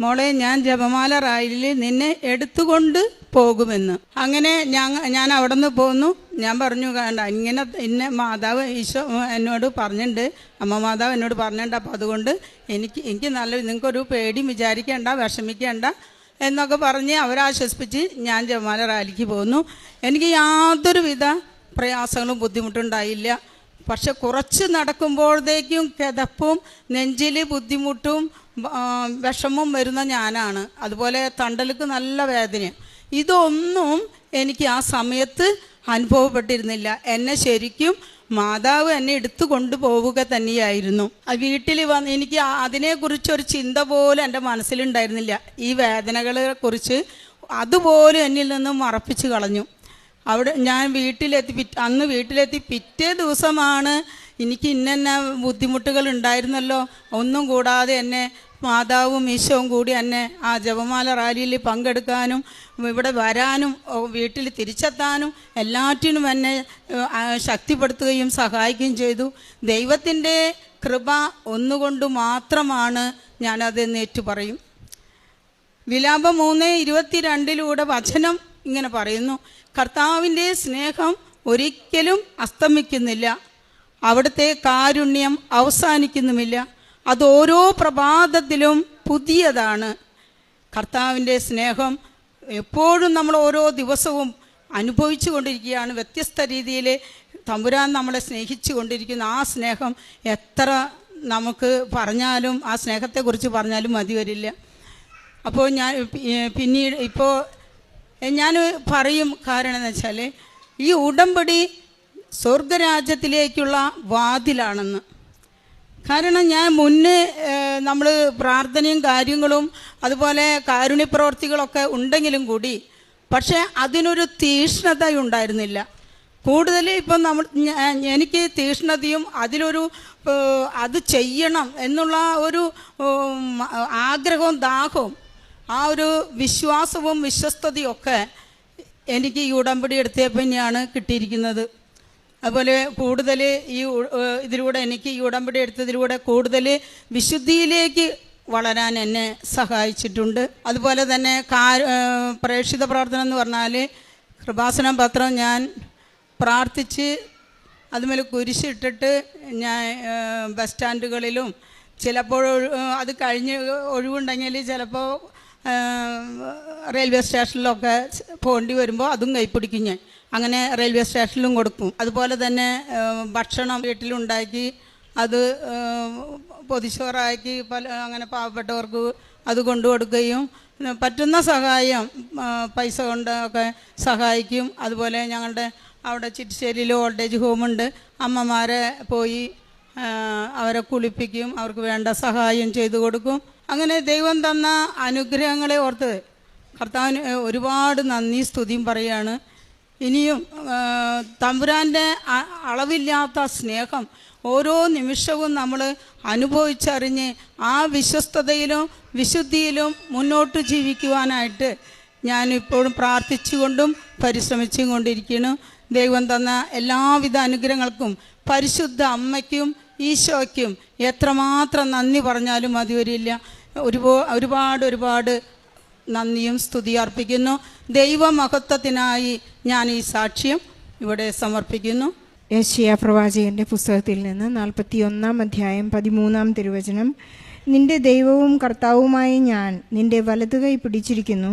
മോളെ ഞാൻ ജപമാല റാലിയിൽ നിന്നെ എടുത്തുകൊണ്ട് പോകുമെന്ന്. അങ്ങനെ ഞാൻ അവിടെ നിന്ന് പോന്നു. ഞാൻ പറഞ്ഞു, വേണ്ട, ഇന്നെ മാതാവ് ഈശോ എന്നോട് പറഞ്ഞിട്ടുണ്ട്, അമ്മ മാതാവ് എന്നോട് പറഞ്ഞിട്ടുണ്ട്. അപ്പോൾ അതുകൊണ്ട് എനിക്ക് നിങ്ങൾക്കൊരു പേടിയും വിചാരിക്കേണ്ട, വിഷമിക്കേണ്ട എന്നൊക്കെ പറഞ്ഞ് അവരാശ്വസിപ്പിച്ച് ഞാൻ ജപമാല റാലിക്ക് പോന്നു. എനിക്ക് യാതൊരുവിധ പ്രയാസങ്ങളും ബുദ്ധിമുട്ടുണ്ടായില്ല. പക്ഷെ കുറച്ച് നടക്കുമ്പോഴത്തേക്കും കിതപ്പും നെഞ്ചിൽ ബുദ്ധിമുട്ടും വിഷമവും വരുന്ന ഞാനാണ്. അതുപോലെ തണ്ടലുക്ക് നല്ല വേദന. ഇതൊന്നും എനിക്ക് ആ സമയത്ത് അനുഭവപ്പെട്ടിരുന്നില്ല. എന്നെ ശരിക്കും മാതാവ് എന്നെ എടുത്തു കൊണ്ടുപോവുക തന്നെയായിരുന്നു. വീട്ടിൽ വന്ന് എനിക്ക് അതിനെക്കുറിച്ചൊരു ചിന്ത പോലും എൻ്റെ മനസ്സിലുണ്ടായിരുന്നില്ല. ഈ വേദനകളെ കുറിച്ച് അതുപോലും എന്നിൽ നിന്നും മറപ്പിച്ച് കളഞ്ഞു. അവിടെ ഞാൻ അന്ന് വീട്ടിലെത്തി പിറ്റേ ദിവസമാണ് എനിക്ക് ഇന്ന ബുദ്ധിമുട്ടുകൾ ഉണ്ടായിരുന്നല്ലോ, ഒന്നും കൂടാതെ എന്നെ മാതാവും ഈശോവും കൂടി എന്നെ ആ ജപമാല റാലിയിൽ പങ്കെടുക്കാനും ഇവിടെ വരാനും വീട്ടിൽ തിരിച്ചെത്താനും എല്ലാറ്റിനും എന്നെ ശക്തിപ്പെടുത്തുകയും സഹായിക്കുകയും ചെയ്തു. ദൈവത്തിൻ്റെ കൃപ ഒന്നുകൊണ്ട് മാത്രമാണ് ഞാനതെന്ന് ഏറ്റുപറയും. വിലാപം 3:22 വചനം ഇങ്ങനെ പറയുന്നു, കർത്താവിൻ്റെ സ്നേഹം ഒരിക്കലും അസ്തമിക്കുന്നില്ല, അവിടുത്തെ കാരുണ്യം അവസാനിക്കുന്നുമില്ല, അത് ഓരോ പ്രഭാതത്തിലും പുതിയതാണ്. കർത്താവിൻ്റെ സ്നേഹം എപ്പോഴും നമ്മൾ ഓരോ ദിവസവും അനുഭവിച്ചു കൊണ്ടിരിക്കുകയാണ്. വ്യത്യസ്ത രീതിയിൽ തമ്പുരാൻ നമ്മളെ സ്നേഹിച്ചു കൊണ്ടിരിക്കുന്ന ആ സ്നേഹം എത്ര നമുക്ക് പറഞ്ഞാലും, ആ സ്നേഹത്തെക്കുറിച്ച് പറഞ്ഞാലും മതി വരില്ല. അപ്പോൾ പിന്നീട് ഞാൻ പറയും, കാരണം എന്ന് വെച്ചാൽ ഈ ഉടമ്പടി സ്വർഗരാജ്യത്തിലേക്കുള്ള വാതിലാണെന്ന്. കാരണം ഞാൻ മുന്നേ നമ്മൾ പ്രാർത്ഥനയും കാര്യങ്ങളും അതുപോലെ കാരുണ്യപ്രവർത്തികളൊക്കെ ഉണ്ടെങ്കിലും കൂടി പക്ഷേ അതിനൊരു തീഷ്ണത ഉണ്ടായിരുന്നില്ല. കൂടുതൽ ഇപ്പം എനിക്ക് തീഷ്ണതയും അത് ചെയ്യണം എന്നുള്ള ഒരു ആഗ്രഹവും ദാഹവും ആ ഒരു വിശ്വാസവും വിശ്വസ്തതയും ഒക്കെ എനിക്ക് ഈ ഉടമ്പടി എടുത്തപ്പോൾ തന്നെയാണ് കിട്ടിയിരിക്കുന്നത്. അതുപോലെ കൂടുതൽ ഇതിലൂടെ എനിക്ക് ഈ ഉടമ്പടി എടുത്തതിലൂടെ കൂടുതൽ വിശുദ്ധിയിലേക്ക് വളരാൻ എന്നെ സഹായിച്ചിട്ടുണ്ട്. അതുപോലെ തന്നെ പ്രേക്ഷിത പ്രാർത്ഥന എന്ന് പറഞ്ഞാൽ കൃപാസന പത്രം ഞാൻ പ്രാർത്ഥിച്ച് അതുമേൽ കുരിശിട്ടിട്ട് ഞാൻ ബസ് സ്റ്റാൻഡുകളിലും ചിലപ്പോൾ അത് കഴിഞ്ഞ് ഒഴിവുണ്ടെങ്കിൽ ചിലപ്പോൾ റെയിൽവേ സ്റ്റേഷനിലൊക്കെ പോകേണ്ടി വരുമ്പോൾ അതും കൈപ്പിടിക്കും ഞാൻ. അങ്ങനെ റെയിൽവേ സ്റ്റേഷനിലും കൊടുക്കും. അതുപോലെ തന്നെ ഭക്ഷണം വീട്ടിലുണ്ടാക്കി അത് പൊതിച്ചോറാക്കി അങ്ങനെ പാവപ്പെട്ടവർക്ക് അത് കൊണ്ടു കൊടുക്കുകയും പറ്റുന്ന സഹായം പൈസ കൊണ്ടൊക്കെ സഹായിക്കും. അതുപോലെ ഞങ്ങളുടെ അവിടെ ചിറ്റിശ്ശേരിയിൽ ഓൾഡ് ഏജ് ഹോമുണ്ട്. അമ്മമാരെ പോയി അവരെ കുളിപ്പിക്കും, അവർക്ക് വേണ്ട സഹായം ചെയ്തു കൊടുക്കും. അങ്ങനെ ദൈവം തന്ന അനുഗ്രഹങ്ങളെ ഓർത്ത് കർത്താവിന് ഒരുപാട് നന്ദി സ്തുതിയും പറയുകയാണ്. ഇനിയും തമ്പുരാൻ്റെ അളവില്ലാത്ത സ്നേഹം ഓരോ നിമിഷവും നമ്മൾ അനുഭവിച്ചറിഞ്ഞ് ആ വിശ്വസ്തതയിലും വിശുദ്ധിയിലും മുന്നോട്ട് ജീവിക്കുവാനായിട്ട് ഞാനിപ്പോഴും പ്രാർത്ഥിച്ചുകൊണ്ടും പരിശ്രമിച്ചും കൊണ്ടിരിക്കുന്നു. ദൈവം തന്ന എല്ലാവിധ അനുഗ്രഹങ്ങൾക്കും പരിശുദ്ധ അമ്മയ്ക്കും ഈശോയ്ക്കും എത്രമാത്രം നന്ദി പറഞ്ഞാലും മതി വരില്ല. ഒരുപാട് നന്ദിയും സ്തുതി അർപ്പിക്കുന്നു. ദൈവമഹത്വത്തിനായി ഞാൻ ഈ സാക്ഷ്യം ഇവിടെ സമർപ്പിക്കുന്നു. യെശയ്യാ പ്രവാചകന്റെ പുസ്തകത്തിൽ നിന്ന് 41 അധ്യായം 13 തിരുവചനം. നിന്റെ ദൈവവും കർത്താവുമായ ഞാൻ നിന്റെ വലതുകൈ പിടിച്ചിരിക്കുന്നു.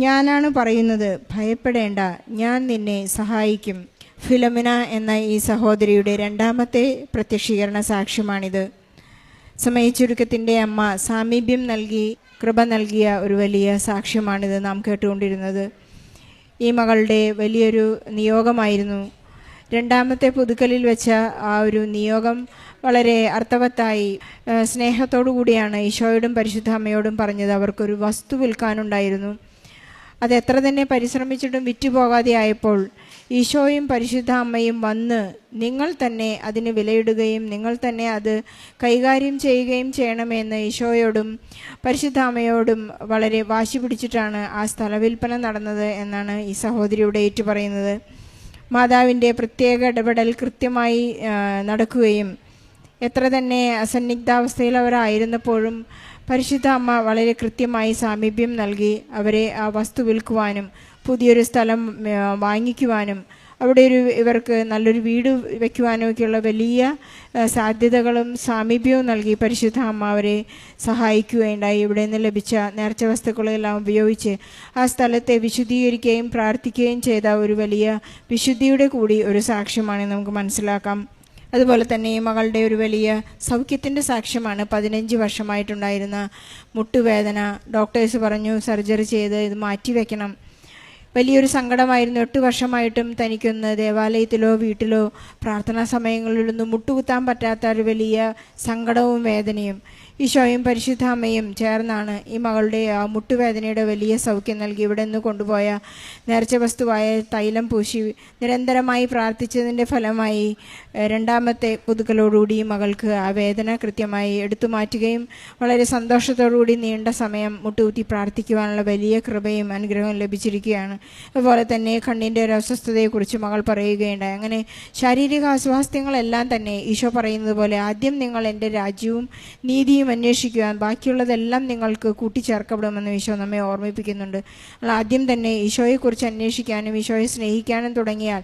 ഞാനാണ് പറയുന്നത്, ഭയപ്പെടേണ്ട, ഞാൻ നിന്നെ സഹായിക്കും. ഫിലോമിന എന്ന ഈ സഹോദരിയുടെ രണ്ടാമത്തെ പ്രത്യക്ഷീകരണ സാക്ഷ്യമാണിത്. സമയച്ചുരുക്കത്തിൻ്റെ അമ്മ സാമീപ്യം നൽകി കൃപ നൽകിയ ഒരു വലിയ സാക്ഷ്യമാണിത് നാം കേട്ടുകൊണ്ടിരുന്നത്. ഈ മകളുടെ വലിയൊരു നിയോഗമായിരുന്നു. രണ്ടാമത്തെ പുതുക്കലിൽ വെച്ച ആ ഒരു നിയോഗം വളരെ അർത്ഥവത്തായി സ്നേഹത്തോടു കൂടിയാണ് ഈശോയോടും പരിശുദ്ധ അമ്മയോടും പറഞ്ഞത്. അവർക്കൊരു വസ്തു വിൽക്കാനുണ്ടായിരുന്നു. അത് എത്ര തന്നെ പരിശ്രമിച്ചിട്ടും വിറ്റുപോകാതെ ആയപ്പോൾ ഈശോയും പരിശുദ്ധ അമ്മയും വന്ന് നിങ്ങൾ തന്നെ അതിന് വിലയിടുകയും നിങ്ങൾ തന്നെ അത് കൈകാര്യം ചെയ്യുകയും ചെയ്യണമെന്ന് ഈശോയോടും പരിശുദ്ധ അമ്മയോടും വളരെ വാശി പിടിച്ചിട്ടാണ് ആ സ്ഥലവിൽപ്പന നടന്നത് എന്നാണ് ഈ സഹോദരിയുടെ ഏറ്റുപറയുന്നത്. മാതാവിൻ്റെ പ്രത്യേക ഇടപെടൽ കൃത്യമായി നടക്കുകയും എത്ര തന്നെ അസന്നിഗ്ധാവസ്ഥയിൽ അവരായിരുന്നപ്പോഴും പരിശുദ്ധ അമ്മ വളരെ കൃത്യമായി സാമീപ്യം നൽകി അവരെ ആ വസ്തു വിൽക്കുവാനും പുതിയൊരു സ്ഥലം വാങ്ങിക്കുവാനും അവിടെ ഇവർക്ക് നല്ലൊരു വീട് വയ്ക്കുവാനും ഒക്കെയുള്ള വലിയ സാധ്യതകളും സാമീപ്യവും നൽകി പരിശുദ്ധ അമ്മ അവരെ സഹായിക്കുകയുണ്ടായി. ഇവിടെ നിന്ന് ലഭിച്ച നേർച്ച വസ്തുക്കളെല്ലാം ഉപയോഗിച്ച് ആ സ്ഥലത്തെ വിശുദ്ധീകരിക്കുകയും പ്രാർത്ഥിക്കുകയും ചെയ്ത ഒരു വലിയ വിശുദ്ധിയുടെ കൂടി ഒരു സാക്ഷ്യമാണ് നമുക്ക് മനസ്സിലാക്കാം. അതുപോലെ തന്നെ ഈ മകളുടെ ഒരു വലിയ സൗഖ്യത്തിൻ്റെ സാക്ഷ്യമാണ്. 15 വർഷമായിട്ടുണ്ടായിരുന്ന മുട്ടുവേദന. ഡോക്ടേഴ്സ് പറഞ്ഞു സർജറി ചെയ്ത് ഇത് മാറ്റിവെക്കണം. വലിയൊരു സങ്കടമായിരുന്നു. 8 വർഷമായിട്ടും തനിക്കൊന്ന് ദേവാലയത്തിലോ വീട്ടിലോ പ്രാർത്ഥനാ സമയങ്ങളിലൊന്നും മുട്ടുകുത്താൻ പറ്റാത്ത ഒരു വലിയ സങ്കടവും വേദനയും. ഈശോയും പരിശുദ്ധ അമ്മയും ചേർന്നാണ് ഈ മകളുടെ ആ മുട്ടുവേദനയുടെ വലിയ സൗഖ്യം നൽകി. ഇവിടെ നിന്ന് കൊണ്ടുപോയ നേർച്ച വസ്തുവായ തൈലം പൂശി നിരന്തരമായി പ്രാർത്ഥിച്ചതിൻ്റെ ഫലമായി രണ്ടാമത്തെ പുതുക്കലോടുകൂടി മകൾക്ക് ആ വേദന കൃത്യമായി എടുത്തു മാറ്റുകയും വളരെ സന്തോഷത്തോടുകൂടി നീണ്ട സമയം മുട്ടുകുത്തി പ്രാർത്ഥിക്കുവാനുള്ള വലിയ കൃപയും അനുഗ്രഹവും ലഭിച്ചിരിക്കുകയാണ്. അതുപോലെ തന്നെ കണ്ണിൻ്റെ ഒരു അസ്വസ്ഥതയെക്കുറിച്ച് മകൾ പറയുകയുണ്ടായി. അങ്ങനെ ശാരീരിക അസ്വാസ്ഥ്യങ്ങളെല്ലാം തന്നെ ഈശോ പറയുന്നത് പോലെ ആദ്യം നിങ്ങൾ എൻ്റെ രാജ്യവും നീതിയും അന്വേഷിക്കുവാൻ ബാക്കിയുള്ളതെല്ലാം നിങ്ങൾക്ക് കൂട്ടിച്ചേർക്കപ്പെടുമെന്ന് ഈശോ നമ്മെ ഓർമ്മിപ്പിക്കുന്നുണ്ട്. ആദ്യം തന്നെ ഈശോയെക്കുറിച്ച് അന്വേഷിക്കാനും ഈശോയെ സ്നേഹിക്കാനും തുടങ്ങിയാൽ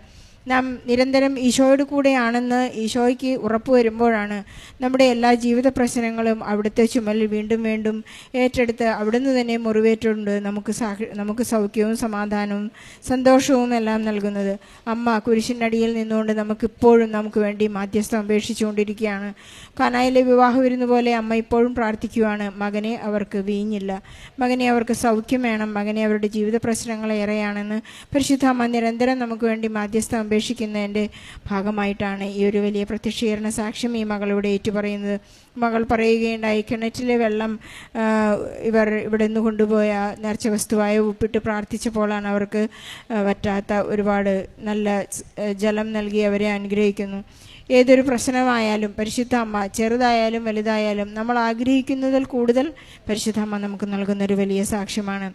നാം നിരന്തരം ഈശോയോട് കൂടെയാണെന്ന് ഈശോയ്ക്ക് ഉറപ്പ് വരുമ്പോഴാണ് നമ്മുടെ എല്ലാ ജീവിത പ്രശ്നങ്ങളും അവിടുത്തെ ചുമലിൽ വീണ്ടും വീണ്ടും ഏറ്റെടുത്ത് അവിടുന്ന് തന്നെ മുറിവേറ്റുകൊണ്ട് നമുക്ക് സൗഖ്യവും സമാധാനവും സന്തോഷവും എല്ലാം നൽകുന്നത്. അമ്മ കുരിശിനടിയിൽ നിന്നുകൊണ്ട് നമുക്കിപ്പോഴും നമുക്ക് വേണ്ടി മാധ്യസ്ഥം അപേക്ഷിച്ചുകൊണ്ടിരിക്കുകയാണ്. കാനായിലെ വിവാഹ വിരുന്ന് പോലെ അമ്മ ഇപ്പോഴും പ്രാർത്ഥിക്കുകയാണ്. മകനെ അവർക്ക് വീഞ്ഞില്ല, മകനെ അവർക്ക് സൗഖ്യം വേണം, മകനെ അവരുടെ ജീവിത പ്രശ്നങ്ങൾ ഏറെയാണെന്ന് പരിശുദ്ധ അമ്മ നിരന്തരം നമുക്ക് വേണ്ടി മാധ്യസ്ഥം അപേക്ഷിക്കുന്നതിൻ്റെ ഭാഗമായിട്ടാണ് ഈ ഒരു വലിയ പ്രത്യക്ഷീകരണ സാക്ഷ്യം ഈ മകളോട് ഏറ്റുപറയുന്നത്. മകൾ പറയുകയുണ്ടായി, കിണറ്റിലെ വെള്ളം ഇവിടെ നിന്ന് കൊണ്ടുപോയ നേർച്ച വസ്തുവായ ഉപ്പിട്ട് പ്രാർത്ഥിച്ചപ്പോഴാണ് അവർക്ക് വറ്റാത്ത ഒരുപാട് നല്ല ജലം നൽകി അവരെ അനുഗ്രഹിക്കുന്നു. ഏതൊരു പ്രശ്നമായാലും പരിശുദ്ധ അമ്മ ചെറുതായാലും വലുതായാലും നമ്മൾ ആഗ്രഹിക്കുന്നതിൽ കൂടുതൽ പരിശുദ്ധ അമ്മ നമുക്ക് നൽകുന്നൊരു വലിയ സാക്ഷ്യമാണ്.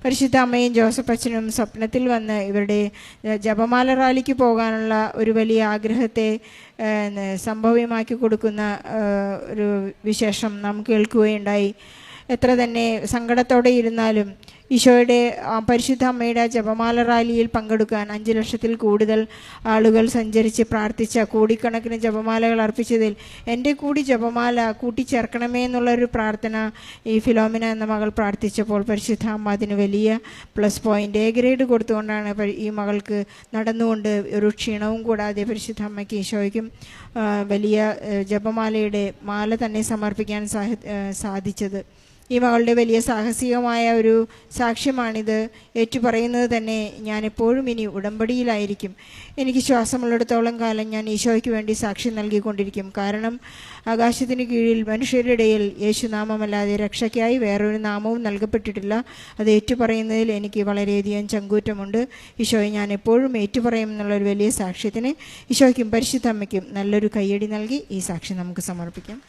പരിശുദ്ധ അമ്മയും ജോസഫ് അച്ഛനും സ്വപ്നത്തിൽ വന്ന് ഇവരുടെ ജപമാല റാലിക്ക് പോകാനുള്ള ഒരു വലിയ ആഗ്രഹത്തെ സംഭവ്യമാക്കി കൊടുക്കുന്ന ഒരു വിശേഷം നാം കേൾക്കുകയുണ്ടായി. എത്ര തന്നെ സങ്കടത്തോടെ ഇരുന്നാലും ഈശോയുടെ പരിശുദ്ധ അമ്മയുടെ ജപമാല റാലിയിൽ പങ്കെടുക്കാൻ 5 ലക്ഷത്തിൽ കൂടുതൽ ആളുകൾ സഞ്ചരിച്ച് പ്രാർത്ഥിച്ച കോടിക്കണക്കിന് ജപമാലകൾ അർപ്പിച്ചതിൽ എൻ്റെ കൂടി ജപമാല കൂട്ടിച്ചേർക്കണമേ എന്നുള്ളൊരു പ്രാർത്ഥന ഈ ഫിലോമിന എന്ന മകൾ പ്രാർത്ഥിച്ചപ്പോൾ പരിശുദ്ധ അമ്മ അതിന് വലിയ +, A ഗ്രേഡ് കൊടുത്തുകൊണ്ടാണ് ഈ മകൾക്ക് നടന്നുകൊണ്ട് ഒരു ക്ഷീണവും കൂടാതെ പരിശുദ്ധ അമ്മയ്ക്ക് ഈശോയ്ക്കും വലിയ ജപമാലയുടെ മാല തന്നെ സമർപ്പിക്കാൻ സാധിച്ചത്. ഈ മകളുടെ വലിയ സാഹസികമായ ഒരു സാക്ഷ്യമാണിത്. ഏറ്റുപറയുന്നത് തന്നെ, ഞാൻ എപ്പോഴും ഇനി ഉടമ്പടിയിലായിരിക്കും. എനിക്ക് ശ്വാസമുള്ളിടത്തോളം കാലം ഞാൻ ഈശോയ്ക്ക് വേണ്ടി സാക്ഷ്യം നൽകിക്കൊണ്ടിരിക്കും. കാരണം ആകാശത്തിന് കീഴിൽ മനുഷ്യരുടെ ഇടയിൽ യേശുനാമമല്ലാതെ രക്ഷയ്ക്കായി വേറൊരു നാമവും നൽകപ്പെട്ടിട്ടില്ല. അത് ഏറ്റുപറയുന്നതിൽ എനിക്ക് വളരെയധികം ചങ്കൂറ്റമുണ്ട്. ഈശോയെ ഞാൻ എപ്പോഴും ഏറ്റുപറയും എന്നുള്ളൊരു വലിയ സാക്ഷ്യത്തിന് ഈശോയ്ക്കും പരിശുദ്ധ അമ്മയ്ക്കും നല്ലൊരു കയ്യടി നൽകി ഈ സാക്ഷ്യം നമുക്ക് സമർപ്പിക്കാം.